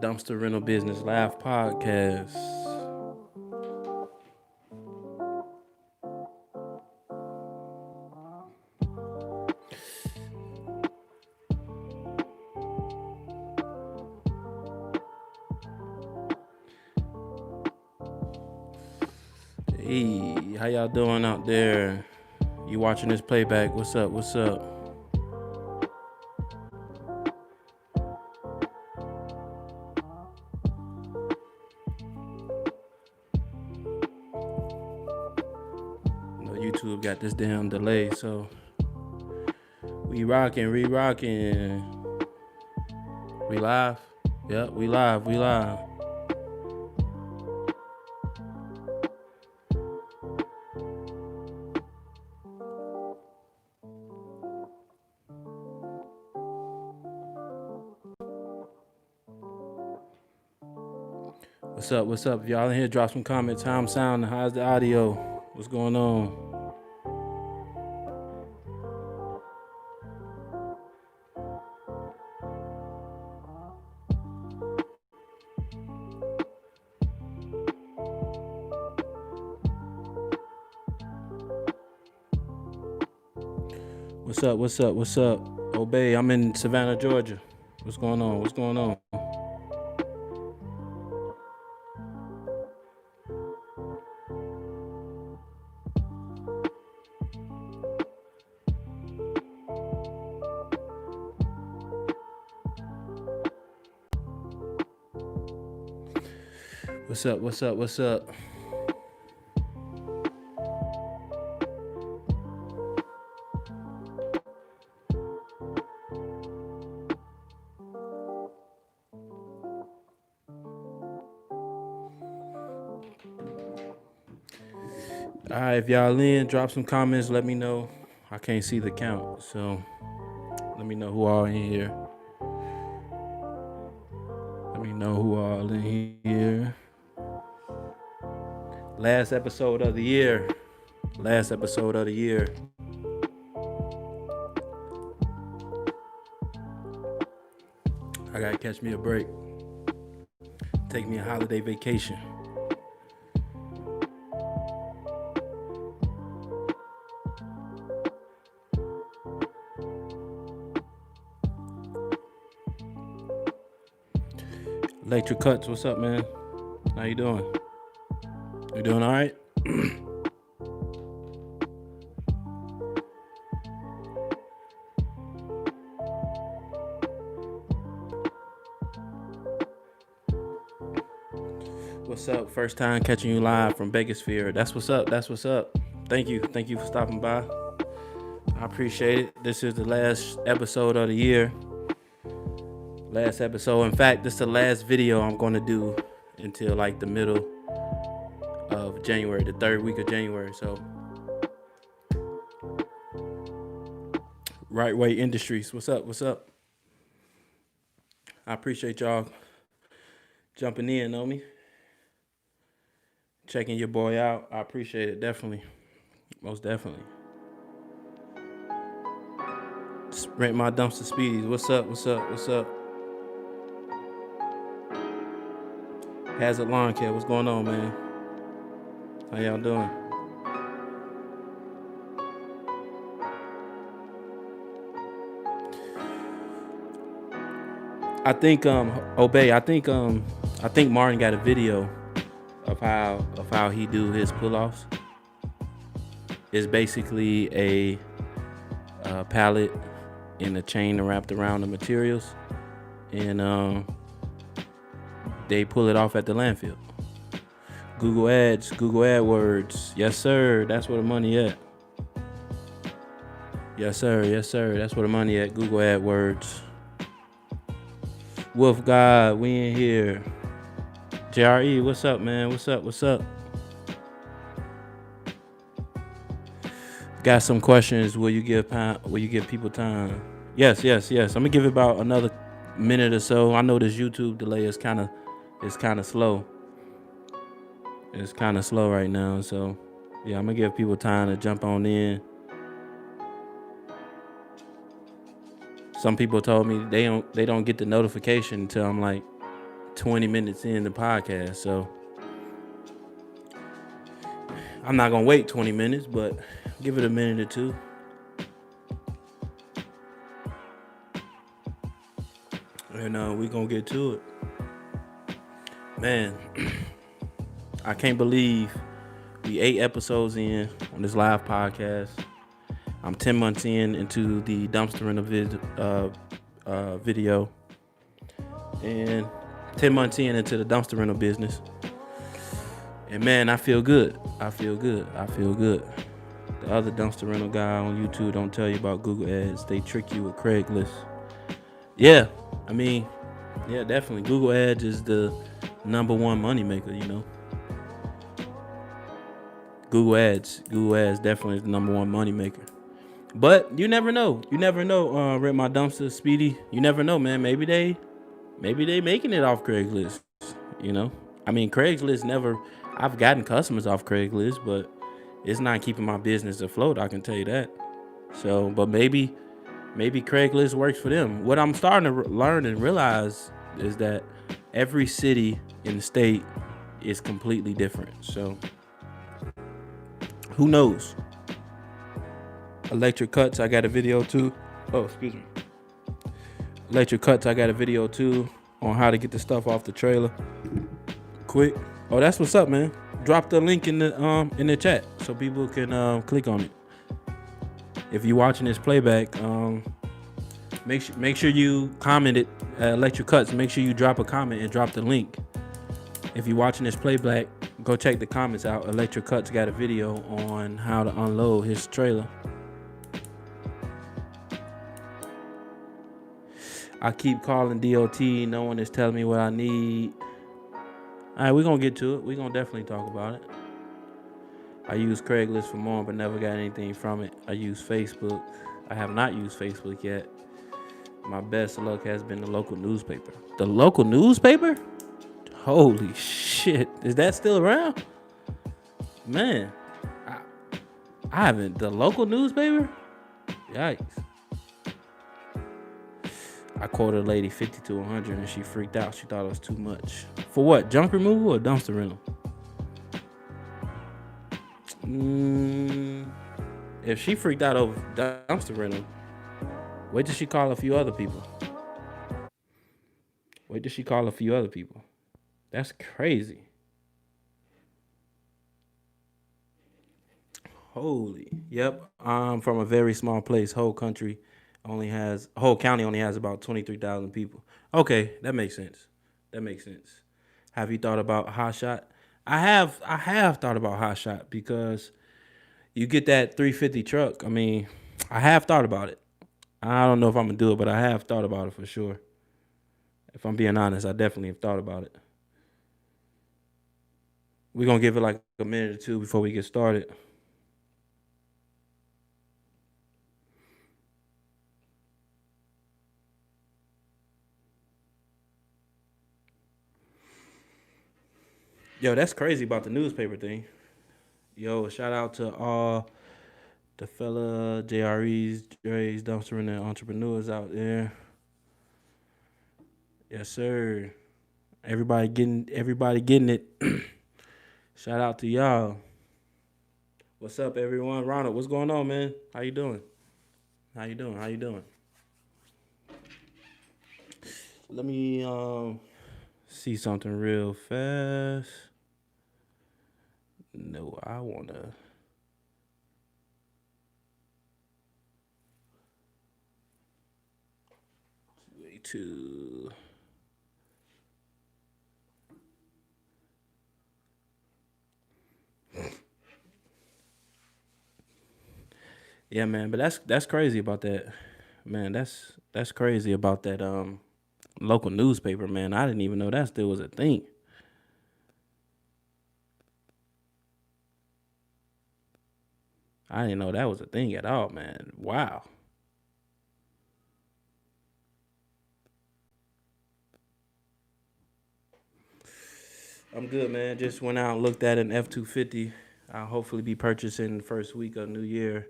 Dumpster Rental Business Live podcast. Hey, how y'all doing out there? You watching this playback? What's up? What's up? YouTube got this damn delay, so we rocking. We live? Yep, we live. What's up? If y'all in here, drop some comments. How I'm sounding? How's the audio? What's going on? What's up? Obey, I'm in Savannah, Georgia. What's going on? What's up? All right, if y'all in, drop some comments. Let me know. I can't see the count, so let me know who all in here. Last episode of the year. I gotta catch me a break. Take me a holiday vacation. Electric Cuts, what's up, man? How you doing? You doing all right? What's up? First time catching you live from Bakersfield. That's what's up. Thank you for stopping by. I appreciate it. This is the last episode of the year. In fact, this is the last video I'm going to do until like the middle of January, the third week of January. So, Right Way Industries, what's up? I appreciate y'all jumping in on me, checking your boy out. I appreciate it, definitely, most definitely. Rent My Dumpster Speedies, what's up? Hazard Lawn Care, what's going on, man? How y'all doing? I think Obey. I think Martin got a video of how he do his pull-offs. It's basically a pallet and a chain wrapped around the materials, and they pull it off at the landfill. Google AdWords. Yes, sir. That's where the money at. Yes, sir. That's where the money at. Google AdWords. Wolf God, we in here. JRE, what's up, man? What's up? Got some questions. Will you give people time? Yes. I'm gonna give it about another minute or so. I know this YouTube delay is kind of slow. It's kind of slow right now, so yeah, I'm gonna give people time to jump on in. Some people told me they don't get the notification until I'm like 20 minutes in the podcast, so I'm not gonna wait 20 minutes, but give it a minute or two. And we're gonna get to it. Man, I can't believe we 8 episodes in on this live podcast. I'm 10 months into the dumpster rental video, and 10 months into the dumpster rental business. And man, I feel good. I feel good. The other dumpster rental guy on YouTube don't tell you about Google Ads. They trick you with Craigslist. Yeah, I mean, yeah, definitely. Google Ads is the number one moneymaker, you know. Google Ads definitely is the number one moneymaker. But you never know. Rent My Dumpster, Speedy. You never know, man. Maybe they making it off Craigslist. You know, I mean, Craigslist never. I've gotten customers off Craigslist, but it's not keeping my business afloat. I can tell you that. So, but maybe Craigslist works for them. What I'm starting to learn and realize is that every city in the state is completely different. So, who knows? Electric Cuts, I got a video too. Oh, excuse me. Electric Cuts, I got a video too on how to get the stuff off the trailer quick. Oh, that's what's up, man. Drop the link in the chat so people can click on it. If you're watching this playback, make sure you comment it. Electric Cuts. Make sure you drop a comment and drop the link. If you're watching this playback, go check the comments out. Electric Cuts got a video on how to unload his trailer. I keep calling DOT. No one is telling me what I need. All right, we're going to get to it. We're going to definitely talk about it. I use Craigslist for more, but never got anything from it. I use Facebook. I have not used Facebook yet. My best luck has been the local newspaper. The local newspaper? Holy shit. Is that still around? Man, I haven't. The local newspaper? Yikes. I quoted a lady 50 to 100 and she freaked out. She thought it was too much. For what? Junk removal or dumpster rental? If she freaked out over dumpster rental, wait till she call a few other people. That's crazy. Holy. Yep. I'm from a very small place. Whole county only has about 23,000 people. Okay, that makes sense. Have you thought about Hot Shot? I have thought about Hot Shot because you get that 350 truck. I mean, I have thought about it. I don't know if I'm gonna do it, but I have thought about it for sure. If I'm being honest, I definitely have thought about it. We're gonna give it like a minute or two before we get started. Yo, that's crazy about the newspaper thing. Yo, shout out to all the fella JREs, Dre's, dumpster and entrepreneurs out there. Yes, sir. Everybody getting it. Shout out to y'all. What's up, everyone? Ronald, what's going on, man? How you doing? Let me see something real fast. No, I wanna. Way too. Yeah, man, but that's crazy about that. Man, that's crazy about that local newspaper, man. I didn't even know that still was a thing. I didn't know that was a thing at all, man. Wow. I'm good, man. Just went out and looked at an F-250. I'll hopefully be purchasing the first week of New Year.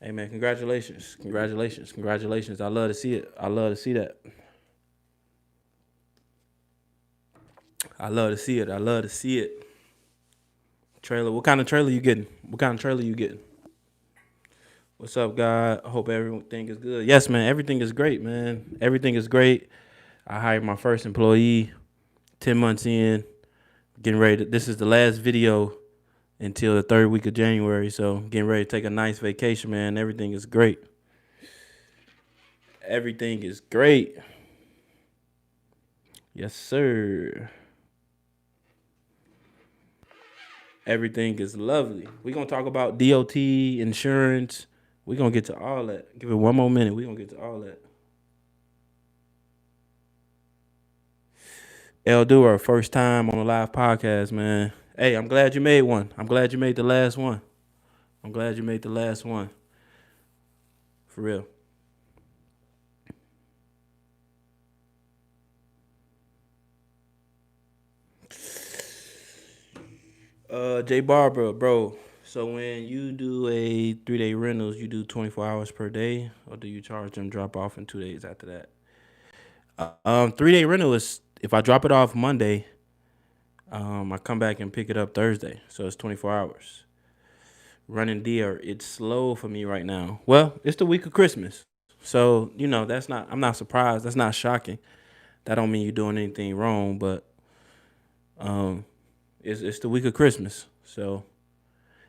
Hey, man, congratulations. I love to see it. I love to see that. I love to see it. I love to see it. Trailer. What kind of trailer you getting? What kind of trailer you getting? What's up, God? I hope everything is good. Yes, man. Everything is great, man. Everything is great. I hired my first employee 10 months in. Getting ready. This is the last video until the third week of January. So getting ready to take a nice vacation, man. Everything is great. Everything is great. Yes, sir. Everything is lovely. We're going to talk about DOT, insurance. We're going to get to all that. Give it one more minute. We're going to get to all that. Eldura, first time on a live podcast, man. Hey, I'm glad you made one. I'm glad you made the last one. I'm glad you made the last one. For real. J Barbara, bro. So when you do a 3-day rentals, you do 24 hours per day, or do you charge them drop off in 2 days after that? 3-day rental is if I drop it off Monday, I come back and pick it up Thursday, so it's 24 hours. Running deer, it's slow for me right now. Well, it's the week of Christmas, so that's not. I'm not surprised. That's not shocking. That don't mean you're doing anything wrong, but it's the week of Christmas, so.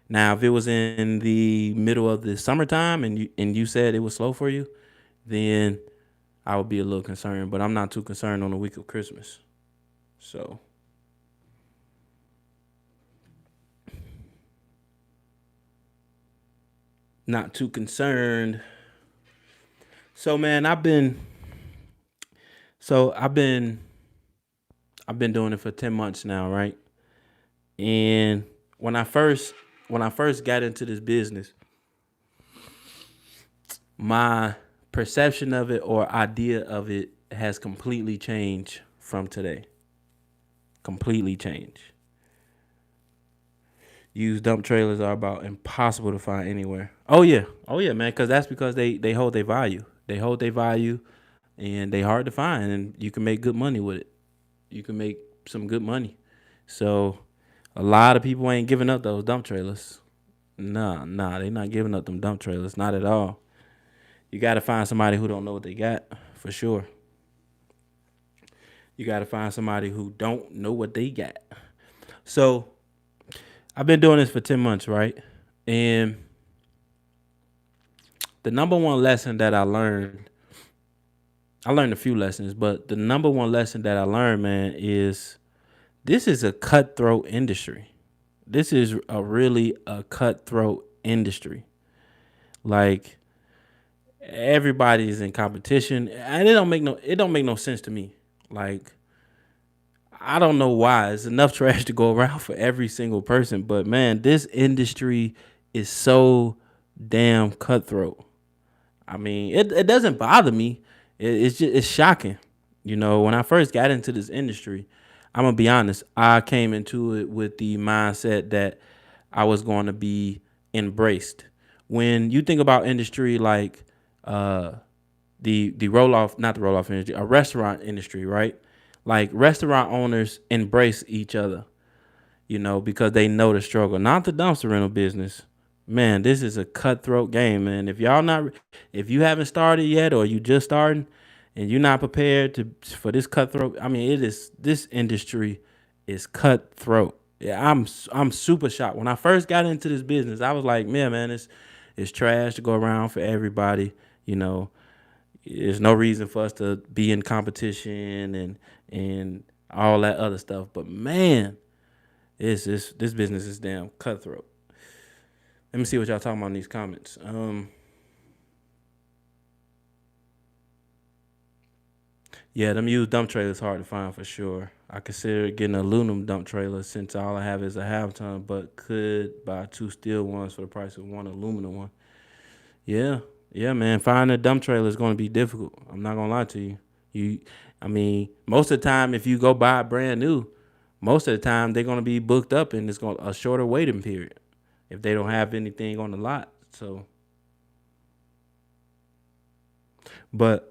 Now, if it was in the middle of the summertime and you said it was slow for you, then I would be a little concerned. But I'm not too concerned on the week of Christmas. So, not too concerned. So, man, I've been doing it for 10 months now, right? And when I first got into this business, my perception of it or idea of it has completely changed from today. Completely changed. Used dump trailers are about impossible to find anywhere. Oh yeah, man. Because they hold their value. They hold their value, and they hard to find. And you can make good money with it. You can make some good money. So a lot of people ain't giving up those dump trailers. Nah, they not giving up them dump trailers. Not at all. You got to find somebody who don't know what they got, for sure. You got to find somebody who don't know what they got. So I've been doing this for 10 months, right? And the number one lesson that I learned a few lessons, but the number one lesson that I learned, man, is this is a cutthroat industry. This is really a cutthroat industry. Like, everybody's in competition, and it don't make no sense to me. Like, I don't know why. It's enough trash to go around for every single person, but man, this industry is so damn cutthroat. I mean, it doesn't bother me. It's shocking. When I first got into this industry, I'm gonna be honest, I came into it with the mindset that I was going to be embraced. When you think about industry like the not the roll off industry, a restaurant industry, right? Like, restaurant owners embrace each other, because they know the struggle. Not the dumpster rental business. Man, this is a cutthroat game, man. If you haven't started yet, or you just starting, and you're not prepared for this cutthroat, I mean, this industry is cutthroat. Yeah, I'm super shocked. When I first got into this business, I was like, man, it's trash to go around for everybody. There's no reason for us to be in competition and all that other stuff. But man, this business is damn cutthroat. Let me see what y'all talking about in these comments. Yeah, them used dump trailers hard to find for sure. I consider getting a aluminum dump trailer since all I have is a half ton, but could buy 2 steel ones for the price of 1 aluminum one. Yeah, man. Finding a dump trailer is going to be difficult. I'm not gonna lie to you. Most of the time, if you go buy it brand new, most of the time they're going to be booked up, and it's going a shorter waiting period if they don't have anything on the lot. So, but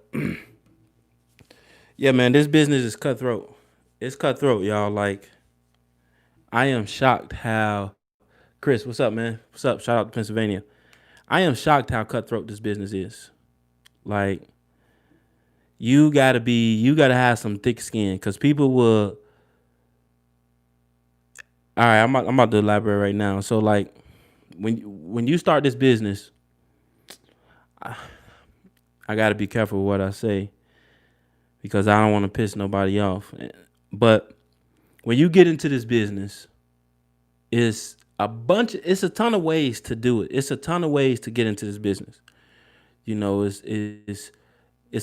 yeah, man, this business is cutthroat. It's cutthroat, y'all. Like, I am shocked how Chris, what's up, man? What's up? Shout out to Pennsylvania. I am shocked how cutthroat this business is. Like, you gotta have some thick skin because people will. All right, I'm about to elaborate right now. So, like, when you start this business, I gotta be careful with what I say because I don't want to piss nobody off. But when you get into this business, it's a ton of ways to do it. It's a ton of ways to get into this business. You know, it's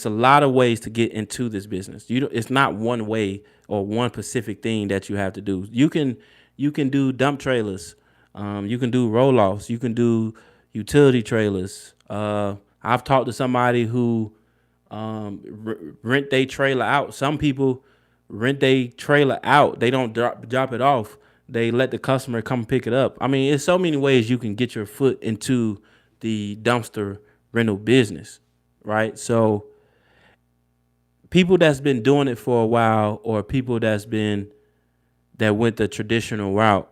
a lot of ways to get into this business. It's not one way or one specific thing that you have to do. You can do dump trailers. You can do roll offs. You can do utility trailers. I've talked to somebody who rent their trailer out. Some people rent their trailer out. They don't drop it off. They let the customer come pick it up. I mean, it's so many ways you can get your foot into the dumpster rental business, right? So people that's been doing it for a while, or people that went the traditional route,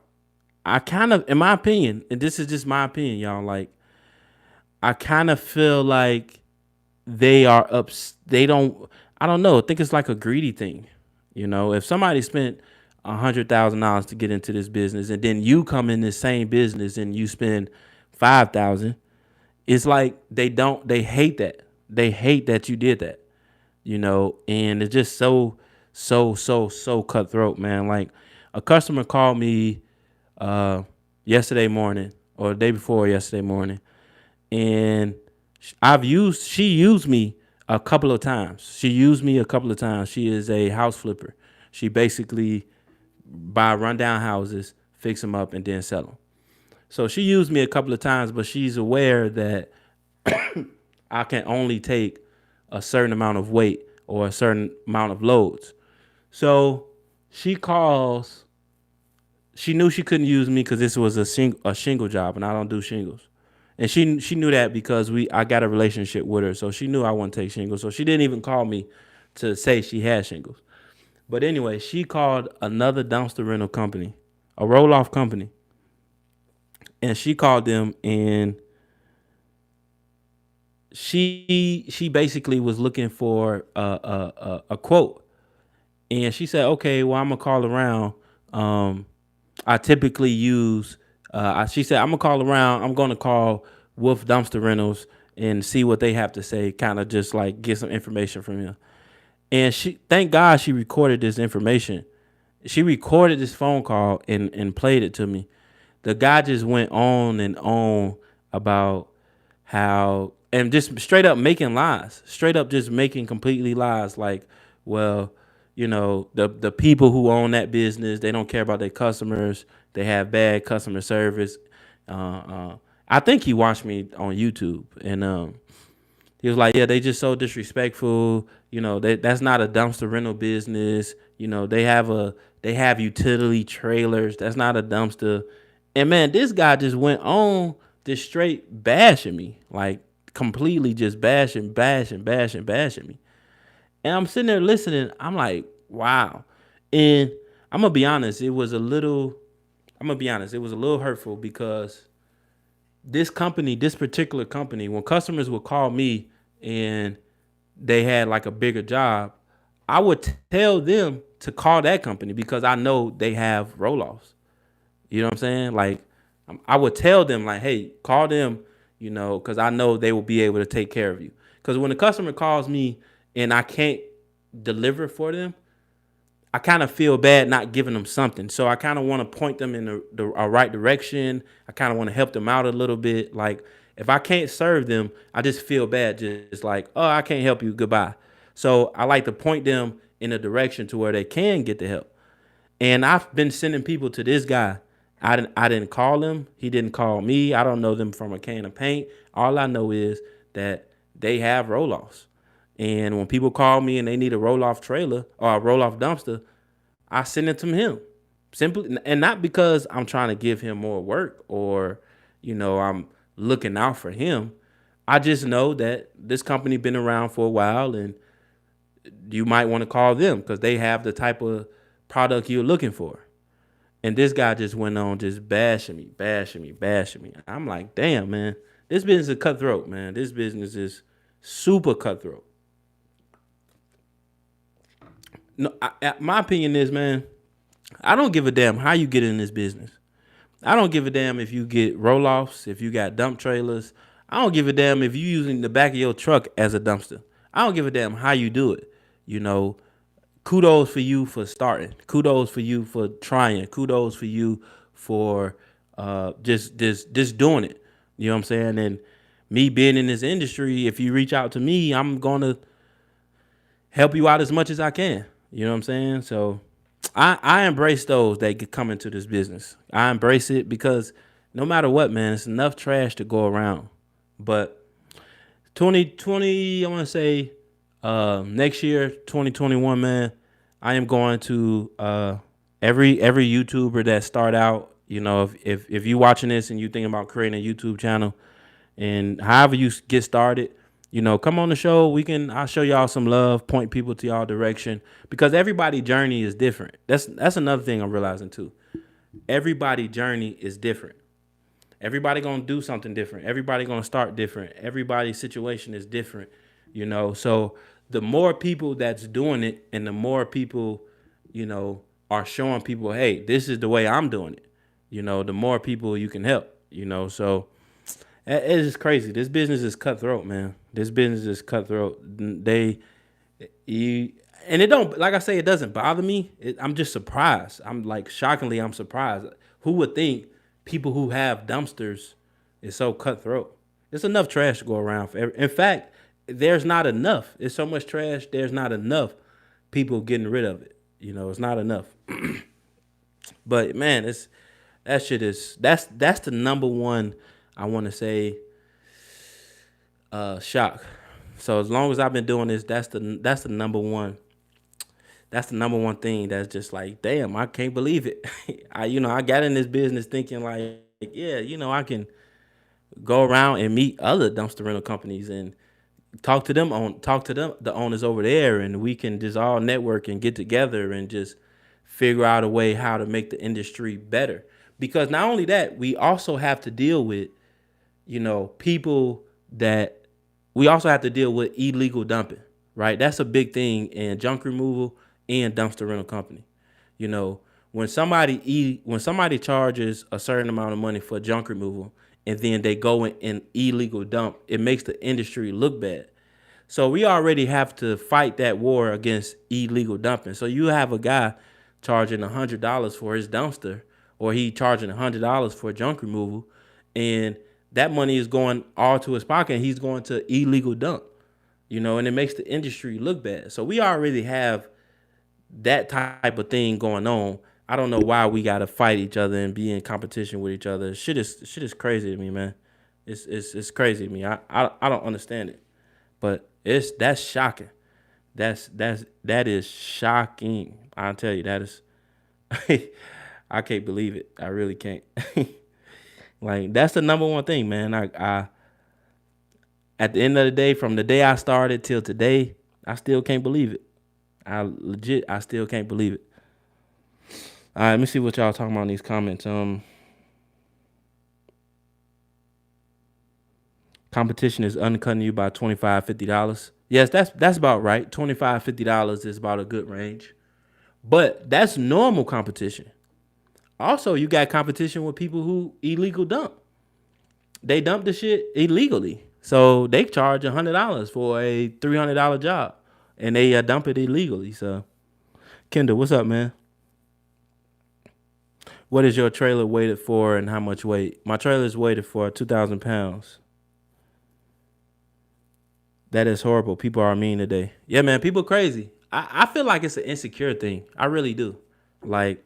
I kind of, in my opinion, and this is just my opinion, y'all, like, I kind of feel like they are up. They don't. I don't know. I think it's like a greedy thing. You know, if somebody spent $100,000 to get into this business, and then you come in this same business and you spend 5,000, it's like they don't. They hate that. They hate that you did that. You know, and it's just so cutthroat, man. Like, a customer called me yesterday morning or the day before yesterday morning, and she used me a couple of times. She is a house flipper. She basically buy rundown houses, fix them up, and then sell them. So she used me a couple of times, but she's aware that I can only take a certain amount of weight or a certain amount of loads. So she calls. She knew she couldn't use me because this was a shingle job, and I don't do shingles. And she knew that because I got a relationship with her, so she knew I wouldn't take shingles. So she didn't even call me to say she had shingles. But anyway, she called another dumpster rental company, a roll off company, and she called them, and she basically was looking for a quote, and she said, okay, well, I'm gonna call around. I typically use. She said, I'm gonna call around. I'm gonna call Wolf Dumpster Rentals and see what they have to say. Kind of just like get some information from him. And thank God, she recorded this information. She recorded this phone call and played it to me. The guy just went on and on about how, and just straight up making lies, straight up just making completely lies. Like, well, you know, the people who own that business, they don't care about their customers. They have bad customer service. I think he watched me on YouTube, and he was like, yeah, they just so disrespectful. You know, that's not a dumpster rental business. You know, they have utility trailers. That's not a dumpster. And man, this guy just went on just straight bashing me, like completely just bashing me. And I'm sitting there listening. I'm like, wow. And I'm gonna be honest, it was a little hurtful because this particular company, when customers would call me and they had like a bigger job, I would tell them to call that company because I know they have roll-offs. You know what I'm saying? Like, I would tell them like, hey, call them, you know, because I know they will be able to take care of you. Because when a customer calls me and I can't deliver for them, I kind of feel bad not giving them something. So I kind of want to point them in the right direction. I kind of want to help them out a little bit. Like, if I can't serve them, I just feel bad. Just like, oh, I can't help you. Goodbye. So I like to point them in a direction to where they can get the help. And I've been sending people to this guy. I didn't call him. He didn't call me. I don't know them from a can of paint. All I know is that they have roll-offs. And when people call me and they need a roll-off trailer or a roll-off dumpster, I send it to him. Simply, and not because I'm trying to give him more work or, you know, I'm looking out for him. I just know that this company been around for a while, and you might want to call them because they have the type of product you're looking for. And this guy just went on just bashing me. I'm like, damn, man, this business is cutthroat, man. This business is super cutthroat. No, my opinion is, man, I don't give a damn how you get in this business. I don't give a damn if you get roll offs, if you got dump trailers. I don't give a damn if you using the back of your truck as a dumpster. I don't give a damn how you do it. You know, kudos for you for starting. Kudos for you for trying. Kudos for you for just doing it. You know what I'm saying? And me being in this industry, if you reach out to me, I'm gonna help you out as much as I can. You know what I'm saying? So I embrace those that could come into this business. I embrace it because no matter what, man, it's enough trash to go around. But 2020, I want to say next year, 2021, man, I am going to every YouTuber that start out, you know, if you watching this and you thinking about creating a YouTube channel and however you get started, you know, come on the show. I'll show y'all some love, point people to y'all direction because everybody's journey is different. That's another thing I'm realizing too. Everybody's journey is different. Everybody gonna do something different. Everybody gonna start different. Everybody's situation is different, you know. So the more people that's doing it and the more people, you know, are showing people, hey, this is the way I'm doing it, you know, the more people you can help, you know. So it's just crazy. This business is cutthroat, man. This business is cutthroat. And it don't, like I say, it doesn't bother me. I'm just surprised. I'm surprised. Who would think people who have dumpsters is so cutthroat? It's enough trash to go around for in fact, there's not enough. It's so much trash. There's not enough people getting rid of it. You know, it's not enough. But man, that's the number one, I want to say, shock. So as long as I've been doing this, that's the number one. That's the number one thing that's just like, damn, I can't believe it. I got in this business thinking like, yeah, I can go around and meet other dumpster rental companies and talk to the owners over there, and we can just all network and get together and just figure out a way how to make the industry better. Because not only that, we also have to deal with, people that we also have to deal with illegal dumping, right? That's a big thing in junk removal and dumpster rental company. When somebody charges a certain amount of money for junk removal and then they go in illegal dump, it makes the industry look bad. So we already have to fight that war against illegal dumping. So you have a guy charging $100 for his dumpster, or he charging $100 for junk removal, and that money is going all to his pocket, and he's going to illegal dump, and it makes the industry look bad. So we already have that type of thing going on. I don't know why we gotta fight each other and be in competition with each other. Shit is crazy to me, man. It's crazy to me. I don't understand it, but that's shocking. That is shocking. I'll tell you, that is. I can't believe it. I really can't. Like, that's the number one thing, man. I at the end of the day, from the day I started till today, I still can't believe it. I still can't believe it. All right, let me see what y'all talking about in these comments. Competition is undercutting you by $25, $50. Yes, that's about right. $25, $50 is about a good range. But that's normal competition. Also, you got competition with people who illegal dump. They dump the shit illegally. So they charge $100 for a $300 job. And they dump it illegally. So, Kendall, what's up, man? What is your trailer weighted for and how much weight? My trailer is weighted for 2,000 pounds. That is horrible. People are mean today. Yeah, man, people crazy. I feel like it's an insecure thing. I really do. Like,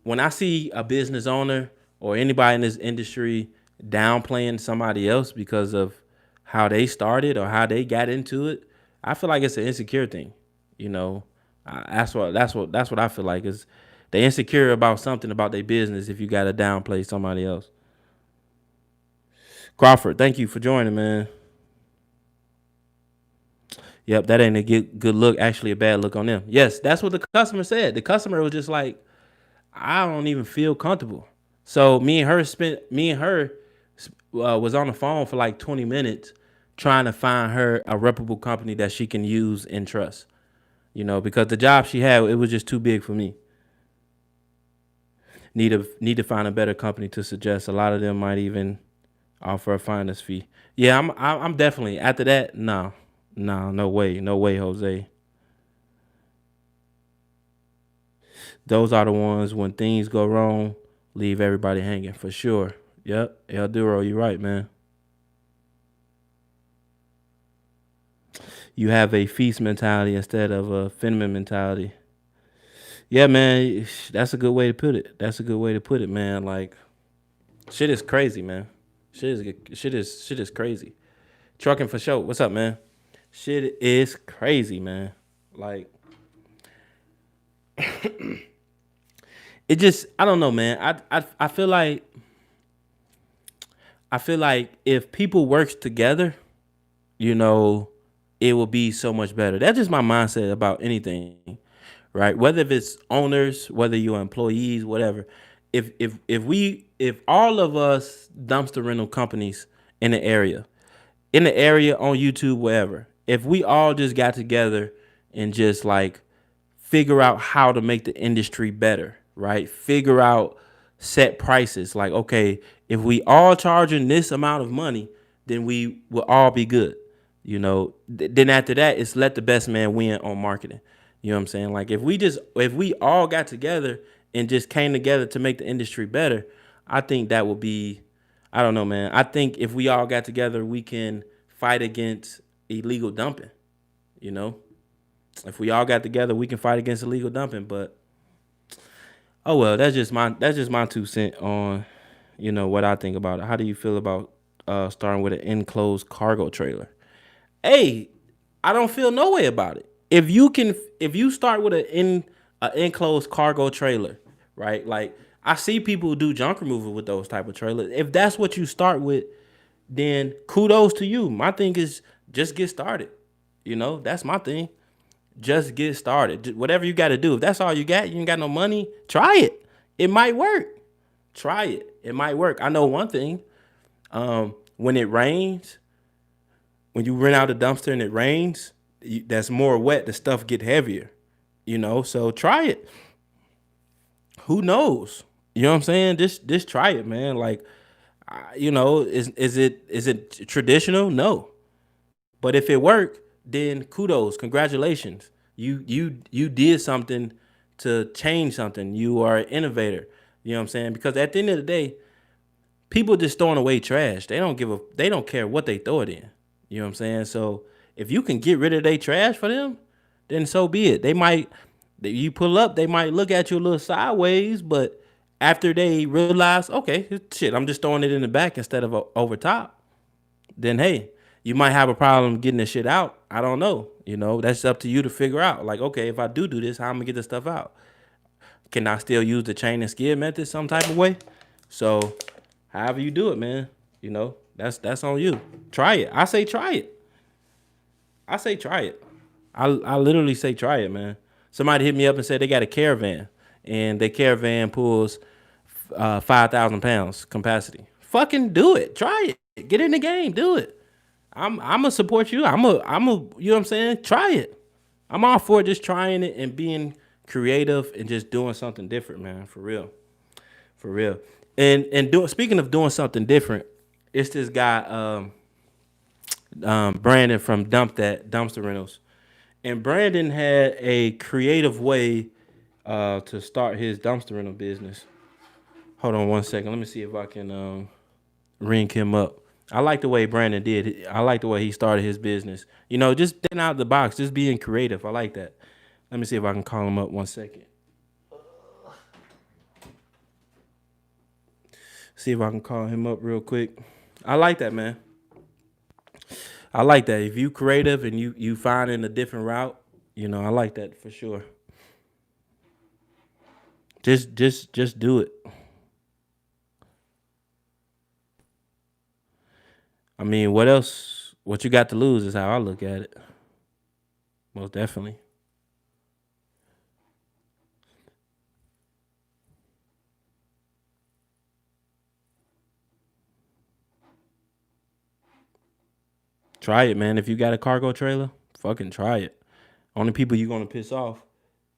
when I see a business owner or anybody in this industry downplaying somebody else because of how they started or how they got into it, I feel like it's an insecure thing. That's what I feel like is they insecure about something about their business if you got to downplay somebody else. Crawford, thank you for joining, man. Yep, that ain't a good look. Actually, a bad look on them. Yes, that's what the customer said. The customer was just like, I don't even feel comfortable. So me and her was on the phone for like 20 minutes trying to find her a reputable company that she can use and trust. Because the job she had, it was just too big for me. Need to find a better company to suggest. A lot of them might even offer a finder's fee. Yeah, I'm definitely after that. No, no, no way, Jose. Those are the ones when things go wrong, leave everybody hanging for sure. Yep, El Duro, you're right, man. You have a feast mentality instead of a Fenneman mentality. Yeah, man, that's a good way to put it. That's a good way to put it, man. Like shit is crazy, man. Shit is crazy. Trucking for sure. What's up, man? Shit is crazy, man. Like it just I don't know, man. I feel like if people works together, you know, it will be so much better. That's just my mindset about anything, right? Whether if it's owners, whether you're employees, whatever. If all of us dumpster rental companies in the area on YouTube, wherever, if we all just got together and just like figure out how to make the industry better, right? Figure out set prices. Like, okay, if we all charging this amount of money, then we will all be good. Then after that, it's let the best man win on marketing. You know what I'm saying? Like if we all got together and just came together to make the industry better, I think that would be, I don't know, man. I think if we all got together, we can fight against illegal dumping. You know, if we all got together, we can fight against illegal dumping. But oh well, that's just my 2 cents on what I think about it. How do you feel about starting with an enclosed cargo trailer? Hey, I don't feel no way about it. If you start with an enclosed cargo trailer, right? Like I see people do junk removal with those type of trailers. If that's what you start with, then kudos to you. My thing is just get started. That's my thing. Just get started. Whatever you got to do. If that's all you got, you ain't got no money, try it. It might work. Try it. It might work. I know one thing. When it rains, when you rent out a dumpster and it rains, that's more wet. The stuff get heavier. So try it. Who knows? You know what I'm saying? Just try it, man. Like, is it traditional? No. But if it worked, then kudos, congratulations. You did something to change something. You are an innovator. You know what I'm saying? Because at the end of the day, people just throwing away trash. They don't care what they throw it in. You know what I'm saying? So if you can get rid of their trash for them, then so be it. You pull up, they might look at you a little sideways, but after they realize, okay, shit, I'm just throwing it in the back instead of over top, then hey, you might have a problem getting the shit out. I don't know. That's up to you to figure out. Like, okay, if I do this, how I'm gonna get this stuff out? Can I still use the chain and skid method some type of way? So, however you do it, man, that's on you. Try it. I say try it. I say try it. I literally say try it, man. Somebody hit me up and said they got a caravan, and their caravan pulls 5,000 pounds capacity. Fucking do it. Try it. Get in the game. Do it. I'm gonna support you. I'm a you know what I'm saying? Try it. I'm all for just trying it and being creative and just doing something different, man. For real. For real. And speaking of doing something different, it's this guy Brandon from Dumpster Rentals. And Brandon had a creative way to start his dumpster rental business. Hold on one second. Let me see if I can ring him up. I like the way Brandon did it. I like the way he started his business. Just thinking out the box, just being creative. I like that. Let me see if I can call him up one second. See if I can call him up real quick. I like that, man. I like that. If you creative and you finding a different route, I like that for sure. Just do it. I mean, what else? What you got to lose is how I look at it. Most definitely. Try it, man. If you got a cargo trailer, fucking try it. Only people you're gonna piss off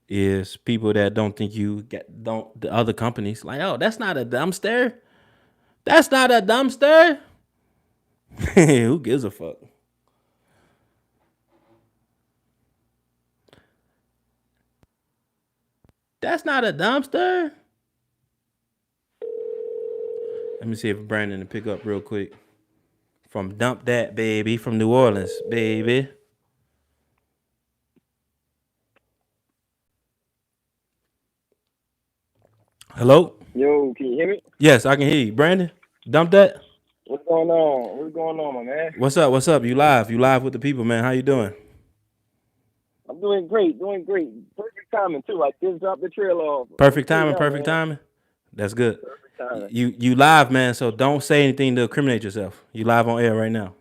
is people that don't think you get don't the other companies like, oh, that's not a dumpster. That's not a dumpster. Who gives a fuck? That's not a dumpster. Let me see if Brandon can pick up real quick. From Dump That Baby from New Orleans, baby. Hello? Yo, can you hear me? Yes, I can hear you. Brandon, Dump That? What's going on? What's going on, my man? What's up? What's up? You live. You live with the people, man. How you doing? I'm doing great, doing great. Perfect timing too. I just dropped the trailer off. I'm Perfect straight timing, up, perfect man. timing. That's good. Perfect timing. You live, man, so don't say anything to incriminate yourself. You live on air right now.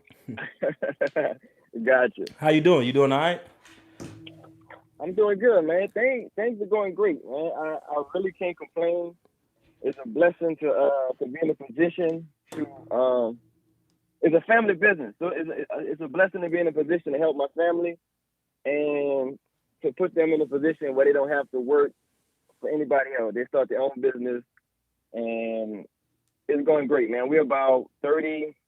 Gotcha. How you doing? You doing all right? I'm doing good, man. Things are going great, man. I really can't complain. It's a blessing to be in a position to it's a family business, so it's a blessing to be in a position to help my family and to put them in a position where they don't have to work for anybody else. They start their own business, and it's going great, man. We about 34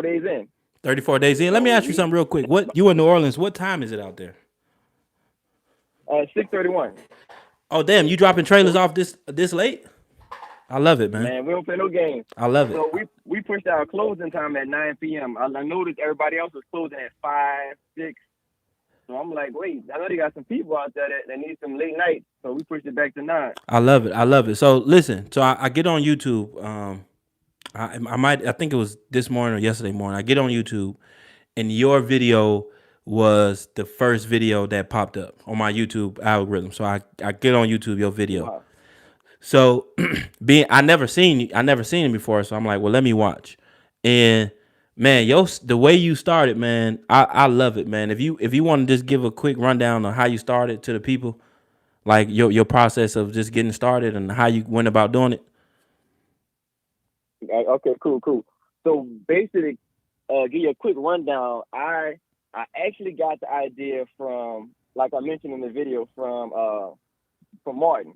days in. 34 days in. Let me So ask you we something real quick. What you in New Orleans? What time is it out there? 6:31. Oh damn, you dropping trailers off this late? I love it, man. Man, we don't play no games. I love it. So we pushed our closing time at 9 p.m. I noticed everybody else was closing at 5, 6. So I'm like, wait, I know they got some people out there that need some late nights. So we pushed it back to 9. I love it. I love it. So listen, so I get on YouTube. I think it was this morning or yesterday morning. I get on YouTube, and your video was the first video that popped up on my YouTube algorithm. So I get on YouTube your video. Wow. So being I never seen it before. So I'm like, well, let me watch. And man, the way you started, man, I love it, man. If you want to just give a quick rundown on how you started to the people, like your process of just getting started and how you went about doing it. Okay, cool. So basically, give you a quick rundown. I actually got the idea from, like I mentioned in the video, from Martin,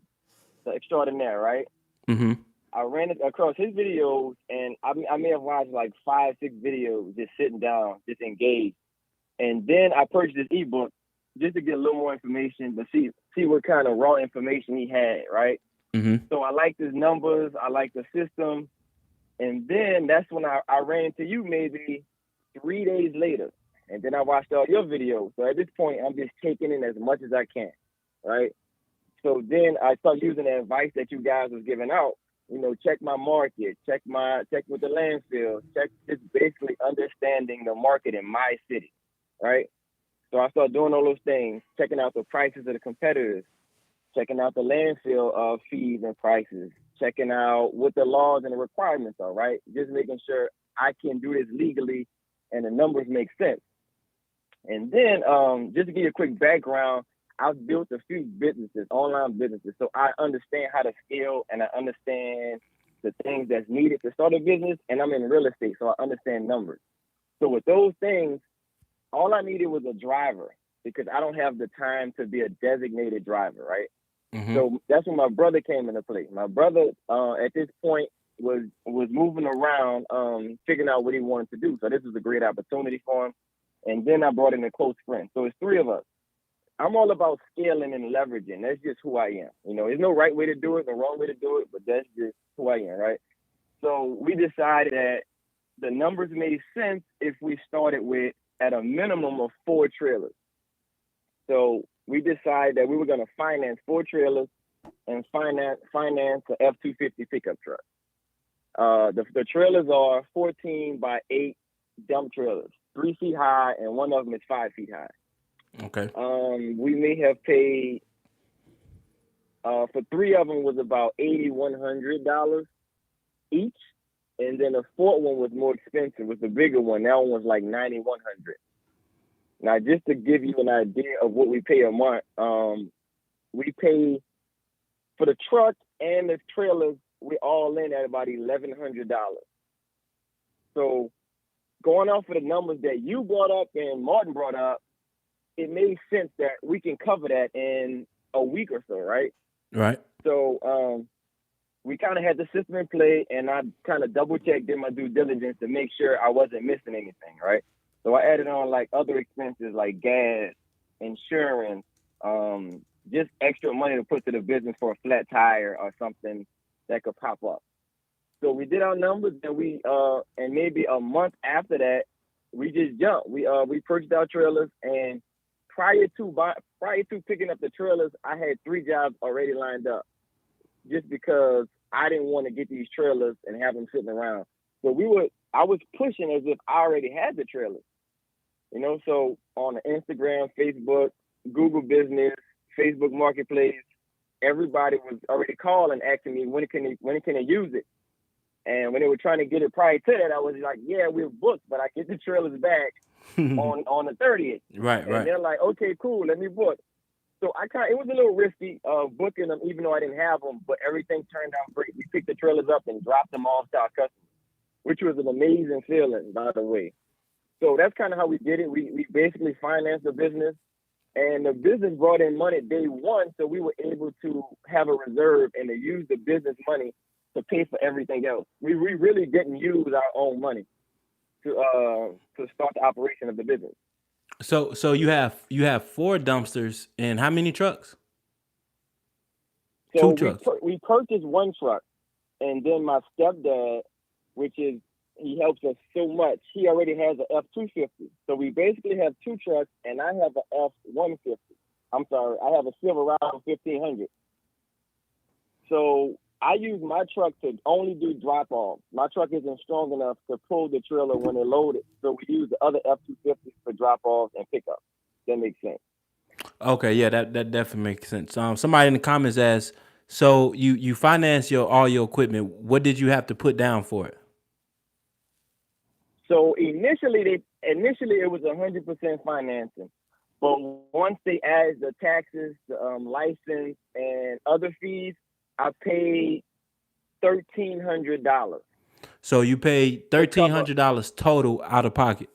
the extraordinaire, right? Mm-hmm. I ran it across his videos, and I may have watched like 5, 6 videos just sitting down, just engaged. And then I purchased this ebook just to get a little more information, to see what kind of raw information he had, right? Mm-hmm. So I liked his numbers, I liked the system, and then that's when I ran into you maybe 3 days later, and then I watched all your videos. So at this point, I'm just taking in as much as I can, right? So then I start using the advice that you guys was giving out. Check my market, check with the landfill, check just basically understanding the market in my city, right? So I started doing all those things, checking out the prices of the competitors, checking out the landfill fees and prices, checking out what the laws and the requirements are, right? Just making sure I can do this legally and the numbers make sense. And then just to give you a quick background, I've built a few businesses, online businesses, so I understand how to scale and I understand the things that's needed to start a business, and I'm in real estate, so I understand numbers. So with those things, all I needed was a driver because I don't have the time to be a designated driver, right? Mm-hmm. So that's when my brother came into play. My brother, at this point, was moving around, figuring out what he wanted to do. So this was a great opportunity for him. And then I brought in a close friend. So it's 3 of us. I'm all about scaling and leveraging. That's just who I am. There's no right way to do it, no wrong way to do it, but that's just who I am, right? So we decided that the numbers made sense if we started with at a minimum of 4 trailers. So we decided that we were going to finance 4 trailers and finance an F-250 pickup truck. The trailers are 14 by 8 dump trailers, 3 feet high, and one of them is 5 feet high. Okay. We may have paid for 3 of them was about $8,100 each, and then the 4th one was more expensive. Was the bigger one. That one was like $9,100. Now, just to give you an idea of what we pay a month, we pay for the truck and the trailers. We're all in at about $1,100. So going off of the numbers that you brought up and Martin brought up, it made sense that we can cover that in a week or so, right? Right. So we kind of had the system in play, and I kind of double checked, did my due diligence to make sure I wasn't missing anything, right? So I added on like other expenses like gas, insurance, just extra money to put to the business for a flat tire or something that could pop up. So we did our numbers, and and maybe a month after that, we just jumped. We purchased our trailers, and prior to picking up the trailers, I had 3 jobs already lined up, just because I didn't want to get these trailers and have them sitting around. So I was pushing as if I already had the trailers, So on Instagram, Facebook, Google Business, Facebook Marketplace, everybody was already calling, asking me when can I use it. And when they were trying to get it prior to that, I was like, yeah, we're booked, but I get the trailers back on the 30th. Right. And they're like, okay, cool, let me book. So it was a little risky booking them, even though I didn't have them, but everything turned out great. We picked the trailers up and dropped them off to our customers, which was an amazing feeling, by the way. So that's kind of how we did it. We basically financed the business, and the business brought in money day one, so we were able to have a reserve and to use the business money to pay for everything else. We really didn't use our own money to start the operation of the business. So you have 4 dumpsters and how many trucks? So Two trucks. we purchased one truck, and then my stepdad, which is he helps us so much. He already has an F-250, so we basically have 2 trucks, and I have an F-150. I'm sorry, I have a Silverado 1500. So I use my truck to only do drop-off. My truck isn't strong enough to pull the trailer when they load it, so we use the other F-250s for drop-offs and pickup. That makes sense. Okay, yeah, that definitely makes sense. Somebody in the comments asked, so you finance all your equipment. What did you have to put down for it? So initially it was 100% financing, but once they added the taxes, the license, and other fees, I paid $1,300 So you paid to cover $1,300 total out of pocket.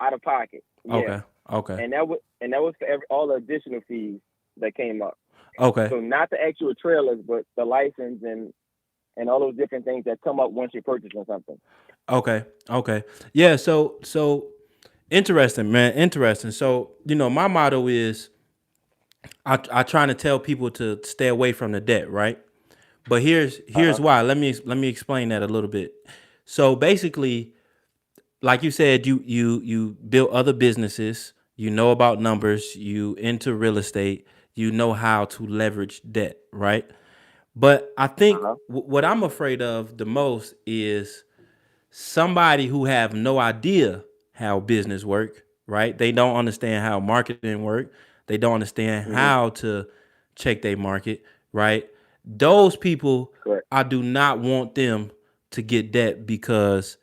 out of pocket. Yeah, Okay. Okay. and that was for all the additional fees that came up. Okay. So not the actual trailers, but the license and all those different things that come up once you're purchasing something. Okay. Okay. Yeah. So interesting, man. Interesting. So my motto is I try to tell people to stay away from the debt, right? But here's Uh-huh. why. Let me explain that a little bit. So basically, like you said, you built other businesses, you know about numbers, you into real estate, you know how to leverage debt, right? But I think Uh-huh. what I'm afraid of the most is somebody who have no idea how business work, right? They don't understand how marketing work. They don't understand Mm-hmm. how to check their market, right? Those people, Correct. I do not want them to get debt because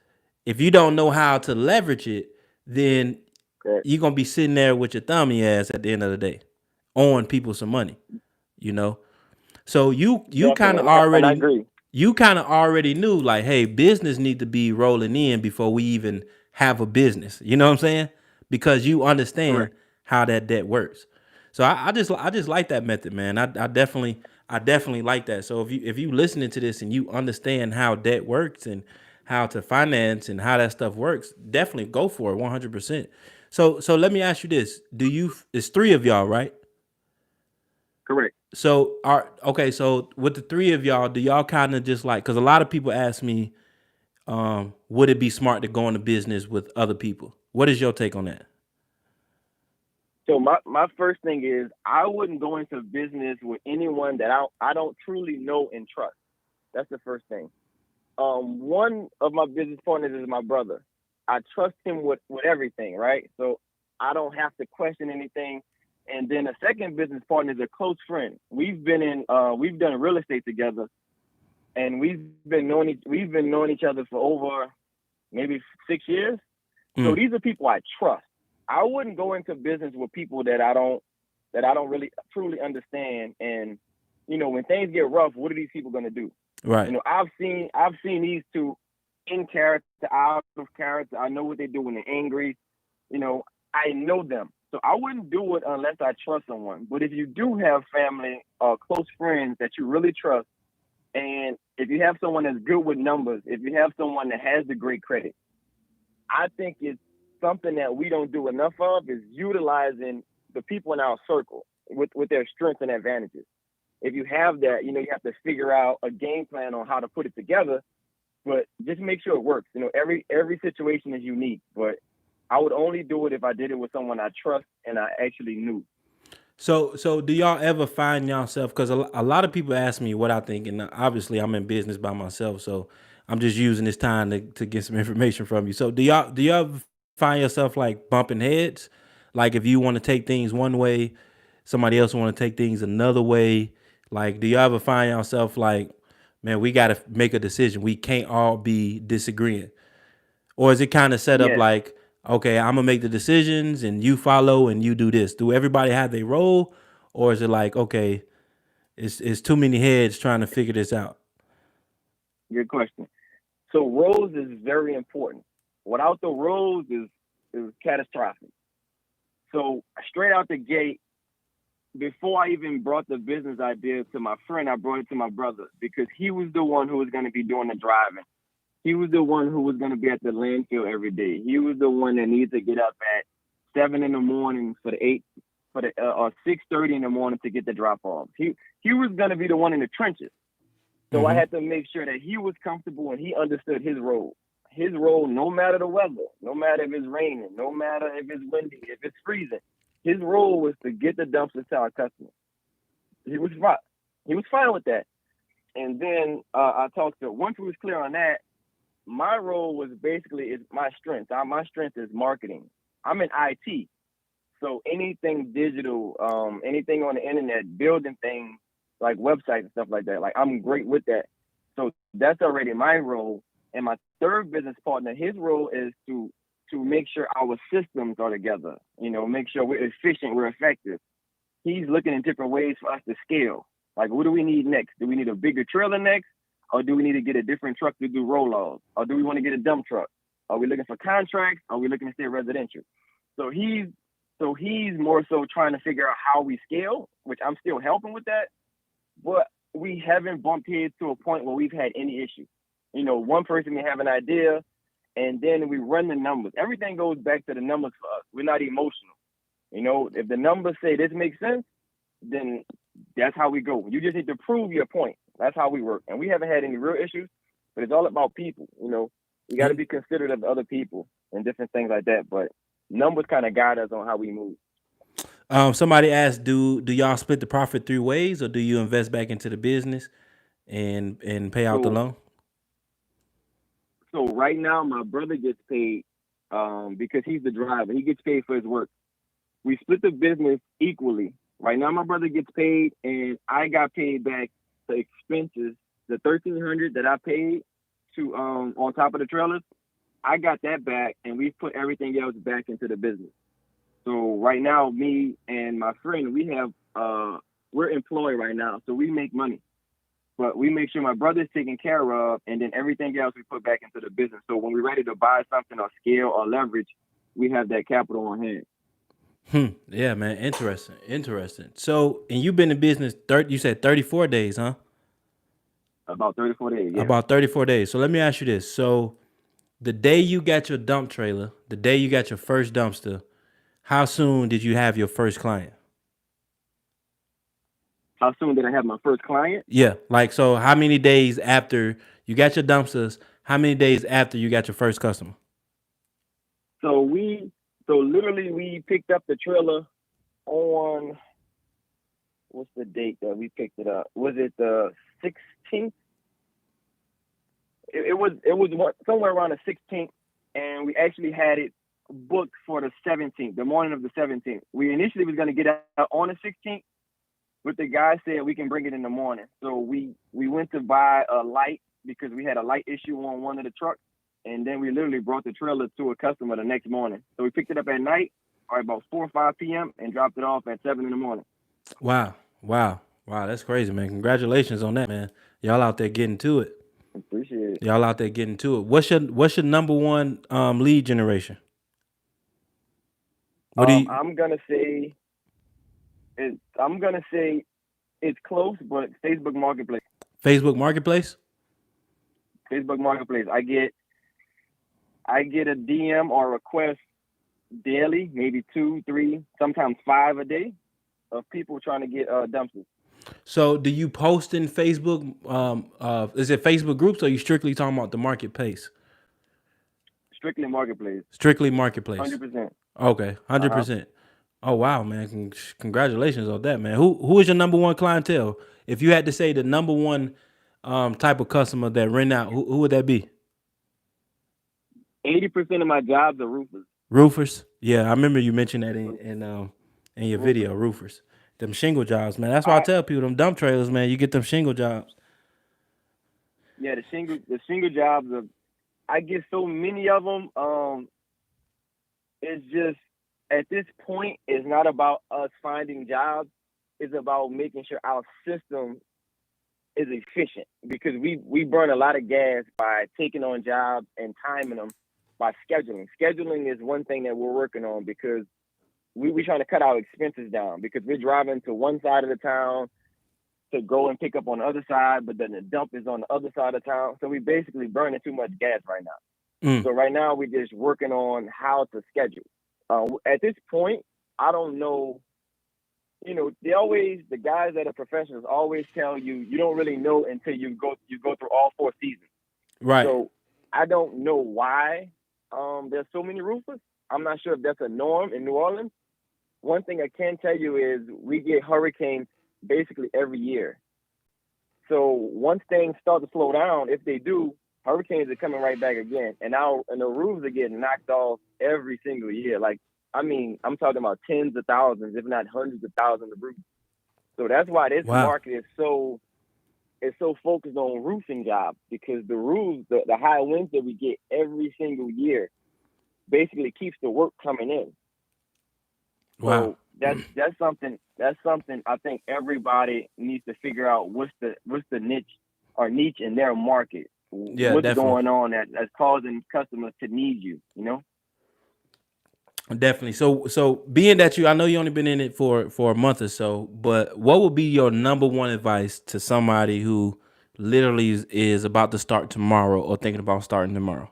if you don't know how to leverage it, then Correct. you're gonna be sitting there with your thumb in your ass at the end of the day, owing people some money, you know. So you kind Definitely, of and I already agree. knew like, hey, business need to be rolling in before we even have a business. You know what I'm saying? Because you understand Correct. how that debt works. So I just like that method, man. I definitely like that. So if you listening to this and you understand how debt works and how to finance and how that stuff works, definitely go for it 100%. So let me ask you this: it's 3 of y'all, right? Correct. So are okay. So with the 3 of y'all, do y'all kind of just like? Because a lot of people ask me, would it be smart to go into business with other people? What is your take on that? So my first thing is I wouldn't go into business with anyone that I don't truly know and trust. That's the first thing. One of my business partners is my brother. I trust him with everything, right? So I don't have to question anything. And then the second business partner is a close friend. We've done real estate together, and we've been knowing each other for over maybe 6 years. So Mm, these are people I trust. I wouldn't go into business with people that I don't really truly understand. And when things get rough, what are these people going to do? Right. I've seen these two in character, out of character. I know what they do when they're angry. I know them. So I wouldn't do it unless I trust someone. But if you do have family or close friends that you really trust, and if you have someone that's good with numbers, if you have someone that has the great credit, I think it's something that we don't do enough of is utilizing the people in our circle with their strengths and advantages. If you have that, you have to figure out a game plan on how to put it together, but just make sure it works. Every situation is unique, but I would only do it if I did it with someone I trust and I actually knew. So do y'all ever find yourself? Because a lot of people ask me what I think, and obviously I'm in business by myself, so I'm just using this time to get some information from you. So do y'all ever find yourself like bumping heads? Like if you want to take things one way, somebody else want to take things another way. Like do y'all ever find yourself like, man, we got to make a decision. We can't all be disagreeing. Or is it kind of set up Yes, like, okay, I'm gonna make the decisions and you follow and you do this? Do everybody have their role, or is it like, okay, it's too many heads trying to figure this out? good question. So roles is very important. Without the roles is catastrophic. So straight out the gate, before I even brought the business idea to my friend, I brought it to my brother because he was the one who was going to be doing the driving. He was the one who was going to be at the landfill every day. He was the one that needs to get up at 7 in the morning for the 8 for the or 6:30 in the morning to get the drop off. He was going to be the one in the trenches. So I Hmm. had to make sure that he was comfortable and he understood his role. His role, no matter the weather, no matter if it's raining, no matter if it's windy, if it's freezing, his role was to get the dumpsters to our customers. He was fine. He was fine with that. And then I talked to once we was clear on that, my role was basically is my strength. My strength is marketing. I'm in IT, so anything digital, anything on the internet, building things like websites and stuff like that. Like I'm great with that. So that's already my role. And my third business partner, his role is to make sure our systems are together. Make sure we're efficient, we're effective. He's looking in different ways for us to scale. Like, what do we need next? Do we need a bigger trailer next? Or do we need to get a different truck to do roll-offs? Or do we want to get a dump truck? Are we looking for contracts? Are we looking to stay residential? So he's more so trying to figure out how we scale, which I'm still helping with that. But we haven't bumped heads to a point where we've had any issues. One person may have an idea, and then we run the numbers. Everything goes back to the numbers for us. We're not emotional. If the numbers say this makes sense, then that's how we go. You just need to prove your point. That's how we work. And we haven't had any real issues, but it's all about people. You got to be considerate of other people and different things like that. But numbers kind of guide us on how we move. Somebody asked, do y'all split the profit three ways, or do you invest back into the business and pay out the So, loan? so right now, my brother gets paid because he's the driver. He gets paid for his work. We split the business equally. Right now, my brother gets paid, and I got paid back the expenses, the 1,300 that I paid to on top of the trailers. I got that back, and we put everything else back into the business. So right now, me and my friend, we're employed right now, so we make money. But we make sure my brother's taken care of, and then everything else we put back into the business. So when we're ready to buy something or scale or leverage, we have that capital on hand. Hmm. Yeah, man. Interesting. Interesting. So, and you've been in business 30, you said 34 days, huh? About 34 days, yeah. About 34 days. So let me ask you this. So the day you got your dump trailer, the day you got your first dumpster, how soon did you have your first client? How soon did I have my first client? Yeah. Like, so how many days after you got your dumpsters, how many days after you got your first customer? So literally we picked up the trailer on what's the date that we picked it up? Was it the 16th? It was somewhere around the 16th, and we actually had it booked for the 17th, the morning of the 17th. We initially was going to get out on the 16th, but the guy said we can bring it in the morning. So we went to buy a light because we had a light issue on one of the trucks, and then we literally brought the trailer to a customer the next morning. So we picked it up at night, probably about 4 or 5 p.m. and dropped it off at 7 in the morning. Wow. Wow. Wow. That's crazy, man. Congratulations on that, man. Y'all out there getting to it. Appreciate it. Y'all out there getting to it. What's your number one lead generation? What do you I'm gonna say it's close, but Facebook Marketplace. Facebook Marketplace? Facebook Marketplace. I get a DM or request daily, maybe 2, 3, sometimes 5 a day, of people trying to get dumpsters. So do you post in Facebook? Is it Facebook groups or are you strictly talking about the marketplace? Strictly Marketplace, Strictly marketplace. 100%. Okay, Uh-huh. 100%. Oh wow, man! Congratulations on that, man. Who is your number one clientele? If you had to say the number one type of customer that rent out, who would that be? 80% of my jobs are roofers. Roofers. Yeah, I remember you mentioned that in your Roofers. video. Roofers. Them shingle jobs, man. That's why I I tell people them dump trailers, man. You get them shingle jobs. Yeah, the shingle jobs are. I get so many of them. It's just at this point, it's not about us finding jobs. It's about making sure our system is efficient because we burn a lot of gas by taking on jobs and timing them by scheduling. Scheduling is one thing that we're working on because we're trying to cut our expenses down because we're driving to one side of the town to go and pick up on the other side, but then the dump is on the other side of town. So we basically burning too much gas right now. Mm. So right now we're just working on how to schedule. At this point, I don't know. The guys that are professionals always tell you don't really know until you go through all 4 seasons. Right. So I don't know why there's so many roofers. I'm not sure if that's a norm in New Orleans. One thing I can tell you is we get hurricanes basically every year. So once things start to slow down, if they do, hurricanes are coming right back again. And the roofs are getting knocked off every single year. I'm talking about tens of thousands, if not hundreds of thousands of roofs. So that's why this market is so focused on roofing jobs because the roofs, the high winds that we get every single year basically keeps the work coming in. Wow. So that's something I think everybody needs to figure out what's the niche in their market. Yeah, what's definitely. going on that's causing customers to need you, Definitely. So being that I know you only been in it for a month or so, but what would be your number one advice to somebody who literally is about to start tomorrow or thinking about starting tomorrow?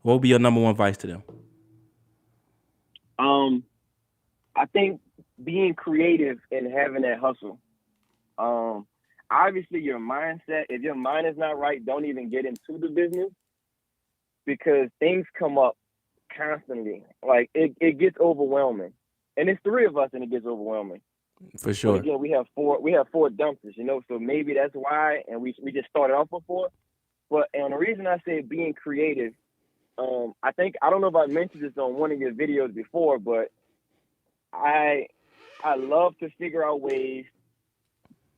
What would be your number one advice to them? I think being creative and having that hustle. Obviously your mindset, if your mind is not right, don't even get into the business because things come up constantly. Like it gets overwhelming. And it's 3 of us and it gets overwhelming. For sure. But again, we have 4 dumpsters, so maybe that's why, and we just started off with 4. And the reason I say being creative, I don't know if I mentioned this on one of your videos before, but I love to figure out ways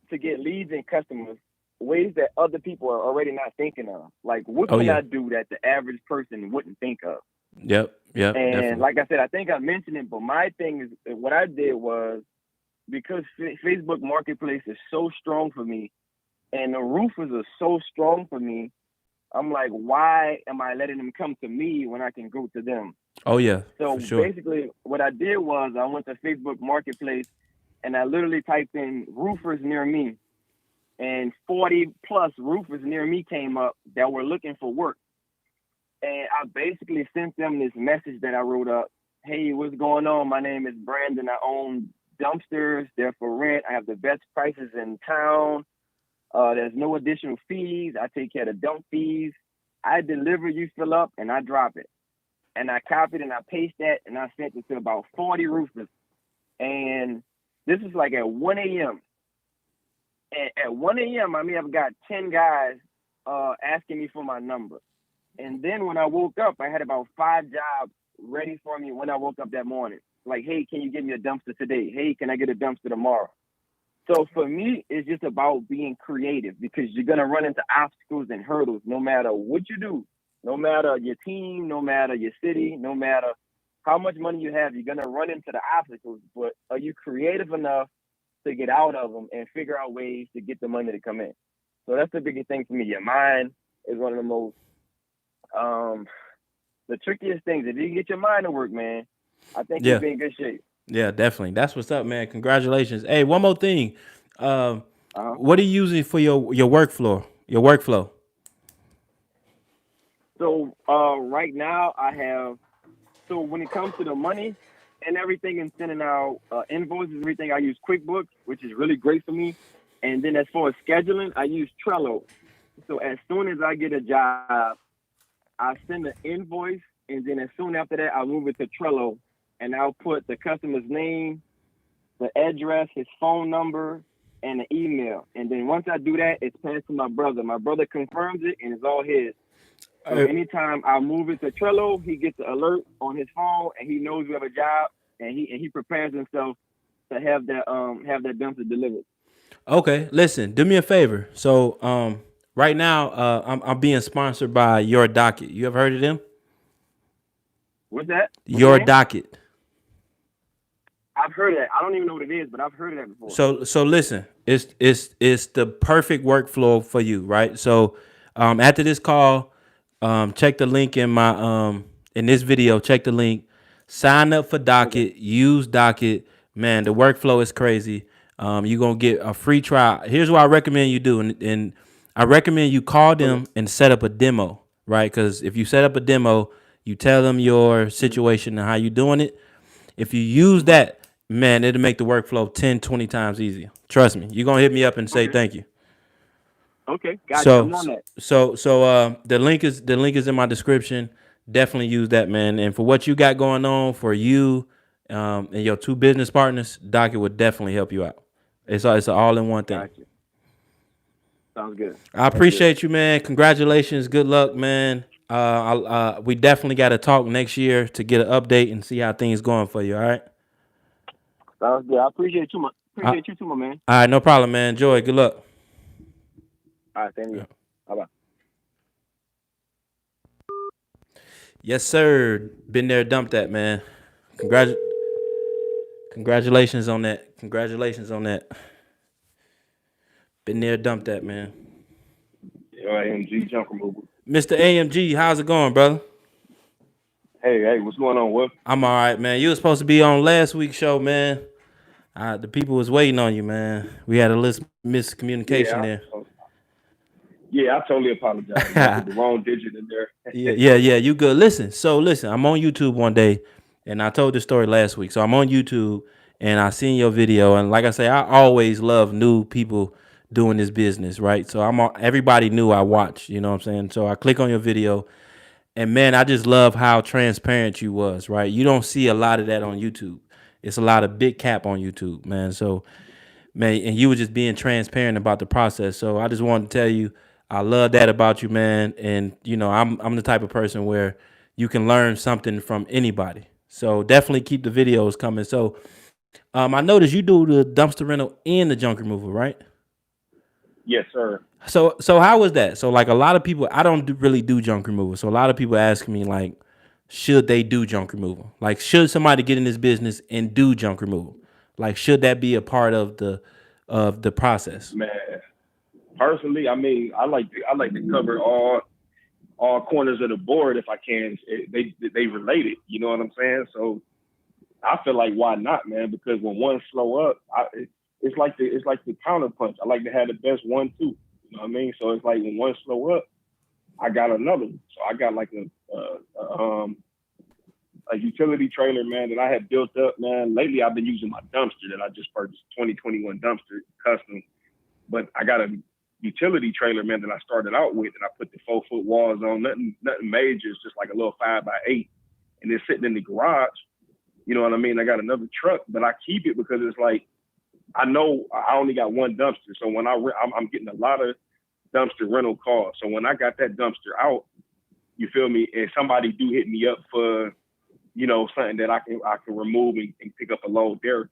to get leads and customers, ways that other people are already not thinking of. Like, what can I do that the average person wouldn't think of? Yep. And definitely. like I said, I think I mentioned it, but my thing is what I did was because Facebook Marketplace is so strong for me and the roofers are so strong for me, I'm like, why am I letting them come to me when I can go to them? Oh, yeah. So for sure. basically what I did was I went to Facebook Marketplace and I literally typed in roofers near me and 40 plus roofers near me came up that were looking for work. And I basically sent them this message that I wrote up. Hey, what's going on? My name is Brandon. I own dumpsters. They're for rent. I have the best prices in town. There's no additional fees. I take care of the dump fees. I deliver, you fill up, and I drop it. And I copied and I pasted that, and I sent it to about 40 roofers. And this is like at 1 a.m. And at 1 a.m., I may have got 10 guys asking me for my number. And then when I woke up, I had about 5 jobs ready for me when I woke up that morning. Like, hey, can you give me a dumpster today? Hey, can I get a dumpster tomorrow? So for me, it's just about being creative because you're going to run into obstacles and hurdles no matter what you do, no matter your team, no matter your city, no matter how much money you have, you're gonna run into the obstacles, but are you creative enough to get out of them and figure out ways to get the money to come in? So that's the biggest thing for me. Your mind is one of the most the trickiest things. If you can get your mind to work, man, I think you'll Yeah. be in good shape. Yeah, definitely. That's what's up, man. Congratulations. Hey, one more thing. Um, Uh-huh. what are you using for your workflow? Your workflow. So right now I have, so when it comes to the money and everything and sending out invoices and everything, I use QuickBooks, which is really great for me. And then as far as scheduling, I use Trello. So as soon as I get a job, I send the invoice, and then as soon after that, I'll move it to Trello, and I'll put the customer's name, the address, his phone number, and the email. And then once I do that, it's passed to my brother. My brother confirms it, and it's all his. So anytime I move it to Trello, he gets an alert on his phone, and he knows we have a job, and he prepares himself to have that dumpster delivered. Okay, listen, do me a favor. So, right now, I'm being sponsored by Your Docket. You ever heard of them? What's that? What's the Your name? Docket. I've heard of that. I don't even know what it is, but I've heard of that before. So listen, it's the perfect workflow for you, right? So, after this call, check the link in my in this video. Check the link. Sign up for Okay. Docket. Use Docket. Man, the workflow is crazy. You're gonna get a free trial. Here's what I recommend you do, and I recommend you call Okay. them and set up a demo, right? Because if you set up a demo, you tell them your Mm-hmm. situation and how you're doing it. If you use Mm-hmm. that, man, it'll make the workflow 10, 20 times easier. Trust me. You're gonna hit me up and say Okay. thank you. Okay. Gotcha. So I'm on that. the link is in my description. Definitely use that, man. And for what you got going on for you and your two business partners, Docket would definitely help you out. It's an all in one thing. Gotcha. Sounds good. I That's good. appreciate you, man. Congratulations. Good luck, man. We definitely got to talk next year to get an update and see how things going for you. All right. Sounds good. I appreciate you, my Uh, appreciate you too, my man. all right, no problem, man. Enjoy. Good luck. All right, thank you. Bye bye. Yes, sir. Been there, dumped that, man. Congratu- Congratulations on that. Congratulations on that. Been there, dumped that, man. AMG junk removal. Mr. AMG, how's it going, brother? Hey, what's going on, Will? I'm all right, man. You were supposed to be on last week's show, man. The people was waiting on you, man. We had a little miscommunication Yeah, there. yeah, I totally apologize. I put the wrong digit in there. Yeah. You good? Listen. I'm on YouTube one day, and I told this story last week. So I'm on YouTube, and I seen your video, and like I say, I always love new people doing this business, right? So everybody knew I watch. You know what I'm saying? So I click on your video, and man, I just love how transparent you was, right? You don't see a lot of that on YouTube. It's a lot of big cap on YouTube, man. So man, and you were just being transparent about the process. So I just wanted to tell you, I love that about you, man. And you know, I'm the type of person where you can learn something from anybody. So definitely keep the videos coming. So I noticed you do the dumpster rental and the junk removal, right? Yes, sir. So how was that? So like a lot of people, I don't really do junk removal. So a lot of people ask me like, should they do junk removal? Like, should somebody get in this business and do junk removal? Like, should that be a part of the process? Man, personally, I mean, I like to cover all corners of the board if I can. They related, you know what I'm saying? So I feel like why not, man? Because when one slow up, it's like the counter punch. I like to have the best 1-2. You know what I mean? So it's like when one slow up, I got another one. So I got like a utility trailer, man, that I had built up, man. Lately, I've been using my dumpster that I just purchased, 2021 dumpster, custom. But I got a utility trailer, man, that I started out with, and I put the 4-foot walls on, nothing major. It's just like a little 5x8, and it's sitting in the garage. You know what I mean? I got another truck, but I keep it because it's like I know I only got one dumpster, so when I'm getting a lot of dumpster rental calls. So when I got that dumpster out, you feel me? And somebody do hit me up for, something that I can remove and pick up a load there.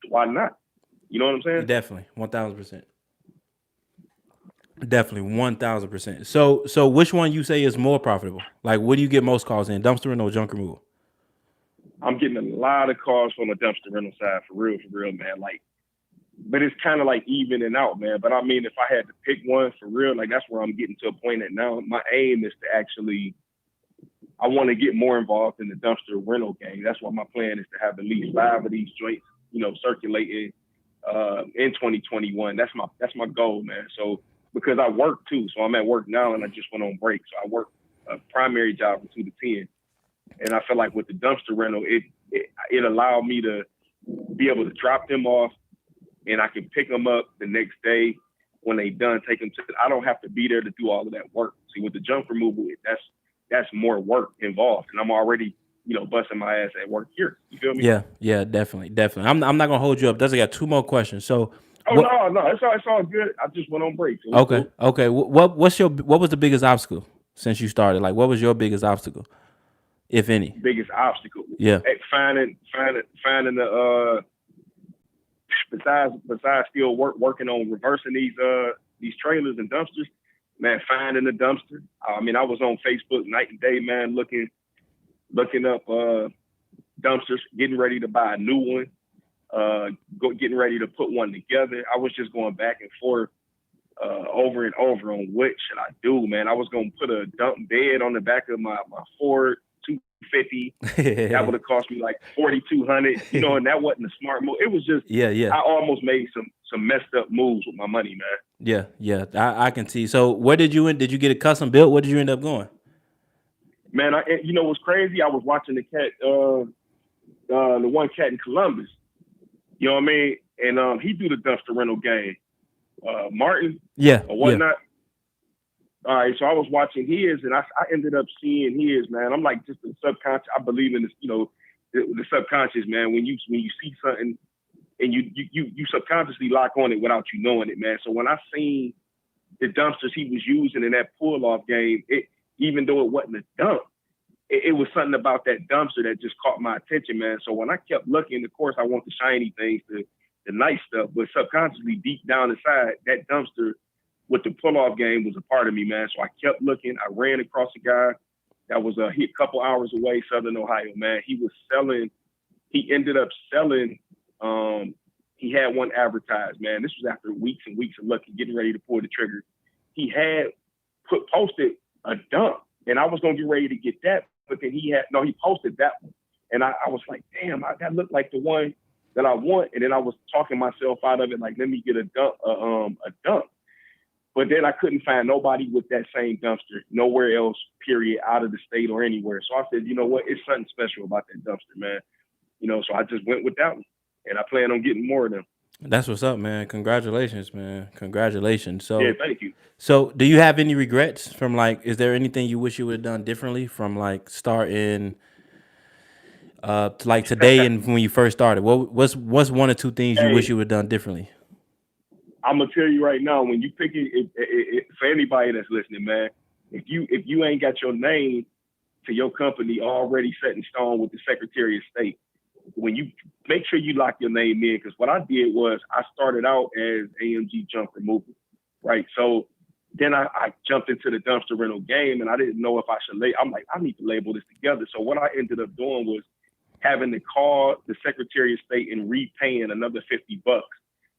Why not? You know what I'm saying? Definitely, 1,000%. Definitely, 1,000%. So which one you say is more profitable? Like, what do you get most calls in, dumpster rental or junk removal? I'm getting a lot of calls from the dumpster rental side, for real, man. Like, but it's kind of like evening out, man. But I mean, if I had to pick one for real, like that's where I'm getting to a point at now. My aim is to actually, I want to get more involved in the dumpster rental game. That's why my plan is to have at least 5 of these joints, circulating in 2021. That's my goal, man. So because I work too, so I'm at work now and I just went on break. So I work a primary job from 2 to 10, and I feel like with the dumpster rental, it allowed me to be able to drop them off, and I can pick them up the next day when they done. Take them to. I don't have to be there to do all of that work. See, with the junk removal, that's more work involved, and I'm already, busting my ass at work here. You feel me? Yeah, definitely. I'm not gonna hold you up. Doesn't got 2 more questions. So, no, it's all good. I just went on break. So okay. What was the biggest obstacle since you started? Like, what was your biggest obstacle, if any? Biggest obstacle? Yeah. At finding the besides still working on reversing these trailers and dumpsters, man, finding the dumpster. I mean, I was on Facebook night and day, man, looking up dumpsters, getting ready to buy a new one, getting ready to put one together. I was just going back and forth over and over on what should I do, man. I was going to put a dump bed on the back of my Ford 250. That would have cost me like $4,200, and that wasn't a smart move. It was just, I almost made some messed up moves with my money, man. Yeah. I can see. So where did you get it custom built? Where did you end up going? Man, what's crazy? I was watching the one cat in Columbus. You know what I mean? And he do the dumpster rental game. Martin, or whatnot. All right, so I was watching his, and I ended up seeing his, man. I'm like, just the subconscious. I believe in this, the subconscious, man. When you see something, and you subconsciously lock on it without you knowing it, man. So when I seen the dumpsters he was using in that pull-off game, even though it wasn't a dump, it was something about that dumpster that just caught my attention, man. So when I kept looking, of course, I want the shiny things, the nice stuff, but subconsciously deep down inside, that dumpster with the pull-off game was a part of me, man. So I kept looking. I ran across a guy that was a couple hours away, Southern Ohio, man. He ended up selling, he had one advertised, man. This was after weeks and weeks of looking, getting ready to pull the trigger. He had posted a dump, and I was going to get ready to get that, but then he posted that one. And I was like, damn, that looked like the one that I want. And then I was talking myself out of it, like, let me get a dump. But then I couldn't find nobody with that same dumpster, nowhere else, period, out of the state or anywhere. So I said, you know what? It's something special about that dumpster, man. So I just went with that one. And I plan on getting more of them. That's what's up, man. Congratulations, man. Congratulations. So, yeah, thank you. So do you have any regrets from, like, is there anything you wish you would have done differently from, like, starting to, like, today and when you first started? What's 1 or 2 things you wish you would have done differently? I'm gonna tell you right now, when you pick it, for anybody that's listening, man, if you ain't got your name to your company already set in stone with the Secretary of State, when you make sure you lock your name in, because what I did was I started out as AMG junk removal, right? So then I jumped into the dumpster rental game, and I didn't know if I should I'm like, I need to label this together. So what I ended up doing was having to call the Secretary of State and repaying another $50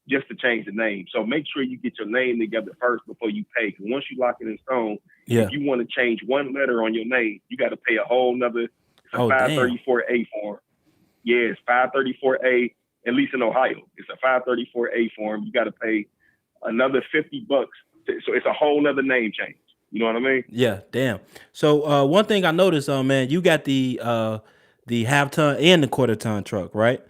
just to change the name. So make sure you get your name together first before you pay. Because once you lock it in stone, if you want to change one letter on your name, you got to pay a whole nother 534A form. Yeah, it's 534A, at least in Ohio. It's a 534A form. You got to pay another $50. So it's a whole nother name change. You know what I mean? Yeah, damn. So one thing I noticed, man, you got the half ton and the quarter ton truck, right?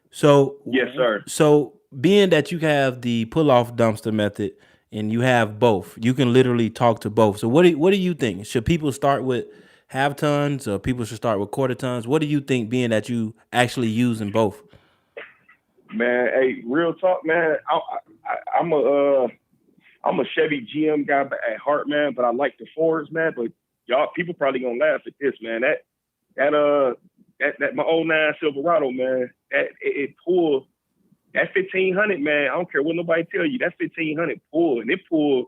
So yes, sir. So being that you have the pull off dumpster method and you have both, you can literally talk to both. So what do you think? Should people start with half tons or people should start with quarter tons? What do you think, being that you actually using both? Man, hey, real talk, man. I'm a Chevy GM guy at heart, man, but I like the Fords, man. But y'all, people probably gonna laugh at this, man. That my 09 Silverado, man, it pulled that 1500, man. I don't care what nobody tell you. That 1500 pulled, and it pulled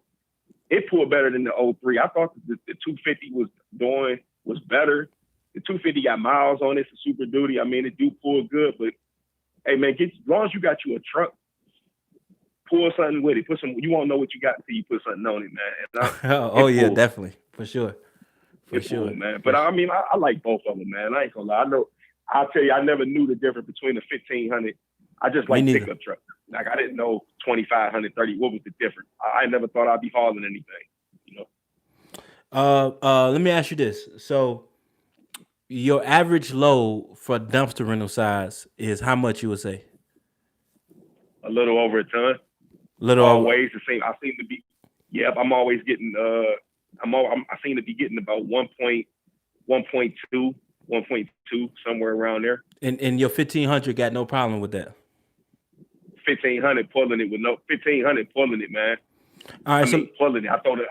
better than the 03. I thought the 250 was better, The 250 got miles on it. It's a Super Duty. I mean, it do pull good, but hey, man, as long as you got you a truck, pull something with it. Put some. You won't know what you got until you put something on it, man. Oh yeah, definitely, for sure, pull, man. But I mean, I like both of them, man. I ain't gonna lie. I know. I'll tell you, I never knew the difference between a 1500. I just like pickup truck. Like I didn't know 2500, 30. What was the difference? I never thought I'd be hauling anything. You know. Let me ask you this. So, your average load for dumpster rental size is how much you would say? A little over a ton. Little always the same. I seem to be. Yeah, I'm always getting. I seem to be getting about 1.2, 1.2, somewhere around there. And your 1500 got no problem with that. 1500 pulling it with no 1500 pulling it, man. All right, pulling it. I thought it.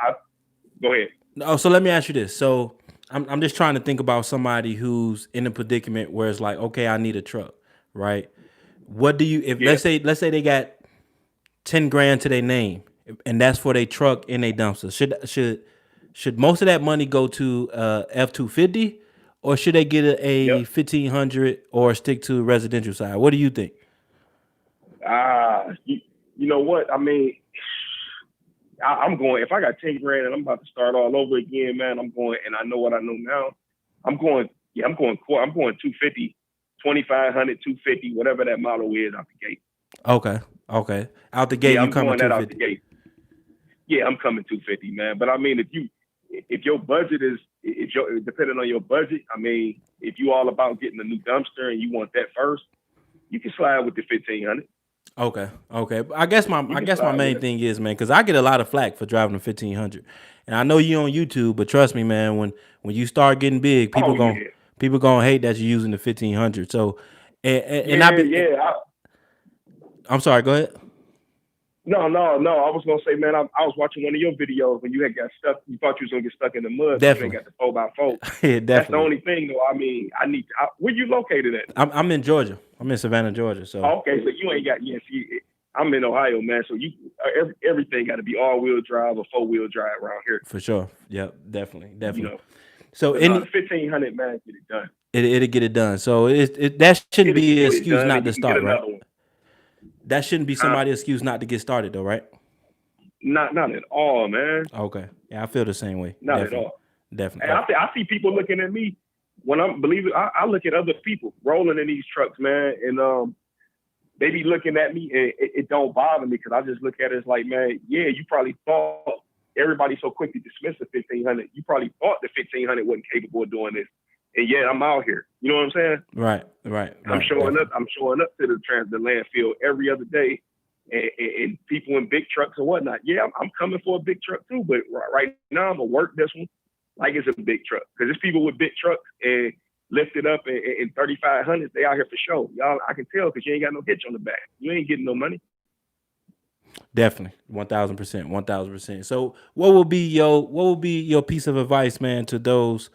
Go ahead. Oh, so let me ask you this. So I'm just trying to think about somebody who's in a predicament where it's like, okay, I need a truck, right? What do you let's say they got 10 grand to their name, and that's for their truck and their dumpster. Should most of that money go to F-250, or should they get a 1500 or stick to residential side? What do you think? You know what? I mean, I'm going, if I got 10 grand and I'm about to start all over again, man, I'm going, and I know what I know now. I'm going 250, 2500, 250, whatever that model is out the gate. Okay. Out the gate, you coming 250. Out the gate. Yeah, I'm coming 250, man. But I mean, if your budget is, depending on your budget, I mean, if you all about getting a new dumpster and you want that first, you can slide with the 1500. Okay. I guess my main thing is, man, because I get a lot of flack for driving a 1500, and I know you on YouTube, but trust me, man, when you start getting big, people gonna hate that you're using the 1500. So, I'm sorry. Go ahead. No. I was gonna say, man, I was watching one of your videos when you had got stuck. You thought you was gonna get stuck in the mud. Definitely. You got the 4x4. Yeah, definitely. That's the only thing, though. I mean, where you located at? I'm in Georgia. I'm in Savannah, Georgia. So. Okay, so you ain't got I'm in Ohio, man. So everything got to be all-wheel drive or four-wheel drive around here. For sure. Yep. Definitely. You know. So 1500, man, get it done. It'll get it done. So that shouldn't be an excuse not to start, right? That shouldn't be somebody's excuse not to get started, though, right? Not at all, man. Okay. Yeah, I feel the same way. Not at all. Definitely. And I see people looking at me when I look at other people rolling in these trucks, man, and they be looking at me, and it don't bother me because I just look at it as like, man, yeah, you probably thought everybody's so quick to dismiss the 1500. You probably thought the 1500 wasn't capable of doing this, and yet I'm out here. You know what I'm saying? Right. I'm showing up. I'm showing up to the landfill every other day, and people in big trucks and whatnot. Yeah, I'm coming for a big truck too, but right now I'm gonna work this one like it's a big truck because there's people with big trucks and lift it up in 3500. They out here for show. Y'all, I can tell because you ain't got no hitch on the back. You ain't getting no money. Definitely, 1000%. So, what will be your piece of advice, man, to those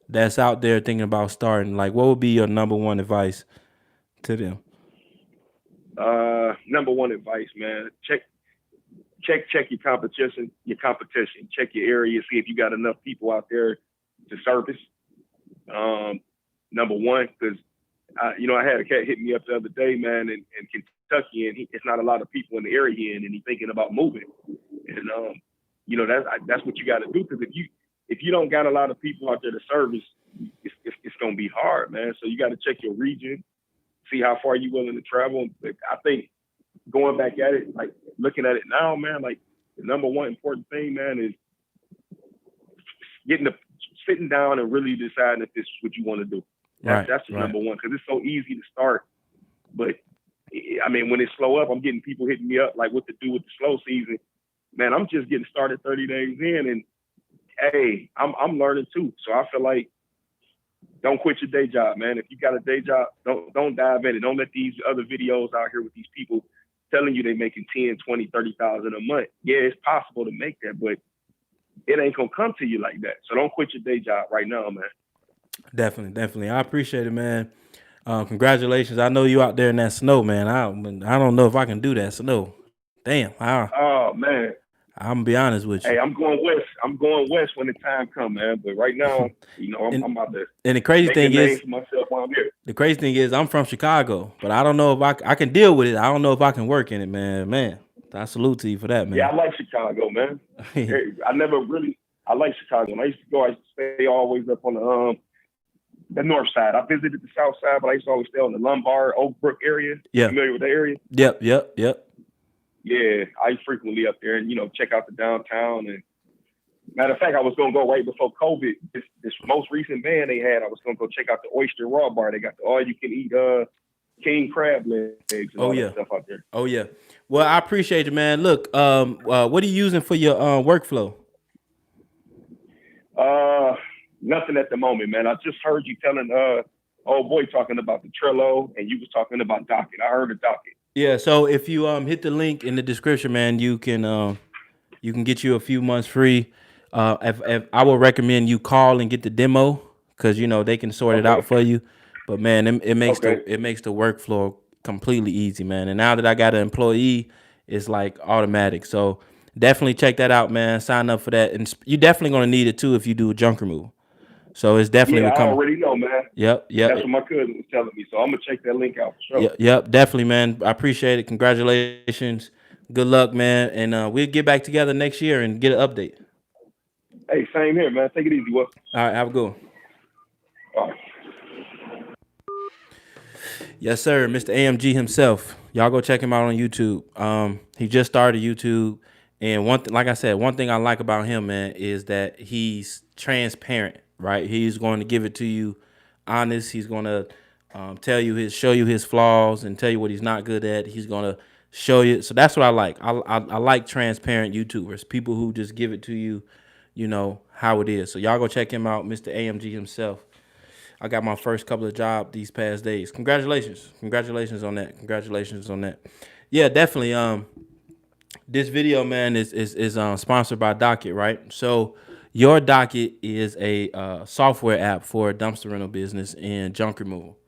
that's out there thinking about starting? Like, what would be your number one advice to them? Number one advice, man. Check your competition. Check your area. See if you got enough people out there to service. Number one, because I had a cat hit me up the other day, man, in Kentucky, and it's not a lot of people in the area, and he's thinking about moving. And that's what you got to do, because if you don't got a lot of people out there to service, it's gonna be hard, man. So you got to check your region, see how far you're willing to travel. But I think going back at it, like looking at it now, man, like the number one important thing, man, is sitting down and really deciding if this is what you want to do. That's the number one, because it's so easy to start. But I mean, when it slow up, I'm getting people hitting me up like what to do with the slow season. Man, I'm just getting started 30 days in, and hey, I'm learning too. So I feel like don't quit your day job, man. If you got a day job, don't dive in it. Don't let these other videos out here with these people telling you they're making 10, 20, 30,000 a month. Yeah, it's possible to make that, but it ain't gonna come to you like that. So don't quit your day job right now, man. Definitely. I appreciate it, man. Congratulations. I know you out there in that snow, man. I don't know if I can do that snow. Damn. Oh man. I'm gonna be honest with Hey, you. I'm going west. I'm going west when the time comes, man. But right now, And I'm about to and the crazy make a thing name is, for myself while I'm here. I'm from Chicago, but I don't know if I can deal with it. I don't know if I can work in it, man. Man, I salute to you for that, Yeah, man. I like Chicago, man. I never really. I like Chicago. When I used to go, I used to stay always up on the north side. I visited the south side, but I used to always stay on the Lombard, Oak Brook area. You Yeah. familiar with the area? Yep. Yeah, I used frequently up there and check out the downtown. And matter of fact, I was gonna go right before COVID. This most recent ban they had, I was gonna go check out the Oyster Raw Bar. They got the all you can eat king crab legs and Oh all that yeah. stuff out there. Oh yeah. Well, I appreciate you, man. Look, what are you using for your workflow? Uh, Nothing at the moment, man. I just heard you telling old boy talking about the Trello, and you was talking about Docket. I heard the Docket. Yeah. So if you hit the link in the description, man, you can get you a few months free. If I would recommend you call and get the demo because they can sort it out Okay. for you. But man, it makes Okay. the workflow completely easy, man. And now that I got an employee, it's like automatic. So definitely check that out, man. Sign up for that, and you definitely gonna need it too if you do a junk removal. So it's definitely Yeah, I become. already know, man. Yep. That's what my cousin was telling me. So I'm gonna check that link out for sure. Yep, definitely, man. I appreciate it. Congratulations. Good luck, man. And we'll get back together next year and get an update. Hey, same here, man. Take it easy, Will. All right, have a good one. All right. Yes, sir. Mr. AMG himself. Y'all go check him out on YouTube. He just started YouTube, and like I said, one thing I like about him, man, is that he's transparent. Right? He's going to give it to you honest. He's going to show you his flaws and tell you what he's not good at. He's going to show you. So that's what I like. I like transparent YouTubers, people who just give it to you, how it is. So y'all go check him out, Mr. AMG himself. I got my first couple of jobs these past days. Congratulations on that. Yeah, definitely. This video, man, is sponsored by Docket, right? So your Docket is a software app for a dumpster rental business and junk removal.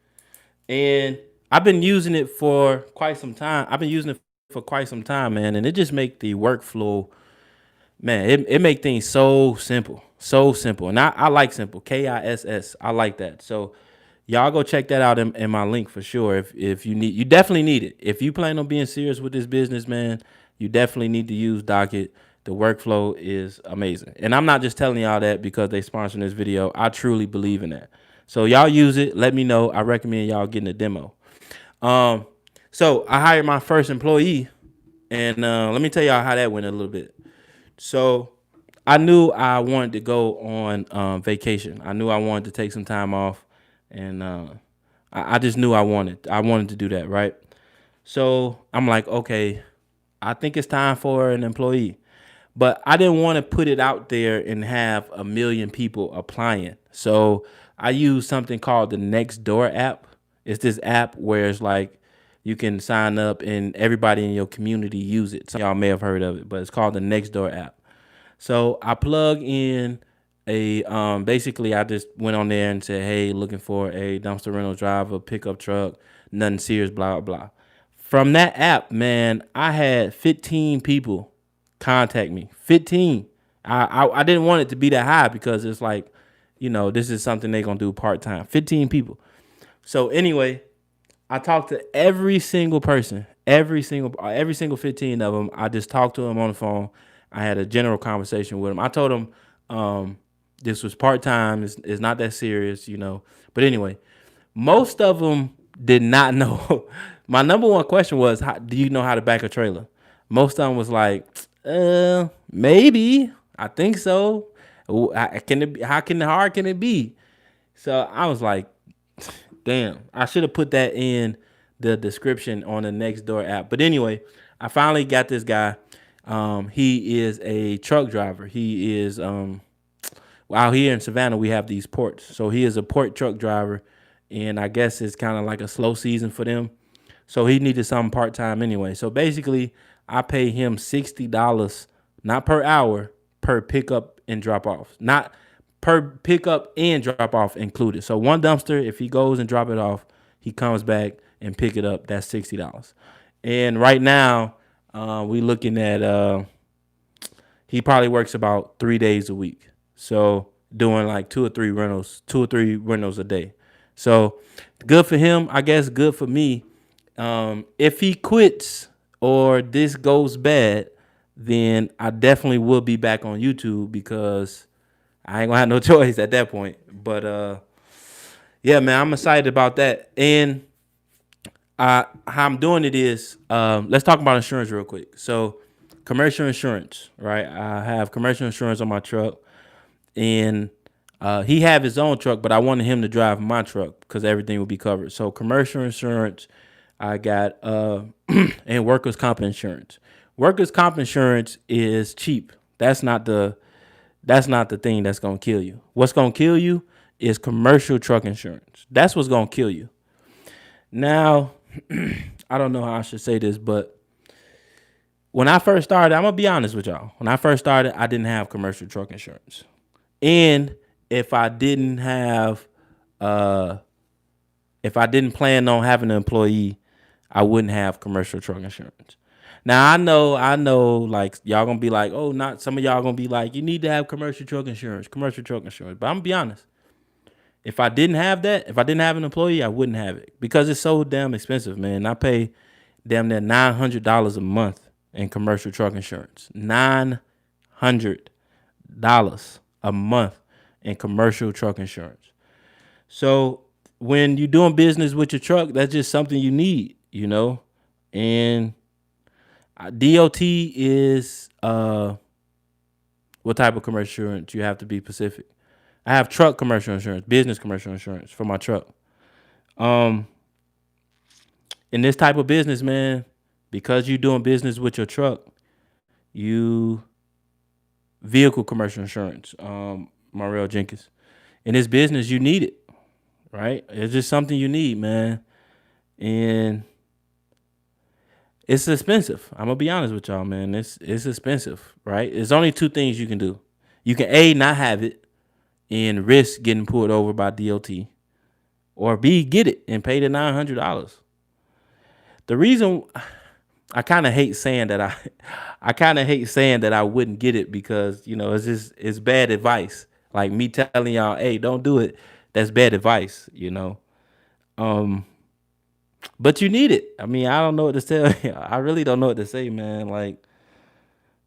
And I've been using it for quite some time. Man, and it just make the workflow, man, it make things so simple. And I like simple, KISS. I like that. So y'all go check that out in my link for sure. If you definitely need it. If you plan on being serious with this business, man, you definitely need to use Docket. The workflow is amazing. And I'm not just telling y'all that because they sponsoring this video. I truly believe in that. So y'all use it. Let me know. I recommend y'all getting a demo. So I hired my first employee, and let me tell y'all how that went a little bit. So I knew I wanted to go on vacation. I knew I wanted to take some time off, and I just knew I wanted to do that, right? So I'm like, okay, I think it's time for an employee. But I didn't want to put it out there and have a million people applying. So I used something called the Nextdoor app. It's this app where it's like you can sign up and everybody in your community use it. Some of y'all may have heard of it, but it's called the Nextdoor app. So I plug in basically I just went on there and said, hey, looking for a dumpster rental driver, pickup truck, nothing serious, blah, blah, blah. From that app, man, I had 15 people contact me. 15. I didn't want it to be that high because it's like, this is something they're going to do part-time. 15 people. So anyway, I talked to every single person, every single 15 of them. I just talked to them on the phone. I had a general conversation with them. I told them this was part-time. It's not that serious, But anyway, most of them did not know. My number one question was, do you know how to back a trailer? Most of them was like, maybe. I think so. How hard can it be? So I was like, damn, I should have put that in the description on the Nextdoor app. But anyway, I finally got this guy. He is a truck driver. He is out here in Savannah, we have these ports. So he is a port truck driver, and I guess it's kind of like a slow season for them. So he needed something part-time anyway. So basically, I pay him $60, not per hour, per pickup and drop off. Not per pickup and drop off included. So one dumpster, if he goes and drop it off, he comes back and pick it up. That's $60. And right now, we looking at he probably works about 3 days a week. So doing like two or three rentals a day. So good for him, I guess. Good for me. If he quits or this goes bad, then I definitely will be back on YouTube because I ain't gonna have no choice at that point. But yeah, man, I'm excited about that. And how I'm doing it is, let's talk about insurance real quick. So, commercial insurance, right? I have commercial insurance on my truck, and he have his own truck, but I wanted him to drive my truck because everything will be covered. So, commercial insurance, I got and workers' comp insurance. Workers' comp insurance is cheap. That's not the thing that's gonna kill you. What's gonna kill you is commercial truck insurance. That's what's gonna kill you. Now, I don't know how I should say this, but when I first started, I'm gonna be honest with y'all. When I first started, I didn't have commercial truck insurance, and if I didn't have, if I didn't plan on having an employee, I wouldn't have commercial truck insurance. Now I know, like y'all gonna be like, oh, not some of y'all gonna be like, you need to have commercial truck insurance. But I'm gonna be honest. If I didn't have that, if I didn't have an employee, I wouldn't have it because it's so damn expensive, man. I pay damn near $900 a month in commercial truck insurance. $900 a month in commercial truck insurance. So when you're doing business with your truck, that's just something you need, you know. And DOT is what type of commercial insurance? You have to be specific. I have truck commercial insurance, business commercial insurance for my truck. In this type of business, man, because you're doing business with your truck, you vehicle commercial insurance, Maurel Jenkins. In this business, you need it, right? It's just something you need, man. And it's expensive. I'm gonna be honest with y'all, man. It's expensive, right? There's only two things you can do. You can A, not have it and risk getting pulled over by DOT, or B, get it and pay the $900. The reason I kind of hate saying that I wouldn't get it because, you know, it's bad advice. Like me telling y'all, hey, don't do it. That's bad advice, you know. But you need it. I mean, I don't know what to tell you. I really don't know what to say, man. Like,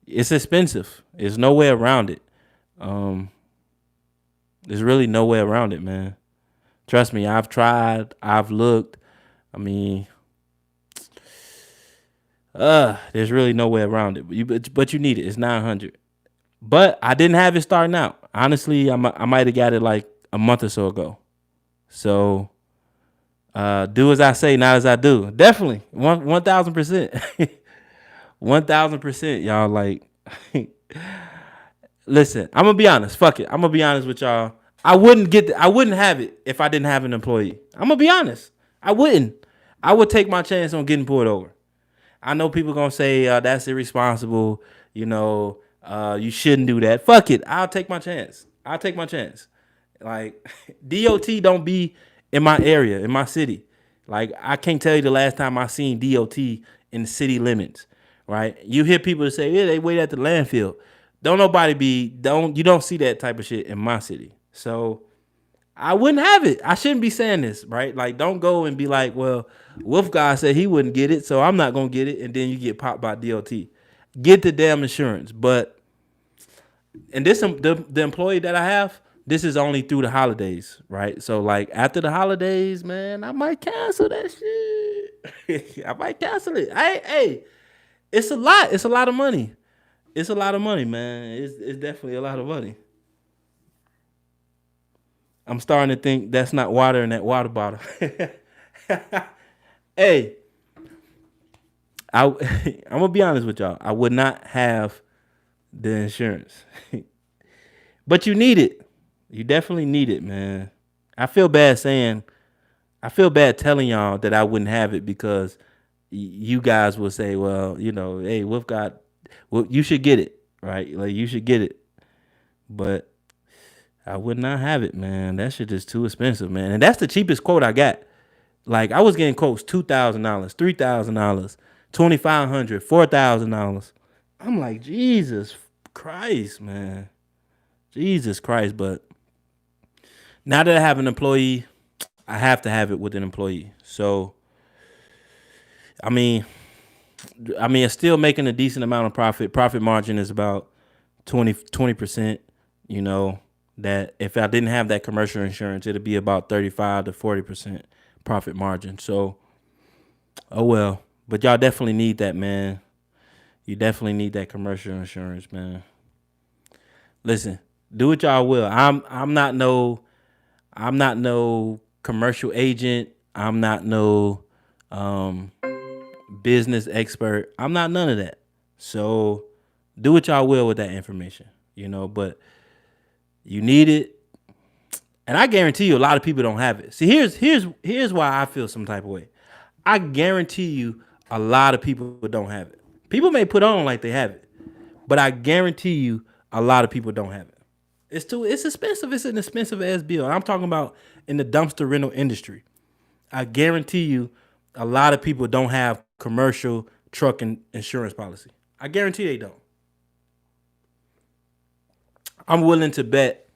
it's expensive. There's no way around it. There's really no way around it, man. Trust me, I've tried, I've looked. I mean, there's really no way around it. But you need it. It's $900. But I didn't have it starting out. Honestly, I might have got it like a month or so ago. So do as I say, not as I do. Definitely 1,000%. 1,000%, y'all. Like, listen, I'm gonna be honest. Fuck it. I'm gonna be honest with y'all. I wouldn't have it if I didn't have an employee. I'm gonna be honest. I wouldn't. I would take my chance on getting pulled over. I know people gonna say that's irresponsible. You know, you shouldn't do that. Fuck it. I'll take my chance. Like, DOT don't be in my area, in my city. Like, I can't tell you the last time I seen DOT in the city limits. Right? You hear people say, yeah, they wait at the landfill. You don't see that type of shit in my city. So I wouldn't have it. I shouldn't be saying this, right? Like, don't go and be like, well, Wolf Guy said he wouldn't get it, so I'm not gonna get it, and then you get popped by DOT. Get the damn insurance. And this the employee that I have, this is only through the holidays, right? So like after the holidays, man, I might cancel that shit. I might cancel it. Hey, it's a lot. It's a lot of money. It's a lot of money, man. It's definitely a lot of money. I'm starting to think that's not water in that water bottle. Hey, I'm gonna be honest with y'all. I would not have the insurance, but you need it. You definitely need it, man. I feel bad telling y'all that I wouldn't have it because you guys will say, well, you know, hey, you should get it, right? Like, you should get it. But I would not have it, man. That shit is too expensive, man. And that's the cheapest quote I got. Like, I was getting quotes $2,000, $3,000, $2,500, $4,000. I'm like, Jesus Christ, man. Jesus Christ. But now that I have an employee, I have to have it with an employee. So, I mean, it's still making a decent amount of profit. Profit margin is about 20%. You know, that if I didn't have that commercial insurance, it'd be about 35 to 40% profit margin. So, oh well. But y'all definitely need that, man. You definitely need that commercial insurance, man. Listen, do what y'all will. I'm not no commercial agent. I'm not no um business expert. I'm not none of that. So do what y'all will with that information, but you need it. And I guarantee you a lot of people don't have it. See, here's why I feel some type of way. I guarantee you a lot of people don't have it. People may put on like they have it, but I guarantee you a lot of people don't have it. It's expensive. It's an expensive ass bill. And I'm talking about in the dumpster rental industry. I guarantee you a lot of people don't have commercial truck and insurance policy. I guarantee they don't. I'm willing to bet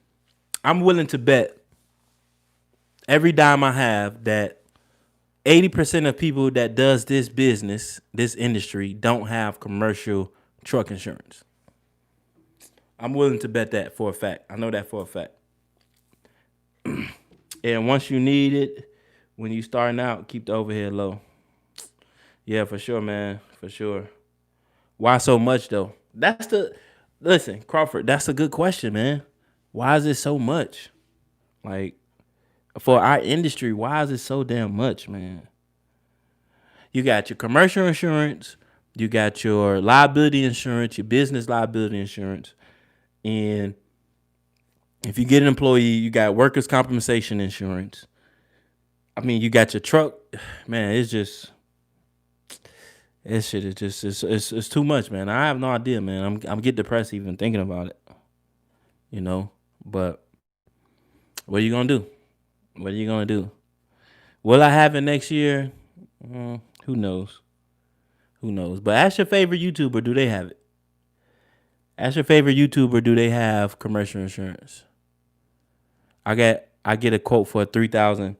every dime I have that 80% of people that does this business, this industry, don't have commercial truck insurance. I'm willing to bet that for a fact. I know that for a fact. And once you need it, when you starting out, keep the overhead low. Yeah, for sure, man. For sure. Why so much though? Listen, Crawford, that's a good question, man. Why is it so much? Like, for our industry, why is it so damn much, man? You got your commercial insurance, you got your liability insurance, your business liability insurance, and if you get an employee, you got workers' compensation insurance. I mean, you got your truck. Man, this shit is just it's too much, man. I have no idea, man. I'm getting depressed even thinking about it. But what are you gonna do? What are you gonna do? Will I have it next year? Who knows? Who knows? But ask your favorite YouTuber, do they have it? Ask your favorite YouTuber, do they have commercial insurance? I get a quote for $3,000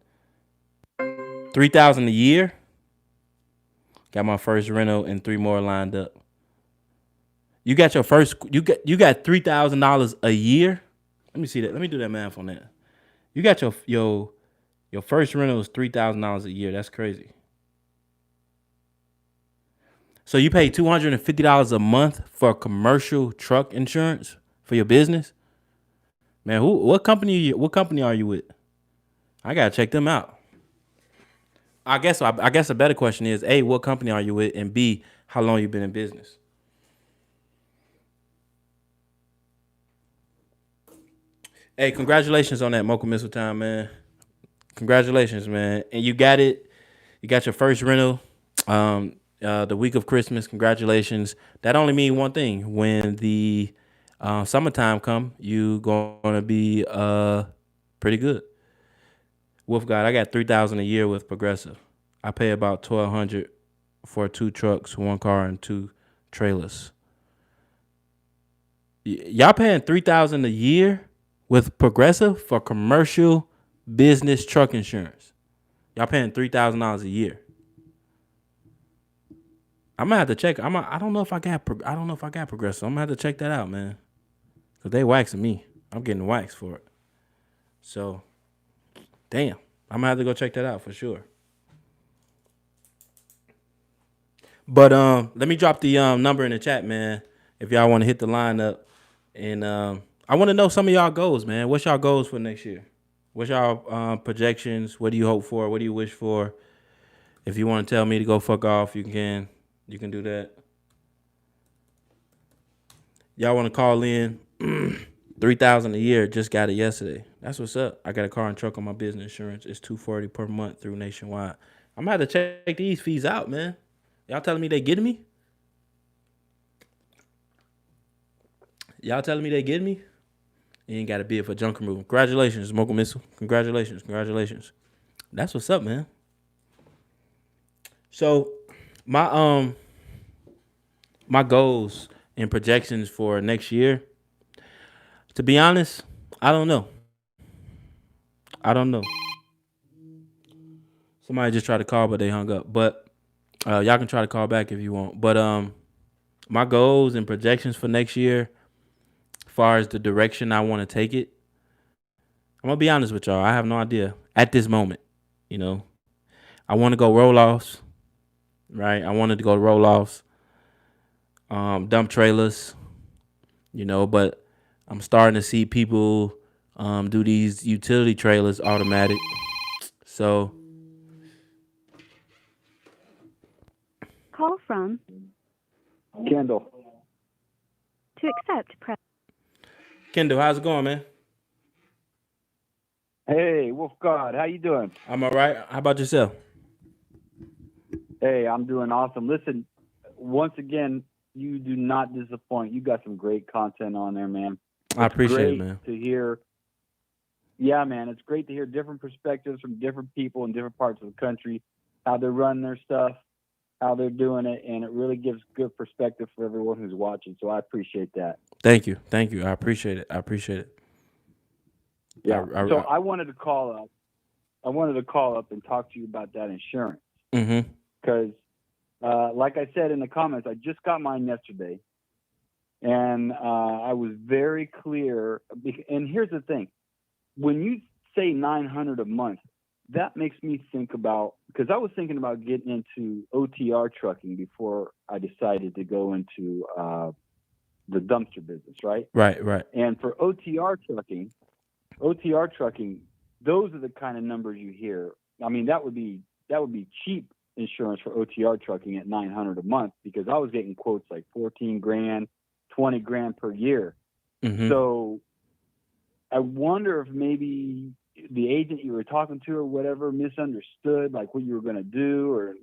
a year. Got my first rental and 3 more lined up. You got your first. You got $3,000 a year. Let me see that. Let me do that math on that. You got your first rental is $3,000 a year. That's crazy. So you pay $250 a month for commercial truck insurance for your business. Man, what company are you with? I gotta check them out. I guess a better question is A, what company are you with, and B, how long you been in business? Hey, congratulations on that Mocha Missile Time, man. Congratulations, man. And you got it. You got your first rental the week of Christmas. Congratulations. That only means one thing. When the summertime come, you gonna be pretty good. Wolf God, I got $3,000 a year with Progressive. I pay about $1,200 for 2 trucks, 1 car, and 2 trailers. Y'all paying $3,000 a year with Progressive for commercial business truck insurance. Y'all paying $3,000 a year. I'm gonna have to check. I don't know if I got Progressive. I'm gonna have to check that out, man. Cause they waxing me. I'm getting waxed for it. So, damn, I'm gonna have to go check that out for sure. But let me drop the number in the chat, man. If y'all want to hit the line up, and I want to know some of y'all goals, man. What's y'all goals for next year? What's y'all projections? What do you hope for? What do you wish for? If you want to tell me to go fuck off, you can. You can do that. Y'all want to call in? $3,000 a year. Just got it yesterday. That's what's up. I got a car and truck on my business insurance. It's $240 per month through Nationwide. I'm gonna have to check these fees out, man. Y'all telling me they getting me? Y'all telling me they getting me? You ain't got to bid for junk removal. Congratulations, Mocha Missile. Congratulations. That's what's up, man. So my goals and projections for next year. To be honest, I don't know. I don't know. Somebody just tried to call, but they hung up. But y'all can try to call back if you want. But my goals and projections for next year, as far as the direction I want to take it, I'm gonna be honest with y'all. I have no idea at this moment. You know, I want to go roll offs, right? I wanted to go roll offs, dump trailers, but I'm starting to see people do these utility trailers automatic. So Call from Kendall. to accept press. Kendall, how's it going, man? Hey, Wolf God, how you doing? I'm all right. How about yourself? Hey, I'm doing awesome. Listen, once again, you do not disappoint. You got some great content on there, man. I appreciate it, Great man. to hear. Yeah, man, it's great to hear different perspectives from different people in different parts of the country, how they're running their stuff, how they're doing it, and it really gives good perspective for everyone who's watching. So I appreciate that. Thank you. I appreciate it. Yeah. I wanted to call up. I wanted to call up and talk to you about that insurance. Mm-hmm. Because, like I said in the comments, I just got mine yesterday, and I was very clear. And here's the thing: when you say $900 a month, that makes me think about, because I was thinking about getting into OTR trucking before I decided to go into the dumpster business, right? Right. And for OTR trucking, those are the kind of numbers you hear. I mean, that would be cheap insurance for OTR trucking at $900 a month, because I was getting quotes like 14 grand, 20 grand per year. Mm-hmm. So I wonder if maybe the agent you were talking to or whatever misunderstood like what you were going to do or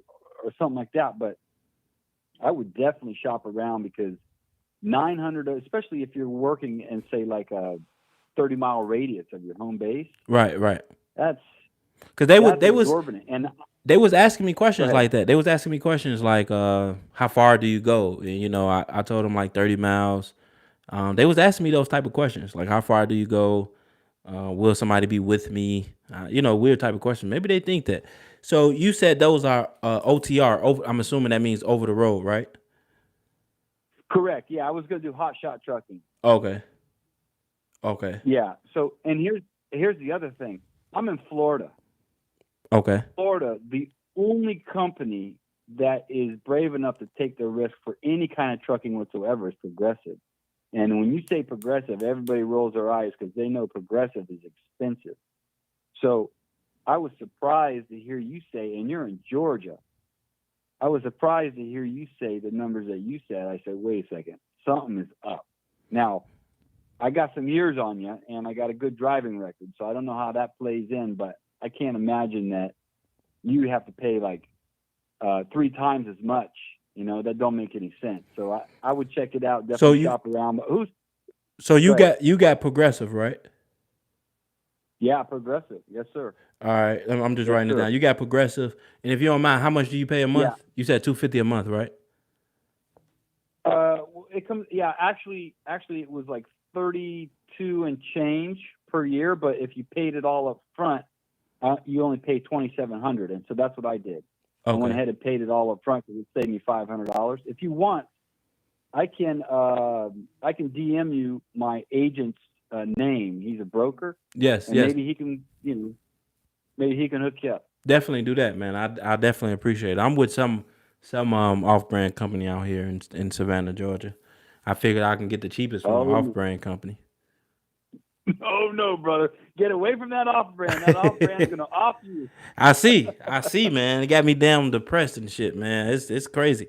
something like that. But I would definitely shop around, because 900, especially if you're working in, say, like a 30-mile radius of your home base. Right. That's because they was exorbitant. And they was asking me questions like that. They was asking me questions like, how far do you go? And, I told them like 30 miles. They was asking me those type of questions, like how far do you go? Will somebody be with me? Weird type of question. Maybe they think that. So you said those are OTR. I'm assuming that means over the road, right? Correct. Yeah, I was going to do hot shot trucking. Okay. Yeah. So, and here's the other thing. I'm in Florida. Okay. Florida, the only company that is brave enough to take the risk for any kind of trucking whatsoever is Progressive. And when you say Progressive, everybody rolls their eyes because they know Progressive is expensive. So I was surprised to hear you say, and you're in Georgia, I was surprised to hear you say the numbers that you said. I said, wait a second, something is up. Now, I got some years on you, and I got a good driving record, so I don't know how that plays in, but I can't imagine that you have to pay like 3 times as much. That don't make any sense. So I would check it out. Definitely shop around. But So you got Progressive, right? Yeah, Progressive. Yes, sir. All right, I'm just writing it down. You got Progressive, and if you don't mind, how much do you pay a month? Yeah. You said $250 a month, right? It comes. Yeah, actually, it was like 32 and change per year. But if you paid it all up front, you only pay $2,700, and so that's what I did. Okay. I went ahead and paid it all up front because it saved me $500. If you want, I can DM you my agent's name. He's a broker. Yes. Maybe he can, maybe he can hook you up. Definitely do that, man. I definitely appreciate it. I'm with some off-brand company out here in Savannah, Georgia. I figured I can get the cheapest from an off-brand company. No, brother. Get away from that off-brand. That off-brand's going to off you. I see, man. It got me damn depressed and shit, man. It's crazy.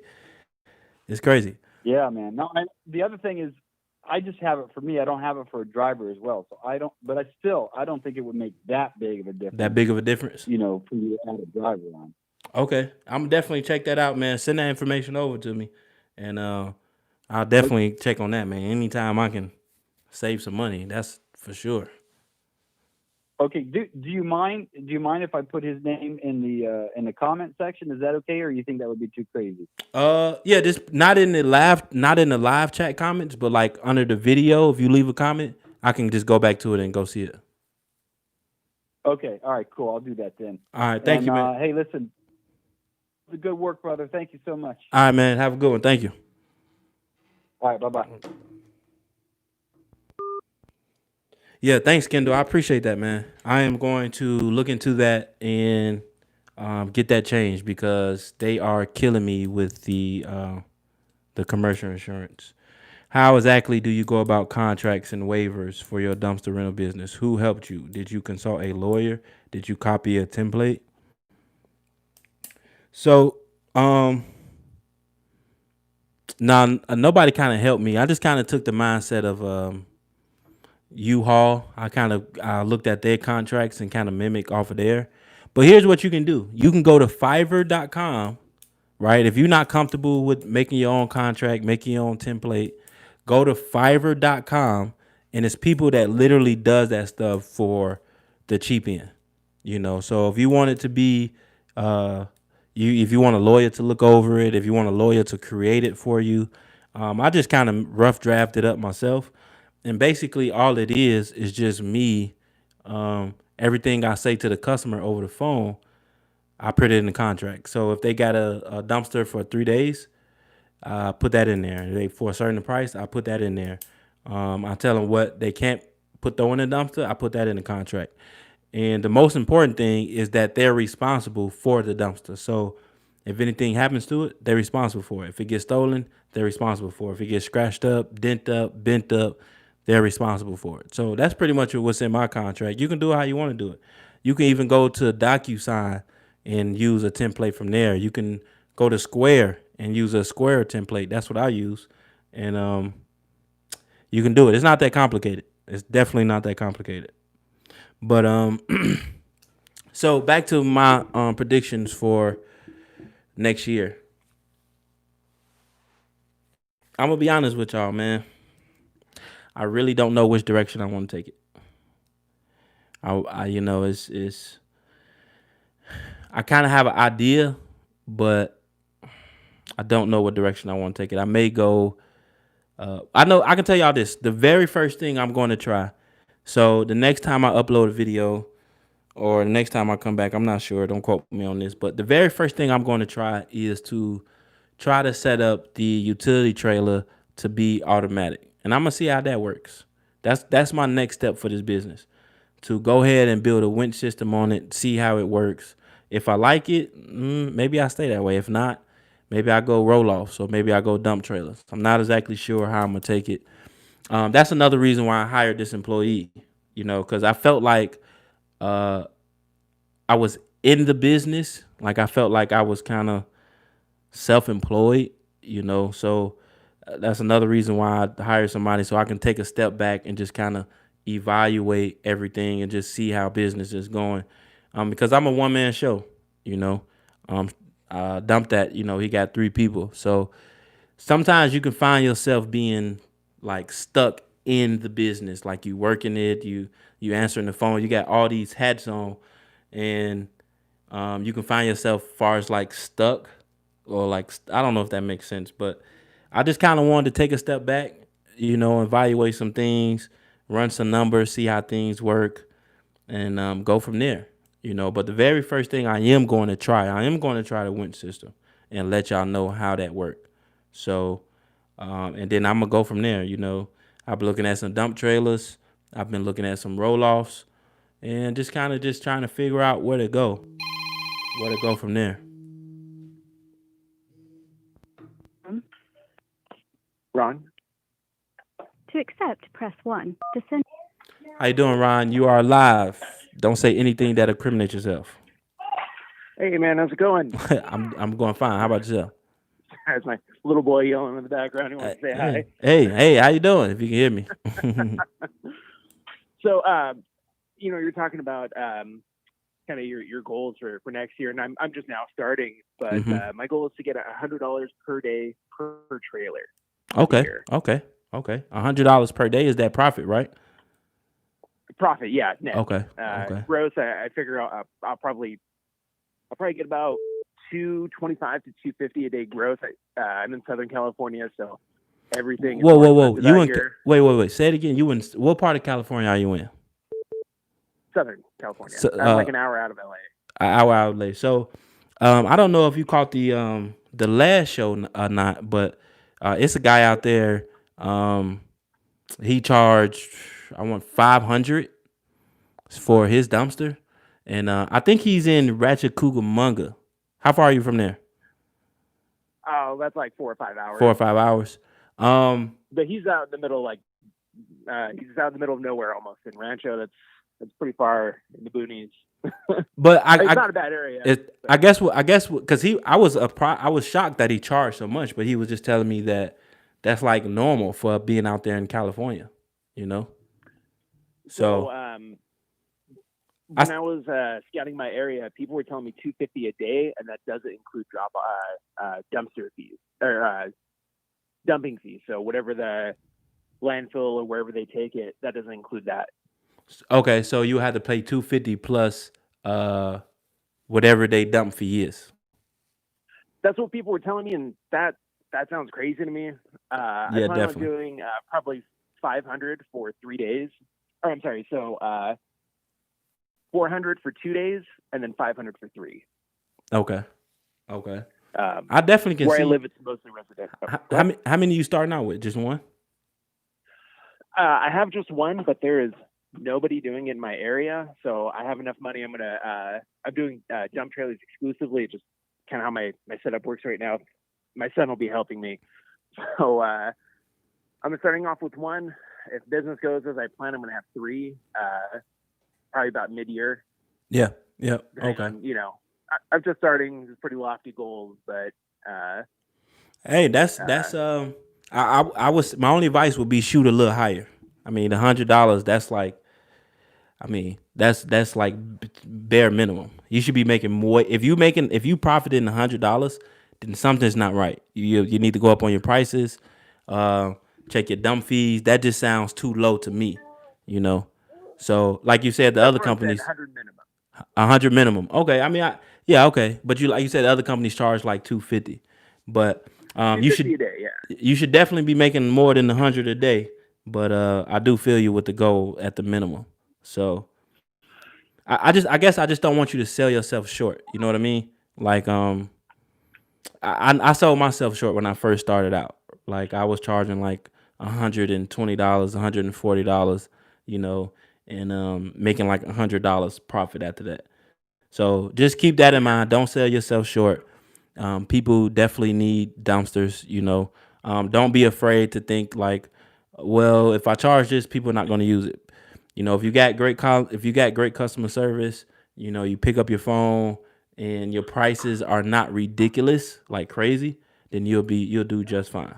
It's crazy. Yeah, man. No, the other thing is, I just have it for me. I don't have it for a driver as well. So I don't think it would make that big of a difference. That big of a difference? For you to add a driver on. Okay. I'm definitely check that out, man. Send that information over to me. And I'll definitely check on that, man. Anytime I can save some money, that's for sure. Okay. Do you mind if I put his name in the comment section? Is that okay, or you think that would be too crazy? Yeah, just not in the live chat comments, but like under the video, if you leave a comment, I can just go back to it and go see it. Okay. All right. Cool. I'll do that then. All right, thank you, man. Hey, listen. Good work, brother. Thank you so much. All right, man. Have a good one. Thank you. All right. Bye bye. Yeah, thanks, Kendall. I appreciate that, man. I am going to look into that and get that changed because they are killing me with the commercial insurance. How exactly do you go about contracts and waivers for your dumpster rental business? Who helped you? Did you consult a lawyer? Did you copy a template? So, nobody kind of helped me. I just kind of took the mindset of U-Haul. I looked at their contracts and kind of mimic off of there. But here's what you can do. You can go to Fiverr.com, right? If you're not comfortable with making your own contract, making your own template, go to Fiverr.com, and it's people that literally does that stuff for the cheap end. So if you want it to be, if you want a lawyer to look over it, if you want a lawyer to create it for you, I just kind of rough drafted up myself. And basically all it is just me. Everything I say to the customer over the phone, I put it in the contract. So if they got a dumpster for 3 days, I put that in there. For a certain price, I put that in there. I tell them what they can't throw in the dumpster. I put that in the contract. And the most important thing is that they're responsible for the dumpster. So if anything happens to it, they're responsible for it. If it gets stolen, they're responsible for it. If it gets scratched up, bent up, they're responsible for it. So that's pretty much what's in my contract. You can do it how you want to do it. You can even go to DocuSign and use a template from there. You can go to Square and use a Square template. That's what I use. And you can do it. It's not that complicated. It's definitely not that complicated. But so back to my predictions for next year. I'm gonna be honest with y'all, man. I really don't know which direction I want to take it. It's I kind of have an idea, but I don't know what direction I want to take it. I may go. I know I can tell y'all this. The very first thing I'm going to try. So the next time I upload a video, or the next time I come back, I'm not sure. Don't quote me on this. But the very first thing I'm going to try is to try to set up the utility trailer to be automatic. And I'm going to see how that works. That's my next step for this business. To go ahead and build a winch system on it, see how it works. If I like it, maybe I stay that way. If not, maybe I go roll-offs, or maybe I go dump trailers. I'm not exactly sure how I'm going to take it. That's another reason why I hired this employee, because I felt like I was in the business. Like I felt like I was kind of self-employed, so that's another reason why I hired somebody, so I can take a step back and just kind of evaluate everything and just see how business is going. Because I'm a one-man show, Dump that, he got 3 people. So sometimes you can find yourself being like stuck in the business, like you working it, you answering the phone, you got all these hats on, and you can find yourself far as like stuck, or like, I don't know if that makes sense, but I just kind of wanted to take a step back, evaluate some things, run some numbers, see how things work, and go from there. But the very first thing I am going to try the winch system and let y'all know how that works. So, and then I'm gonna go from there. I've been looking at some dump trailers. I've been looking at some roll-offs, and just trying to figure out where to go from there. Ron? To accept, press 1. To send. How you doing, Ron? You are live. Don't say anything that incriminates yourself. Hey, man, how's it going? I'm going fine. How about yourself? There's my little boy yelling in the background. He wants to say hi. Hey, how you doing? If you can hear me. So, you're talking about kind of your goals for next year, and I'm just now starting, but my goal is to get $100 per day per trailer. Okay. $100 per day is that profit, right? Profit, yeah, net. Okay. Okay. Gross, I figure I'll probably get about 225 to 250 a day gross. I'm in Southern California, so everything. Whoa! You in? Here. Wait! Say it again. You in? What part of California are you in? Southern California. So, I'm like an hour out of LA. An hour out late. So, I don't know if you caught the last show or not, but it's a guy out there. He charged, I want 500 for his dumpster, and I think he's in Ratchet Cucamonga. How far are you from there? Oh, that's like 4 or 5 hours. 4 or 5 hours. But he's out in the middle, he's out in the middle of nowhere almost in Rancho. That's pretty far in the boonies. But it's not a bad area. I guess because I was shocked that he charged so much, but he was just telling me that that's like normal for being out there in California, you know. So when I was scouting my area, people were telling me $250 a day, and that doesn't include dumpster fees or dumping fees. So whatever the landfill or wherever they take it, that doesn't include that. Okay, so you had to pay $250 plus whatever they dump fee is. That's what people were telling me, and that sounds crazy to me. Yeah, I plan definitely. on doing probably 500 for 3 days. Oh, I'm sorry. So 400 for 2 days, and then 500 for 3. Okay. I definitely can where see. I live, it's mostly residential. How many you starting out with? Just one? I have just one, but there is nobody doing it in my area, so I have enough money. I'm doing dump trailers exclusively. Just kind of how my setup works right now. My son will be helping me, so I'm starting off with one. If business goes as I plan, I'm going to have 3, probably about mid-year. Yeah. Okay. I'm just starting. It's pretty lofty goals, but hey, that's I was, my only advice would be shoot a little higher. I mean, $100. That's like, that's like bare minimum. You should be making more. If you profited $100, then something's not right. You need to go up on your prices. Check your dump fees. That just sounds too low to me. So like you said, the other companies 100 minimum. 100 minimum. Okay. Okay. But like you said, the other companies charge like 250. But you should a day, yeah. You should definitely be making more than 100 a day. But I do feel you with the goal at the minimum. So I guess I just don't want you to sell yourself short. You know what I mean? Like I sold myself short when I first started out. Like I was charging like $120, $140, and making like $100 profit after that. So just keep that in mind. Don't sell yourself short. People definitely need dumpsters. Don't be afraid to think like, well, if I charge this, people are not going to use it. If you got great customer service, you pick up your phone and your prices are not ridiculous, like crazy, then you'll do just fine.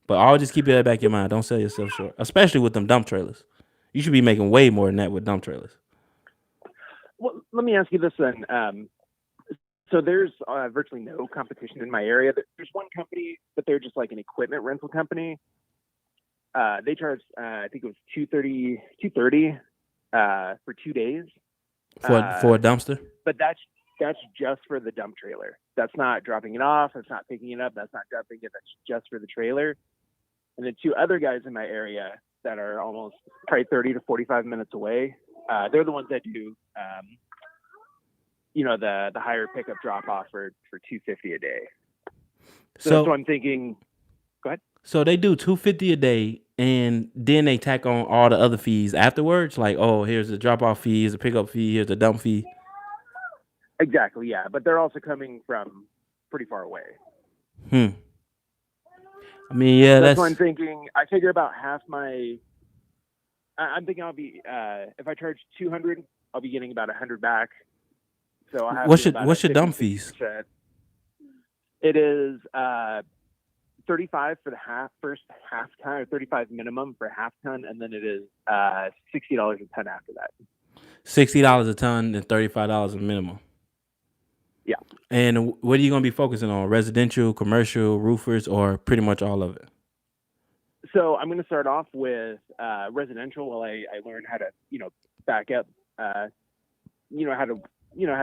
But always just keep that back in your mind. Don't sell yourself short, especially with them dump trailers. You should be making way more than that with dump trailers. Well, let me ask you this then. So there's virtually no competition in my area. There's one company, but they're just like an equipment rental company. They charge, I think it was $230 for 2 days for a dumpster. But that's just for the dump trailer. That's not dropping it off. That's not picking it up. That's not dumping it. That's just for the trailer. And then 2 other guys in my area that are almost probably 30 to 45 minutes away. They're the ones that do, the higher pickup drop off for $250 a day. So I'm thinking, go ahead. So they do $250 a day, and then they tack on all the other fees afterwards. Like, oh, here's the drop off fee, here's the pickup fee, here's the dump fee. Exactly, yeah. But they're also coming from pretty far away. I mean, yeah, that's what I'm thinking. I figure about half my. I'm thinking I'll be if I charge $200, I'll be getting about $100 back. So I have what's your dump fees? It is $35 for the first half ton, or $35 minimum for half ton, and then it is $60 a ton after that. $60 a ton and $35 a minimum. Yeah. And what are you going to be focusing on? Residential, commercial, roofers, or pretty much all of it? So I'm going to start off with residential while I learn how to, back up, how to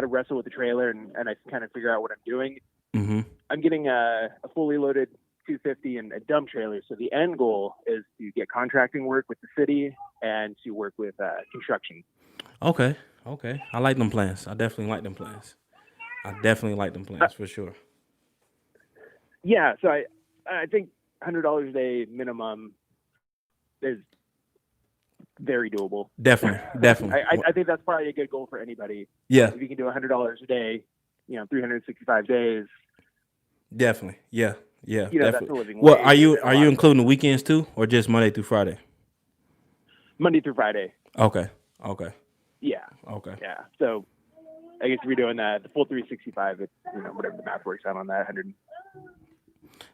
wrestle with the trailer and I kind of figure out what I'm doing. Mm-hmm. I'm getting a fully loaded 250 and a dump trailer. So the end goal is to get contracting work with the city and to work with construction. Okay. I like them plans. I definitely like them plans. For sure. Yeah. So I think $100 a day minimum is very doable. Definitely. I think that's probably a good goal for anybody. Yeah. If you can do $100 a day, 365 days. Definitely. Yeah. That's Definitely. a living Well, wage. are you including the weekends too, or just Monday through Friday? Monday through Friday. Okay. Yeah. Okay. Yeah. So I guess if you're doing the full 365, it's whatever the math works out on that 100.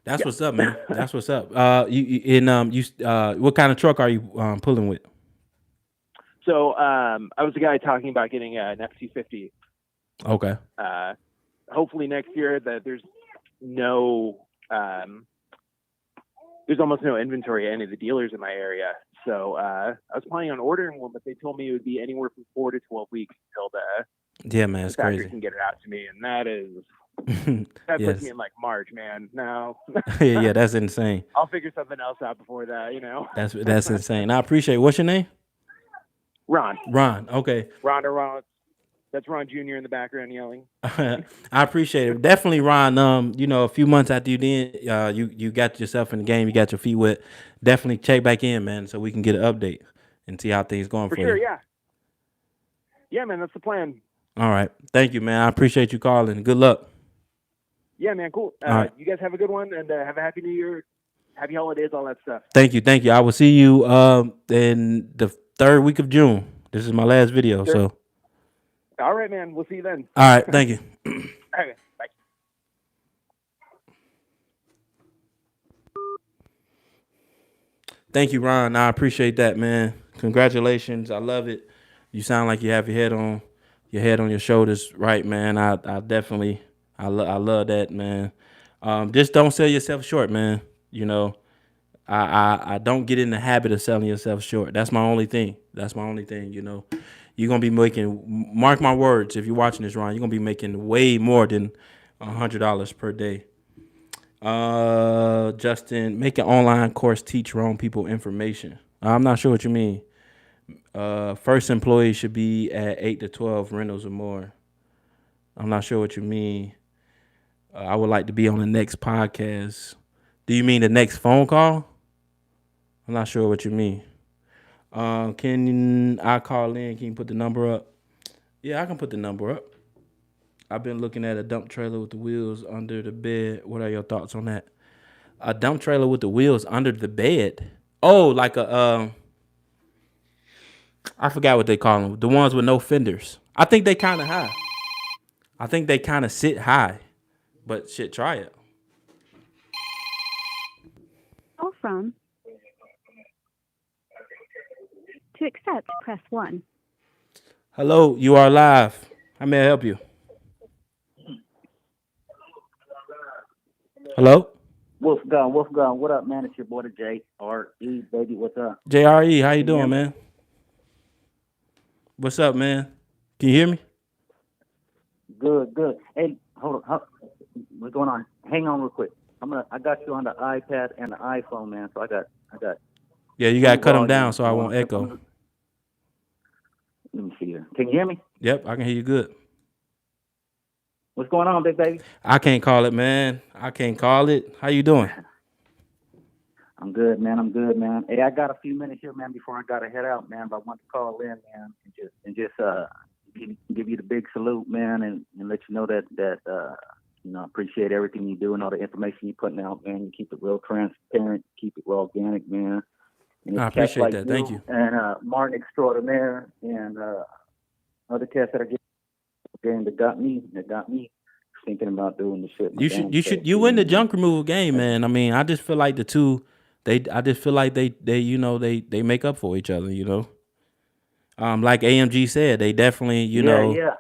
That's what's up, man. That's what's up. What kind of truck are you pulling with? So I was the guy talking about getting an F-250. Okay. Hopefully next year that there's almost no inventory at any of the dealers in my area. So I was planning on ordering one, but they told me it would be anywhere from 4 to 12 weeks until man, it's the factory crazy. can get it out to me, and that Yes. puts me in like March, man. No. yeah, that's insane. I'll figure something else out before that, That's insane. I appreciate it. What's your name? Ron. Okay. Ron. That's Ron Jr. in the background yelling. I appreciate it. Definitely, Ron. A few months after you got yourself in the game, you got your feet wet. Definitely check back in, man, so we can get an update and see how things going for sure, you. Yeah. Yeah, man, that's the plan. All right. Thank you, man. I appreciate you calling. Good luck. Yeah, man, cool. All right. You guys have a good one, and have a happy New Year, happy holidays, all that stuff. Thank you. I will see you in the 3rd week of June. This is my last video, Sure. so. All right, man. We'll see you then. All right. Thank you. Okay, bye. Thank you, Ron. I appreciate that, man. Congratulations. I love it. You sound like you have your head on your shoulders, right, man? I definitely love that, man. Just don't sell yourself short, man. I don't get in the habit of selling yourself short. That's my only thing. You're going to be making, mark my words, if you're watching this, Ron, you're going to be making way more than $100 per day. Justin, make an online course, teach wrong people information. I'm not sure what you mean. First employee should be at 8 to 12 rentals or more. I'm not sure what you mean. I would like to be on the next podcast. Do you mean the next phone call? I'm not sure what you mean. Can I call in? Can you put the number up? Yeah, I can put the number up. I've been looking at a dump trailer with the wheels under the bed. What are your thoughts on that? A dump trailer with the wheels under the bed? Oh, like I forgot what they call them. The ones with no fenders. I think they kind of high. I think they kind of sit high. But shit, try it. Call from. To accept, press 1. Hello, you are live. How may I help you? Hello? Wolfgang, what up, man? It's your boy, the J.R.E., baby. What's up? JRE, how you doing, man? What's up, man? Can you hear me? Good. Hey, hold on. What's going on? Hang on real quick. I got you on the iPad and the iPhone, man. So I got. Yeah, you gotta cut them down so I won't echo. Let me see here. Can you hear me? Yep, I can hear you good. What's going on, big baby? I can't call it, man. I can't call it. How you doing? I'm good, man. Hey, I got a few minutes here, man, before I gotta head out, man. But I want to call in, man, and just give you the big salute, man, and let you know that I appreciate everything you do and all the information you're putting out, man. You keep it real transparent, keep it real organic, man. And I appreciate that. Thank you. And Martin Extraordinaire and other cats that are getting that got me thinking about doing the shit. You win the junk removal game, man. I mean, I just feel like the two, they make up for each other, like AMG said, they definitely, Yeah.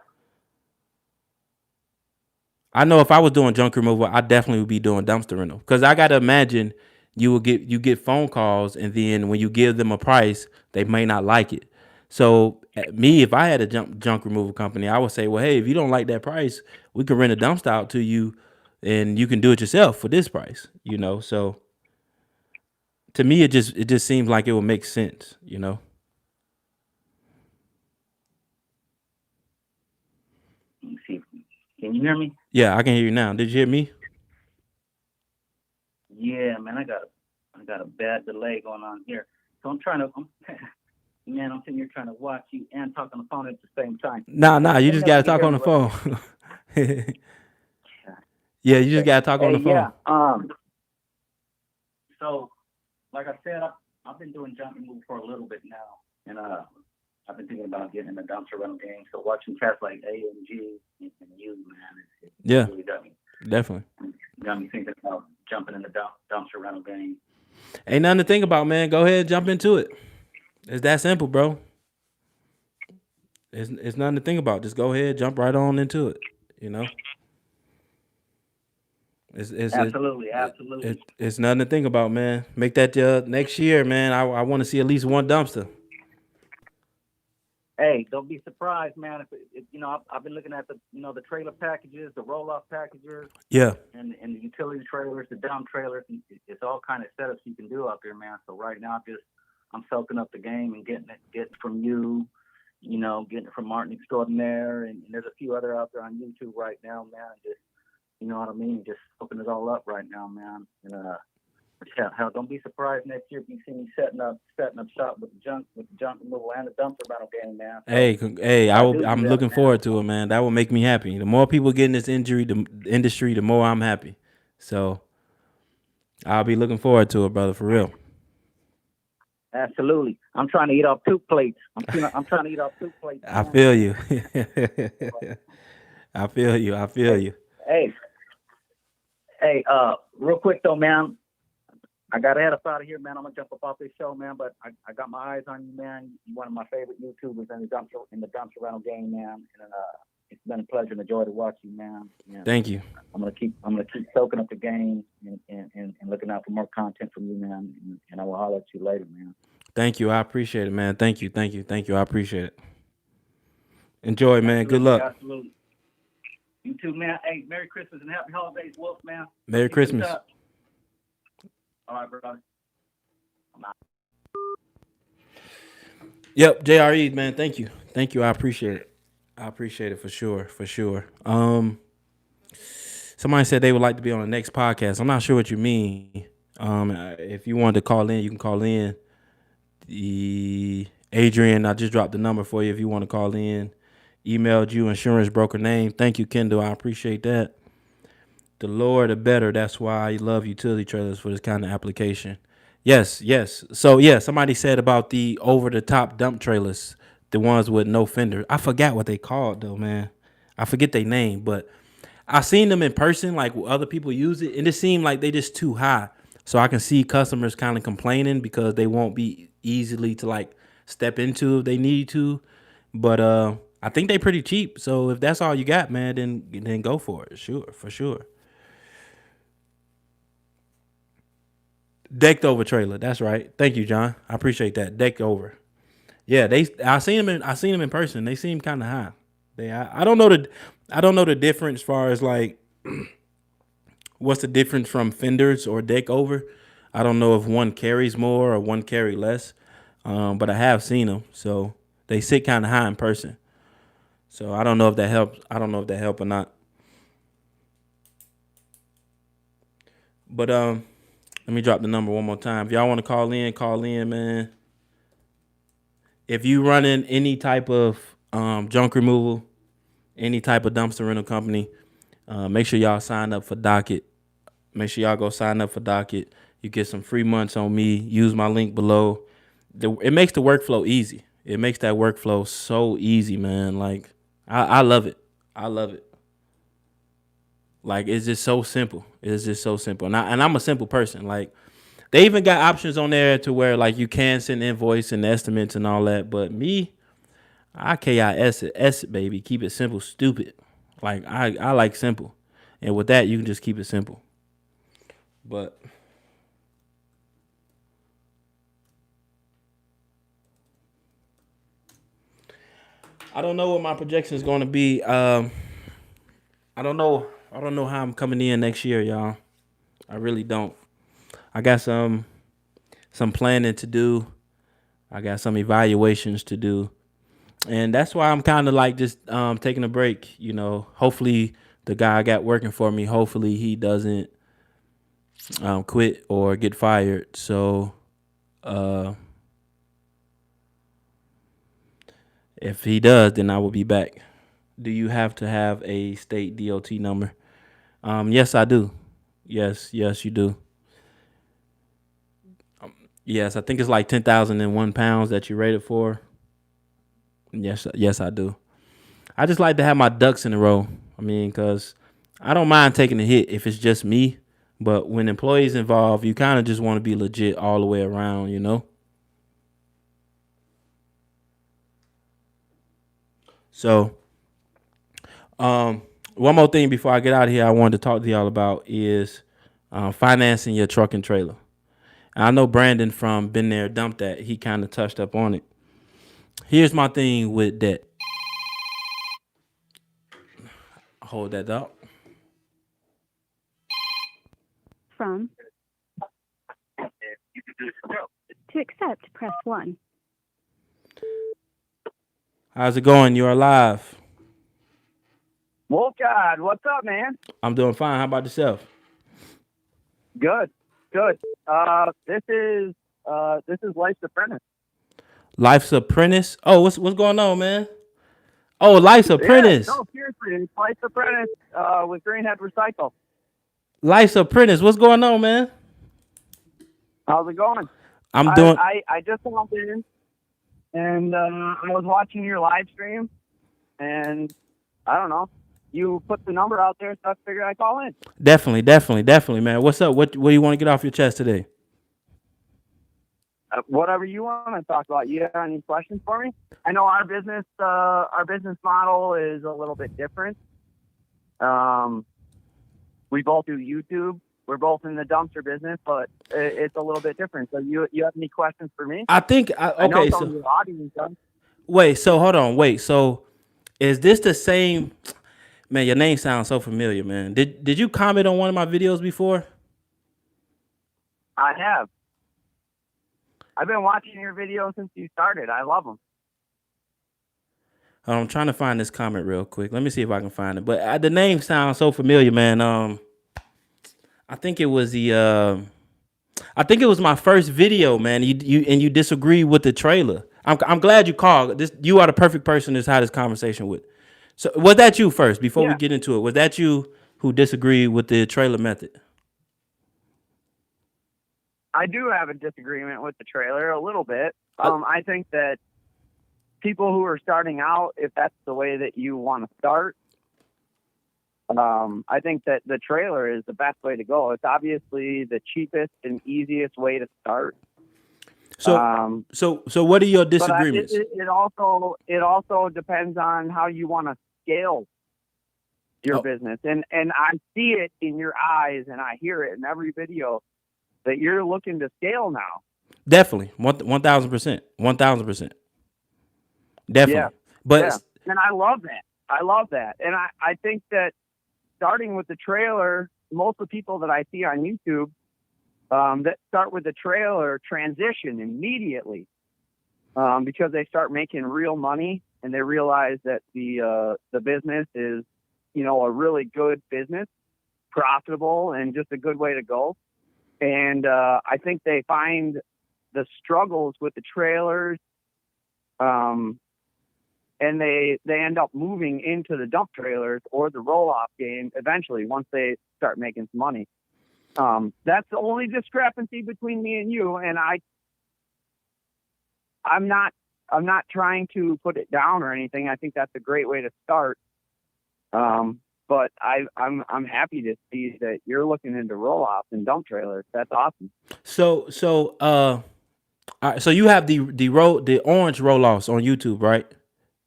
I know if I was doing junk removal, I definitely would be doing dumpster rental. Because I gotta imagine you get phone calls, and then when you give them a price, they may not like it. So me, if I had a junk removal company, I would say, well, hey, if you don't like that price, we can rent a dumpster out to you, and you can do it yourself for this price. So to me, it just seems like it would make sense. Let me see. Can you hear me? Yeah, I can hear you now. Did you hear me? Yeah, man, I got a bad delay going on here. So man, I'm sitting here trying to watch you and talk on the phone at the same time. Nah, you Let me just know if gotta you can talk hear on me the real phone. quick. Yeah, you just gotta talk on Hey, the phone. yeah. So, like I said, I've been doing junk removal for a little bit now, and I've been thinking about getting in the dumpster rental game. So watching cats like AMG and you, man, it Yeah, really definitely. got me thinking about jumping in the dumpster rental game. Ain't nothing to think about, man. Go ahead, jump into it. It's that simple, bro. It's nothing to think about. Just go ahead, jump right on into it. You know, Absolutely. it's nothing to think about, man. Make that next year, man. I want to see at least one dumpster. Hey, don't be surprised, man. If I've been looking at the trailer packages, the roll-off packages, Yeah, and the utility trailers, the dump trailers. And it's all kind of setups you can do out there, man. So right now, I'm soaking up the game and getting from you, getting it from Martin Extraordinaire, and there's a few other out there on YouTube right now, man. Just you know what I mean, just soaking it all up right now, man. And hell, don't be surprised next year if you see me setting up shop with the junk removal and the dumpster rental game, man. So, hey, I'm looking forward to it, man. That will make me happy. The more people get in this industry, the more I'm happy. So I'll be looking forward to it, brother, for real. Absolutely. I'm trying to eat off 2 plates. I'm trying to eat off 2 plates. I feel you. I feel you. Hey, real quick though, man. I gotta head up out of here, man. I'm gonna jump up off this show, man. But I got my eyes on you, man. You're one of my favorite YouTubers in the dumpster rental game, man. And it's been a pleasure and a joy to watch you, man. And Thank you. I'm gonna keep soaking up the game and looking out for more content from you, man. And I will holler at you later, man. Thank you. I appreciate it, man. Thank you. I appreciate it. Enjoy, man. Good luck. Absolutely. You too, man. Hey, Merry Christmas and Happy Holidays, Wolf, man. Merry Christmas. All right, brother. Yep, JRE, man. Thank you. I appreciate it for sure. Somebody said they would like to be on the next podcast. I'm not sure what you mean. If you wanted to call in, you can call in. Adrian, I just dropped the number for you if you want to call in. Emailed you insurance broker name. Thank you, Kendall. I appreciate that. The lower the better. That's why I love utility trailers for this kind of application. Yes. So yeah, somebody said about the over the top dump trailers, the ones with no fender. I forgot what they called though, man. I forget their name, but I seen them in person, like other people use it, and it seemed like they just too high. So I can see customers kind of complaining because they won't be easily to like step into if they need to. But I think they pretty cheap. So if that's all you got, man, then go for it. Sure, for sure. Decked over trailer. That's right. Thank you, John. I appreciate that. Decked over. Yeah, I seen them in person. They seem kind of high. I don't know the difference as far as like what's the difference from fenders or deck over. I don't know if one carries more or one carry less. But I have seen them. So they sit kind of high in person. So I don't know if that helps. I don't know if that help or not. But let me drop the number one more time. If y'all want to call in, man. If you running any type of junk removal, any type of dumpster rental company, make sure y'all sign up for Docket. Make sure y'all go sign up for Docket. You get some free months on me. Use my link below. It makes the workflow easy. It makes that workflow so easy, man. Like I love it. I love it. Like it's just so simple. It's just so simple. And I'm a simple person. Like they even got options on there to where like you can send invoice and estimates and all that. But me, I KIS it, baby. Keep it simple, stupid. Like I like simple. And with that, you can just keep it simple. But I don't know what my projection is going to be. I don't know. I don't know how I'm coming in next year, y'all. I really don't. I got some planning to do. I got some evaluations to do, and that's why I'm kind of like just taking a break. You know, hopefully the guy I got working for me, hopefully he doesn't quit or get fired. So uh, if he does, then I will be back. Do you have to have a state DOT number? Yes, I do. Yes, you do. Yes, I think it's like 10,001 pounds that you rated for. Yes, I do. I just like to have my ducks in a row. I mean, because I don't mind taking a hit if it's just me, but when employees involved, you kind of just want to be legit all the way around, you know? So, one more thing before I get out of here, I wanted to talk to y'all about is financing your truck and trailer. And I know Brandon from Been There, Dumped That. He kind of touched up on it. Here's my thing with that. Hold that up. From. To accept, press 1. How's it going? You're alive. Wolf God, what's up, man? I'm doing fine. How about yourself? Good. This is Life's Apprentice. Life's Apprentice. Oh, what's going on, man? Oh, Life's Apprentice. Yeah, no, seriously, it's Life's Apprentice with Greenhead Recycle. Life's Apprentice. What's going on, man? How's it going? I'm doing. I just logged in, and I was watching your live stream, and I don't know. You put the number out there, so I figured I'd call in. Definitely, man. What's up? What do you want to get off your chest today? Whatever you want to talk about. You have any questions for me? I know our business model is a little bit different. We both do YouTube. We're both in the dumpster business, but it's a little bit different. So you have any questions for me? I think I know some of your audience does. Wait. So hold on. Wait. So is this the same? Man, your name sounds so familiar, man. Did you comment on one of my videos before? I have. I've been watching your videos since you started. I love them. I'm trying to find this comment real quick. Let me see if I can find it. But the name sounds so familiar, man. I think it was my first video, man. You disagree with the trailer. I'm glad you called. You are the perfect person to have this conversation with. So was that you first before we get into it? Was that you who disagreed with the trailer method? I do have a disagreement with the trailer a little bit. I think that people who are starting out, if that's the way that you want to start, I think that the trailer is the best way to go. It's obviously the cheapest and easiest way to start. So what are your disagreements? It also depends on how you want to scale your business, and I see it in your eyes, and I hear it in every video that you're looking to scale now. Definitely, 1,000%, 1,000%. Definitely, and I love that. And I think that starting with the trailer, most of the people that I see on YouTube that start with the trailer transition immediately because they start making real money and they realize that the business is, a really good business, profitable, and just a good way to go. And I think they find the struggles with the trailers, and they end up moving into the dump trailers or the roll-off game eventually once they start making some money. That's the only discrepancy between me and you. And I'm not trying to put it down or anything. I think that's a great way to start. But I'm happy to see that you're looking into roll-offs and dump trailers. That's awesome. So you have the orange roll-offs on YouTube, right?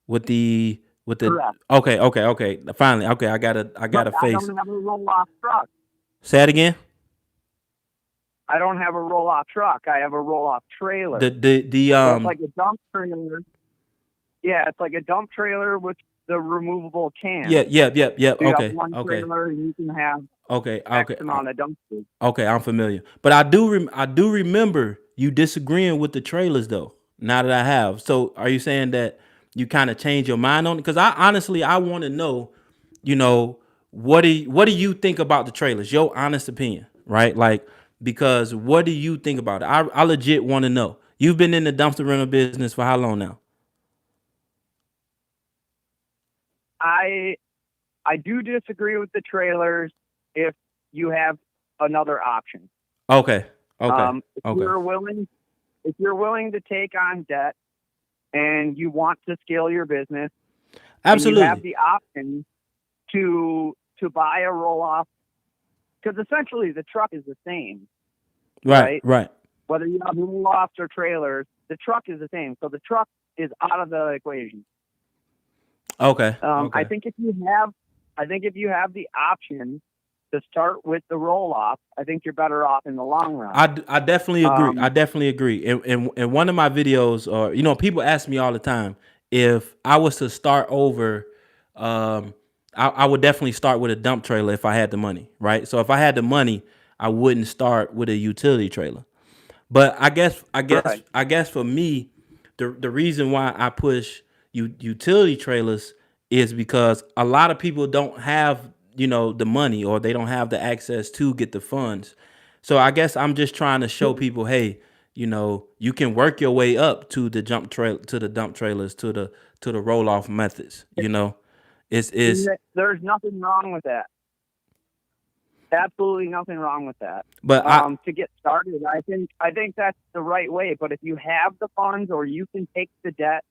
With the Correct. Okay. Finally, okay. I got a face. I don't have a roll-off truck. Say that again. I don't have a roll-off truck. I have a roll-off trailer. The That's like a dump trailer. Yeah, it's like a dump trailer with the removable can. Yeah. So you have Okay. one Okay. trailer and you can have Okay. X Okay. amount of dumpsters. Okay. I'm familiar, but I do remember you disagreeing with the trailers though. Now that I have, so are you saying that you kind of change your mind on it? Because I honestly I want to know, you know, what do you think about the trailers? Your honest opinion, right? Like, because what do you think about it? I legit want to know. You've been in the dumpster rental business for how long now? I do disagree with the trailers if you have another option. Okay. Okay. If Okay. you're willing to take on debt and you want to scale your business, and you have Absolutely. the option to buy a roll off, because essentially the truck is the same, Right. Right. whether you have roll offs or trailers, the truck is the same. So the truck is out of the equation. Okay. I Okay. think if you have the option to start with the roll off, I think you're better off in the long run. I definitely agree. I Um, definitely agree. In one of my videos, or people ask me all the time if I was to start over. I would definitely start with a dump trailer if I had the money, right? So if I had the money, I wouldn't start with a utility trailer. But right. I guess for me, the reason why I push utility trailers is because a lot of people don't have, the money, or they don't have the access to get the funds. So I guess I'm just trying to show people, hey, you can work your way up to the dump trailers, to the roll off methods. It's There's nothing wrong with that. Absolutely nothing wrong with that. but To get started, I think that's the right way. But if you have the funds or you can take the debt,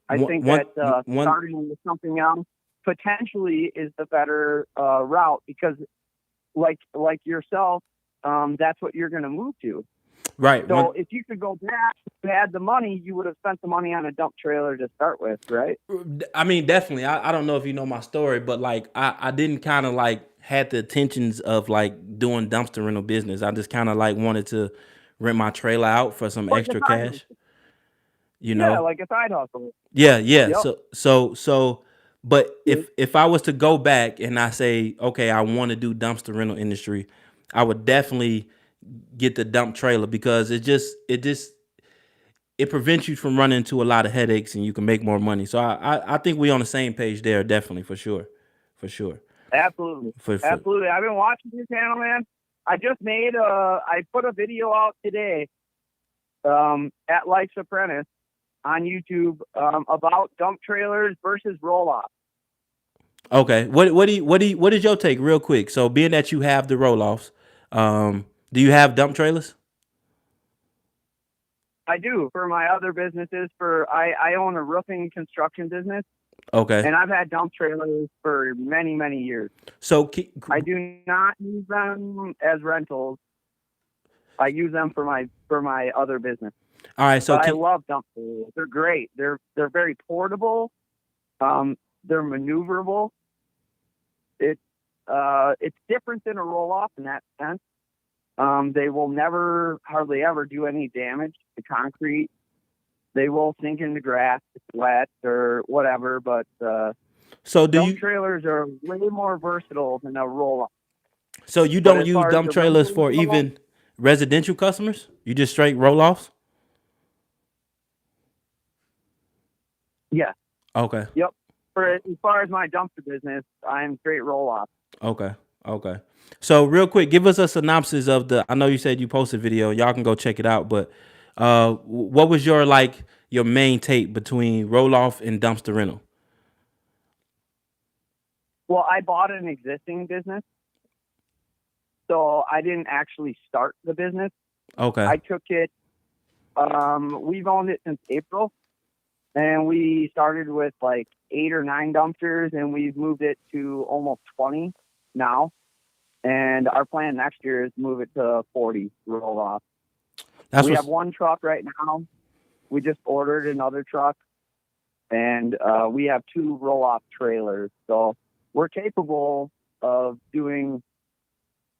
I think that starting with something else potentially is the better route, because like yourself, that's what you're going to move to. right. So if you could go back, if you had the money, you would have spent the money on a dump trailer to start with, right? I mean, definitely. I don't know if you know my story, but like I didn't kind of like had the intentions of like doing dumpster rental business. I just kind of like wanted to rent my trailer out for some Like a extra side cash. hustle. You Yeah, know? like a side hustle. Yeah. Yep. So, but if I was to go back and I say, okay, I want to do dumpster rental industry, I would definitely get the dump trailer, because it prevents you from running into a lot of headaches, and you can make more money. So I think we on the same page there, definitely, for sure. For sure. Absolutely. For Absolutely. I've been watching your channel, man. I put a video out today at Life's Apprentice on YouTube about dump trailers versus roll off. Okay. What is your take, real quick? So being that you have the roll offs, do you have dump trailers? I do for my other businesses. I own a roofing construction business, Okay. and I've had dump trailers for many, many years. So I do not use them as rentals. I use them for my other business. all right. So But I love dump trailers. They're great. They're very portable. They're maneuverable. It's different than a roll off in that sense. They will never, hardly ever do any damage to concrete. They will sink in the grass if it's wet or whatever, but so dump trailers are way more versatile than a roll-off. so you But don't as use far as dump the trailers rentals for go, even residential customers? You just straight roll offs? yeah, Okay. yep. As far as my dumpster business, I'm straight roll-off. Okay. Okay. So real quick, give us a synopsis of I know you said you posted a video. Y'all can go check it out, but what was your main take between roll off and dumpster rental? Well, I bought an existing business, so I didn't actually start the business. Okay. I took it. We've owned it since April, and we started with like 8 or 9 dumpsters, and we've moved it to almost 20 now. And our plan next year is to move it to 40 roll off. We have one truck right now. We just ordered another truck, and we have 2 roll off trailers. So we're capable of doing.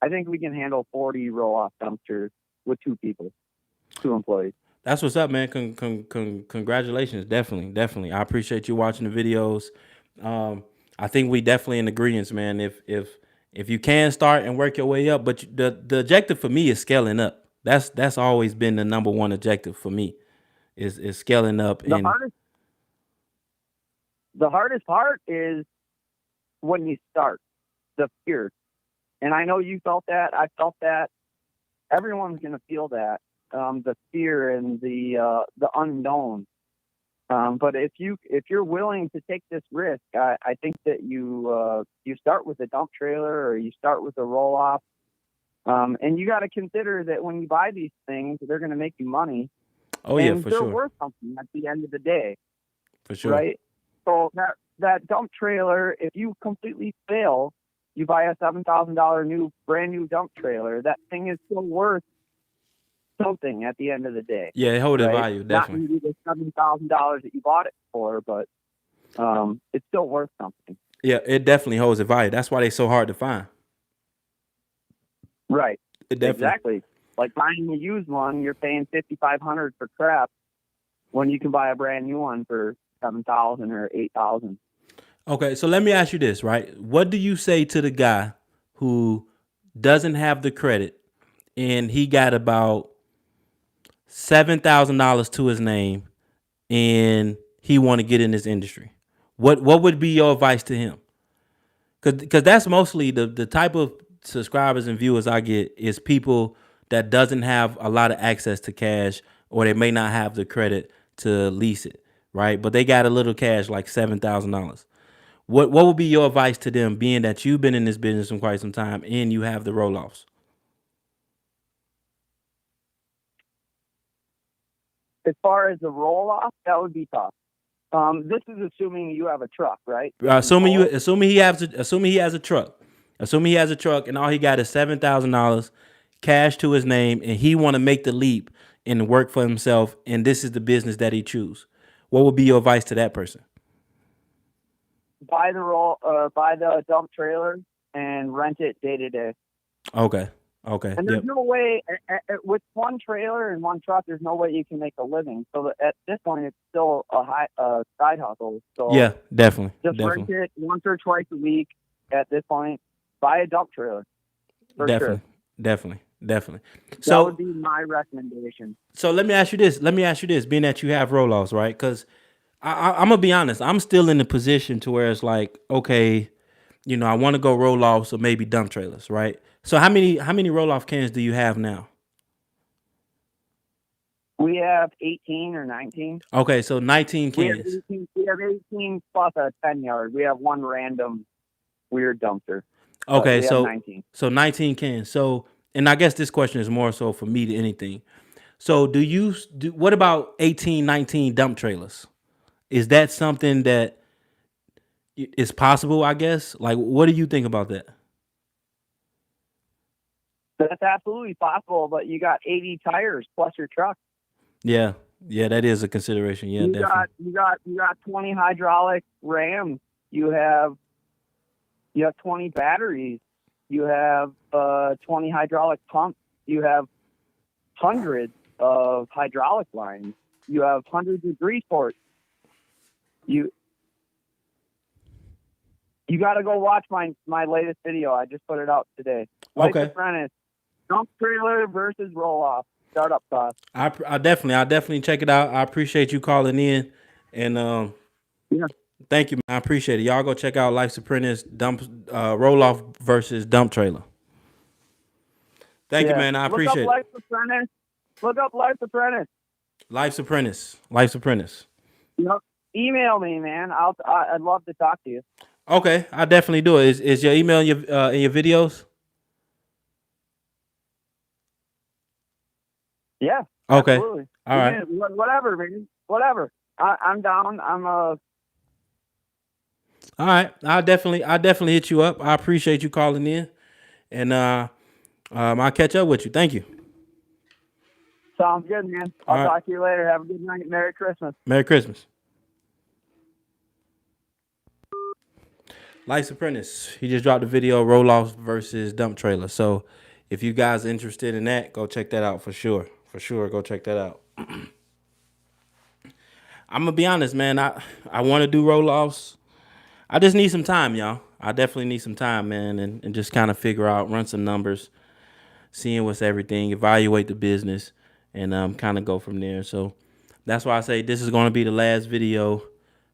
I think we can handle 40 roll off dumpsters with 2 people, 2 employees. That's what's up, man. Congratulations. Definitely. I appreciate you watching the videos. I think we definitely in agreement, man. If you can start and work your way up, but the objective for me is scaling up. That's always been the number one objective for me is scaling up. The And hardest part is when you start, the fear. And I know you felt that. I felt that. Everyone's going to feel that, the fear and the unknown. But if you're willing to take this risk, I think that you start with a dump trailer or you start with a roll off, and you got to consider that when you buy these things, they're going to make you money. Oh yeah, and for they're sure. worth something at the end of the day, For sure. right? So that dump trailer, if you completely fail, you buy a $7,000 brand new dump trailer. That thing is still worth something at the end of the day. Yeah, it hold its right? value, definitely. Not maybe the $7,000 that you bought it for, but it's still worth something. Yeah, it definitely holds its value. That's why they're so hard to find. Right. It definitely. Exactly. Like buying a used one, you're paying $5,500 for crap when you can buy a brand new one for $7,000 or $8,000. Okay, so let me ask you this, right? What do you say to the guy who doesn't have the credit and he got about $7,000 to his name and he want to get in this industry? What would be your advice to him? Because that's mostly the type of subscribers and viewers I get is people that doesn't have a lot of access to cash, or they may not have the credit to lease it, right? But they got a little cash, like $7,000. What would be your advice to them, being that you've been in this business for quite some time and you have the roll-offs? As far as the roll-off, that would be tough. This is assuming you have a truck, right? Assuming he has a truck, and all he got is $7,000 cash to his name, and he want to make the leap and work for himself, and this is the business that he choose. What would be your advice to that person? Buy the dump trailer and rent it day to day. Okay. And there's no way with one trailer and one truck. There's no way you can make a living. So at this point, it's still a side hustle. So yeah, definitely. Rent it once or twice a week. At this point, buy a dump trailer. For sure. Definitely. So that would be my recommendation. So let me ask you this. Being that you have roll-offs, right? Because I'm gonna be honest. I'm still in the position to where it's like, okay, I want to go roll-offs or maybe dump trailers, right? So how many roll-off cans do you have now? We have 18 or 19. Okay, so 19 cans. We have 18 plus a 10-yard. We have one random weird dumpster. Okay, so 19. So 19 cans. So, and I guess this question is more so for me than anything. So what about 18, 19 dump trailers? Is that something that is possible, I guess? Like, what do you think about that? That's absolutely possible, but you got 80 tires plus your truck. Yeah, that is a consideration. Yeah, definitely. You got 20 hydraulic rams. You have 20 batteries. You have 20 hydraulic pumps. You have hundreds of hydraulic lines. You have hundreds of grease ports. You got to go watch my latest video. I just put it out today. Okay. Apprentice, dump trailer versus roll off startup cost. I'll definitely check it out. I appreciate you calling in, and yeah. Thank you, man. I appreciate it. Y'all go check out Life's Apprentice roll off versus dump trailer. Thank you, man. I appreciate it. Look up Life's Apprentice. Life's Apprentice. Email me, man. I'd love to talk to you. Okay, I definitely do it. Is your email in your videos? Yeah. Okay. Absolutely. All right. Whatever, man. Whatever. I'm down. All right. I'll definitely hit you up. I appreciate you calling in, and I'll catch up with you. Thank you. Sounds good, man. I'll talk to you later. Have a good night. Merry Christmas. Merry Christmas. Life's Apprentice. He just dropped a video, roll-offs versus dump trailer. So if you guys are interested in that, go check that out for sure. For sure, go check that out. I'm gonna be honest, man. I want to do roll-offs. I just need some time, y'all. I definitely need some time, man, and just kind of figure out, run some numbers, seeing what's everything, evaluate the business, and kind of go from there. So that's why I say this is gonna be the last video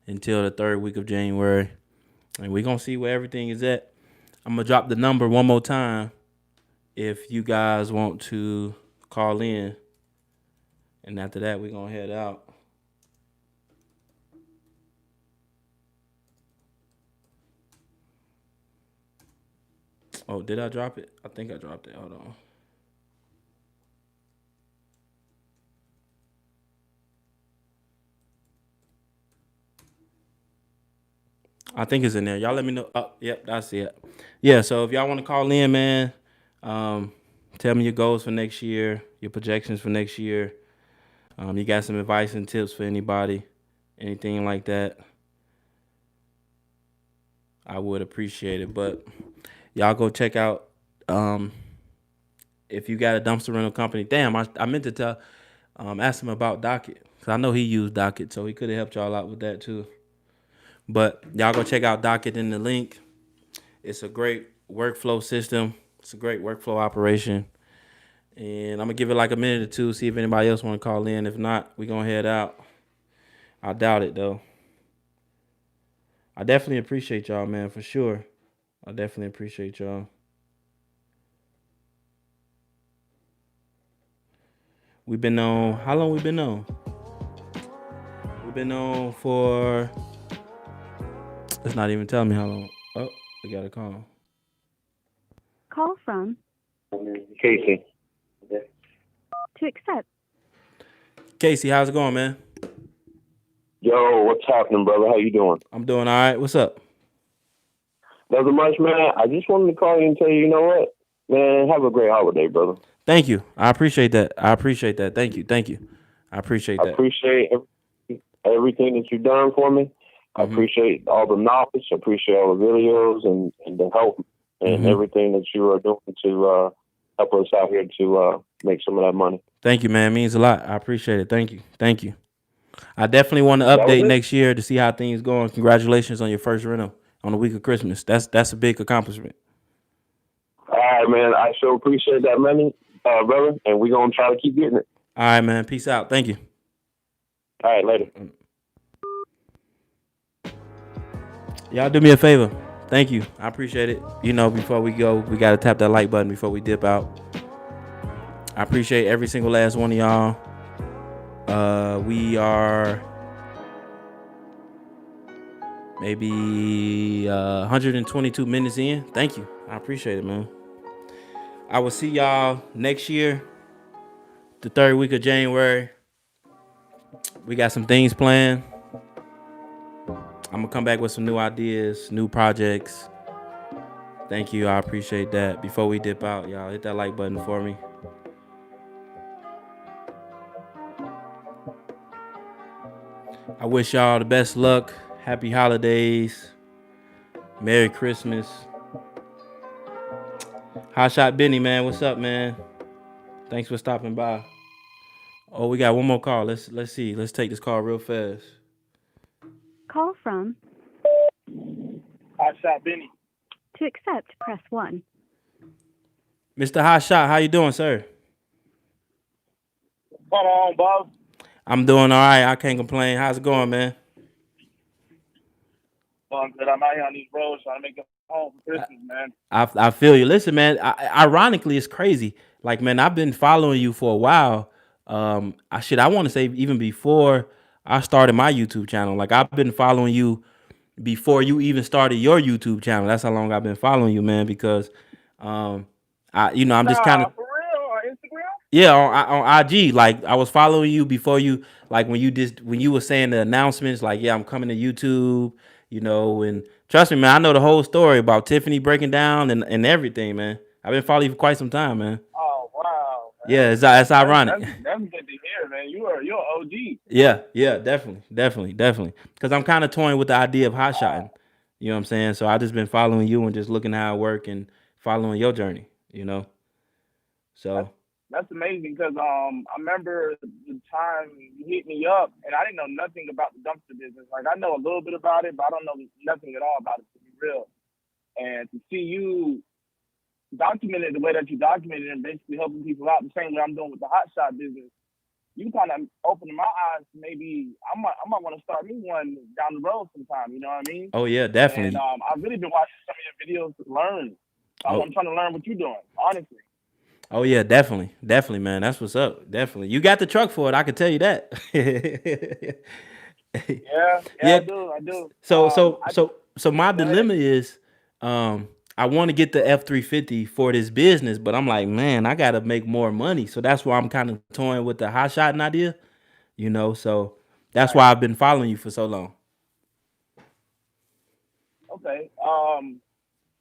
until the 3rd week of January, and we're gonna see where everything is at. I'm gonna drop the number one more time if you guys want to call in, and after that we're gonna head out. Oh, did I drop it? I think I dropped it. Hold on. I think it's in there. Y'all let me know. Oh, yep, that's it. Yeah, so if y'all want to call in, man, tell me your goals for next year, your projections for next year. You got some advice and tips for anybody, anything like that, I would appreciate it. But y'all go check out, if you got a dumpster rental company. Damn, I meant to ask him about Docket, because I know he used Docket, so he could have helped y'all out with that too. But y'all go check out Docket in the link. It's a great workflow system. It's a great workflow operation. And I'm going to give it like a minute or two, see if anybody else want to call in. If not, we're going to head out. I doubt it, though. I definitely appreciate y'all, man, for sure. I definitely appreciate y'all. We've been on, how long we been on? We've been on for, it's not even telling me how long. Oh, we got a call. Call from Casey. to accept. Casey, how's it going, man? Yo, what's happening, brother? How you doing? I'm doing all right. What's up? Nothing much, man. I just wanted to call you and tell you, you know what? Man, have a great holiday, brother. Thank you. I appreciate that. Thank you. I appreciate that. I appreciate everything that you've done for me. I appreciate all the knowledge. I appreciate all the videos and the help and everything that you are doing to help us out here to make some of that money. Thank you, man. It means a lot. I appreciate it. Thank you. I definitely want to update next year to see how things going. Congratulations on your first rental on the week of Christmas. That's a big accomplishment. All right, man. I sure appreciate that, man, brother. And we're going to try to keep getting it. All right, man. Peace out. Thank you. All right, later. Y'all do me a favor. Thank you. I appreciate it. You know, before we go, we got to tap that like button before we dip out. I appreciate every single last one of y'all. We are maybe 122 minutes in. Thank you. I appreciate it, man. I will see y'all next year, the 3rd week of January. We got some things planned. I'm going to come back with some new ideas, new projects. Thank you. I appreciate that. Before we dip out, y'all, hit that like button for me. I wish y'all the best luck. Happy holidays. Merry Christmas. Hot Shot Benny, man. What's up, man? Thanks for stopping by. Oh, we got one more call. Let's see. Let's take this call real fast. Call from Hot Shot Benny. to accept, press 1. Mr. Hot Shot, how you doing, sir? Come on, boss. I'm doing all right. I can't complain. How's it going, man? I'm good. I'm out here on these roads trying to make it home for Christmas, man. I feel you. Listen, man, ironically, it's crazy. Like, man, I've been following you for a while. I want to say even before I started my YouTube channel. Like, I've been following you before you even started your YouTube channel. That's how long I've been following you, man, because I'm just kind of, for real, on Instagram? yeah, on IG. Like, I was following you before you, like, when you were saying the announcements, like, yeah, I'm coming to YouTube, and trust me, man, I know the whole story about Tiffany breaking down and everything, man. I've been following you for quite some time, man. Oh, wow. Man. Yeah, it's ironic. That's good to hear, man. You're an OG. Yeah, definitely. Because I'm kind of toying with the idea of hot shotting. You know what I'm saying? So I just been following you and just looking how it work and following your journey, So That's amazing because I remember the time you hit me up and I didn't know nothing about the dumpster business. Like I know a little bit about it, but I don't know nothing at all about it, to be real. And to see you document it the way that you documented it and basically helping people out the same way I'm doing with the hot shot business, you kind of opening my eyes to maybe I might want to start me one down the road sometime. You know what I mean? Oh yeah, definitely. And I've really been watching some of your videos to learn. I'm trying to learn what you're doing, honestly. Oh yeah, definitely, man. That's what's up. Definitely, you got the truck for it. I can tell you that. Yeah, I do. So my dilemma is, I want to get the F-350 for this business, but I'm like, man, I gotta make more money. So that's why I'm kind of toying with the hot shotting idea, you know. So that's why I've been following you for so long. Okay.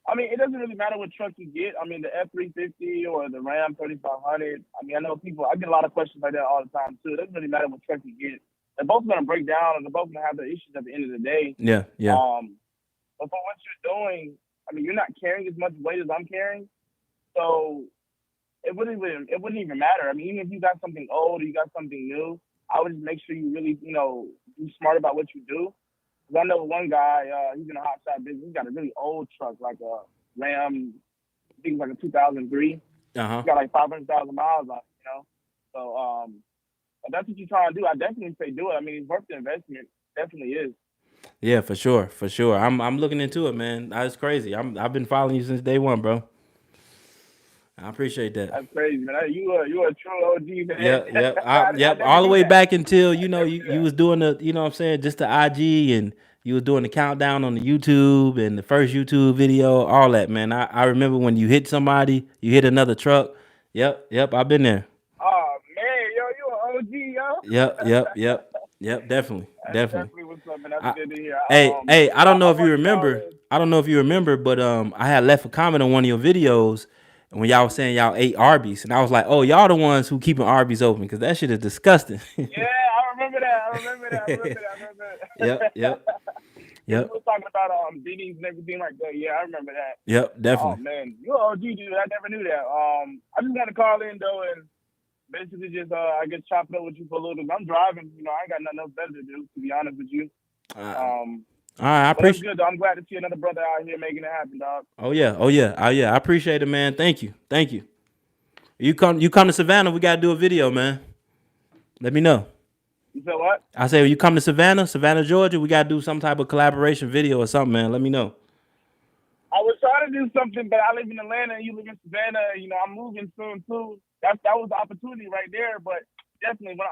I mean, it doesn't really matter what truck you get. I mean, the F-350 or the Ram 3500. I mean, I know I get a lot of questions like that all the time too. It doesn't really matter what truck you get. They're both gonna break down and they're both gonna have their issues at the end of the day. Yeah. But for what you're doing, I mean, you're not carrying as much weight as I'm carrying, so it wouldn't even matter. I mean, even if you got something old or you got something new, I would just make sure you really, be smart about what you do. Because I know one guy, he's in a hot shot business. He's got a really old truck, like a Ram, I think it's like a 2003. He's got like 500,000 miles on it, So if that's what you're trying to do, I definitely say do it. I mean, it's worth the investment. Definitely is. Yeah, for sure. I'm looking into it, man. That's crazy. I've been following you since day one, bro. I appreciate that. That's crazy, man. You are a true OG, man. Yep. All the way back until you was doing the, what I'm saying, just the IG, and you was doing the countdown on the YouTube and the first YouTube video, all that, man. I remember when you hit somebody, you hit another truck. Yep. I've been there. Oh man, you an OG, yo. Yep. Definitely. Definitely what's up, man. That's good to hear. Hey, I don't know if you remember, but I had left a comment on one of your videos when y'all was saying y'all ate Arby's, and I was like, oh, y'all the ones who keeping Arby's open, because that shit is disgusting. Yeah, I remember that. Yep. We were talking about beatings and everything like that. Yeah, I remember that. Yep, definitely. Oh man, you're an OG dude. I never knew that. I just got to call in though and basically just I guess chop it up with you for a little bit. I'm driving, I ain't got nothing else better to do, to be honest with you. All right, I appreciate. Good, though. I'm glad to see another brother out here making it happen, dog. Oh yeah. I appreciate it, man. Thank you. You come to Savannah, we gotta do a video, man. Let me know. You said what? I say when you come to Savannah, Georgia, we gotta do some type of collaboration video or something, man. Let me know. I was trying to do something, but I live in Atlanta and you live in Savannah. I'm moving soon too. That was the opportunity right there, but. Definitely. When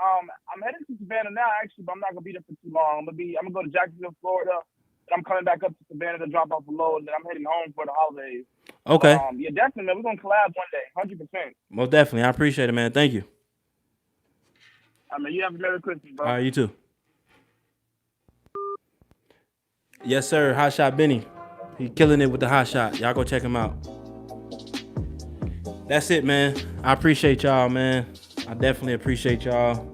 I'm heading to Savannah now, actually, but I'm not gonna be there for too long. I'm gonna go to Jacksonville, Florida, and I'm coming back up to Savannah to drop off a load, and then I'm heading home for the holidays. Okay. Yeah, definitely, man. We're gonna collab one day, 100%. Most definitely. I appreciate it, man. Thank you. I mean, you have a Merry Christmas, bro. All right, you too. Yes, sir. Hot Shot Benny. He killing it with the hot shot. Y'all go check him out. That's it, man. I appreciate y'all, man. I definitely appreciate y'all.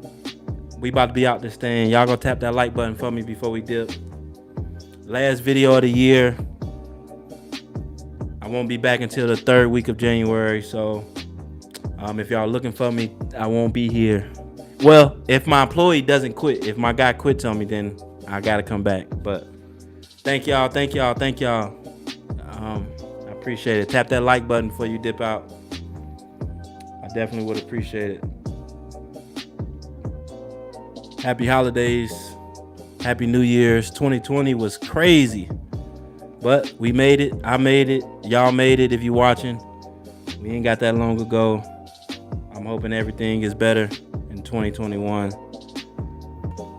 We about to be out this thing. Y'all go tap that like button for me before we dip. Last video of the year. I won't be back until the 3rd week of January. So if y'all looking for me, I won't be here. Well, if my employee doesn't quit, if my guy quits on me, then I gotta come back. But thank y'all. I appreciate it. Tap that like button before you dip out. I definitely would appreciate it. Happy holidays. Happy New Year's. 2020 was crazy. But we made it. I made it. Y'all made it if you're watching. We ain't got that long ago. I'm hoping everything is better in 2021.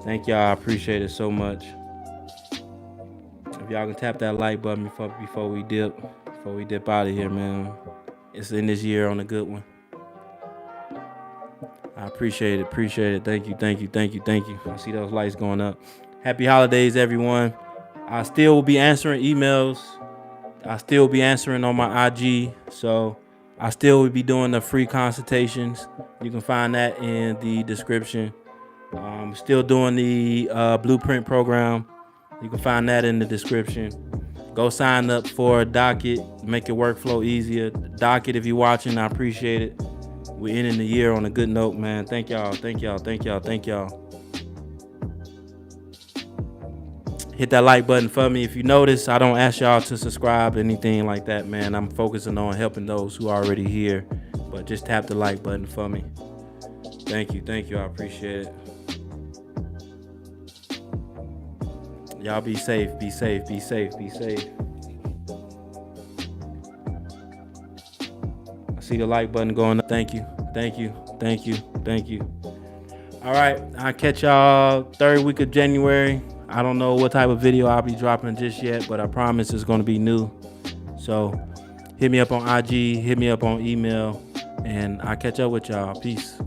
Thank y'all. I appreciate it so much. If y'all can tap that like button before we dip out of here, man. It's in this year on a good one. I appreciate it. Thank you. I see those lights going up. Happy holidays, everyone. I still will be answering emails. I still will be answering on my IG. So I still will be doing the free consultations. You can find that in the description. Still doing the blueprint program. You can find that in the description. Go sign up for Docket. Make your workflow easier. Docket, if you're watching, I appreciate it. We're ending the year on a good note, man. Thank y'all. Thank y'all. Thank y'all. Thank y'all. Hit that like button for me. If you notice, I don't ask y'all to subscribe or anything like that, man. I'm focusing on helping those who are already here. But just tap the like button for me. Thank you. Thank you. I appreciate it. Y'all be safe. Be safe. Be safe. Be safe. I see the like button going up. Thank you. Thank you. Thank you. Thank you. All right. I'll catch y'all third week of January. I don't know what type of video I'll be dropping just yet, but I promise it's going to be new. So hit me up on IG, hit me up on email, and I'll catch up with y'all. Peace.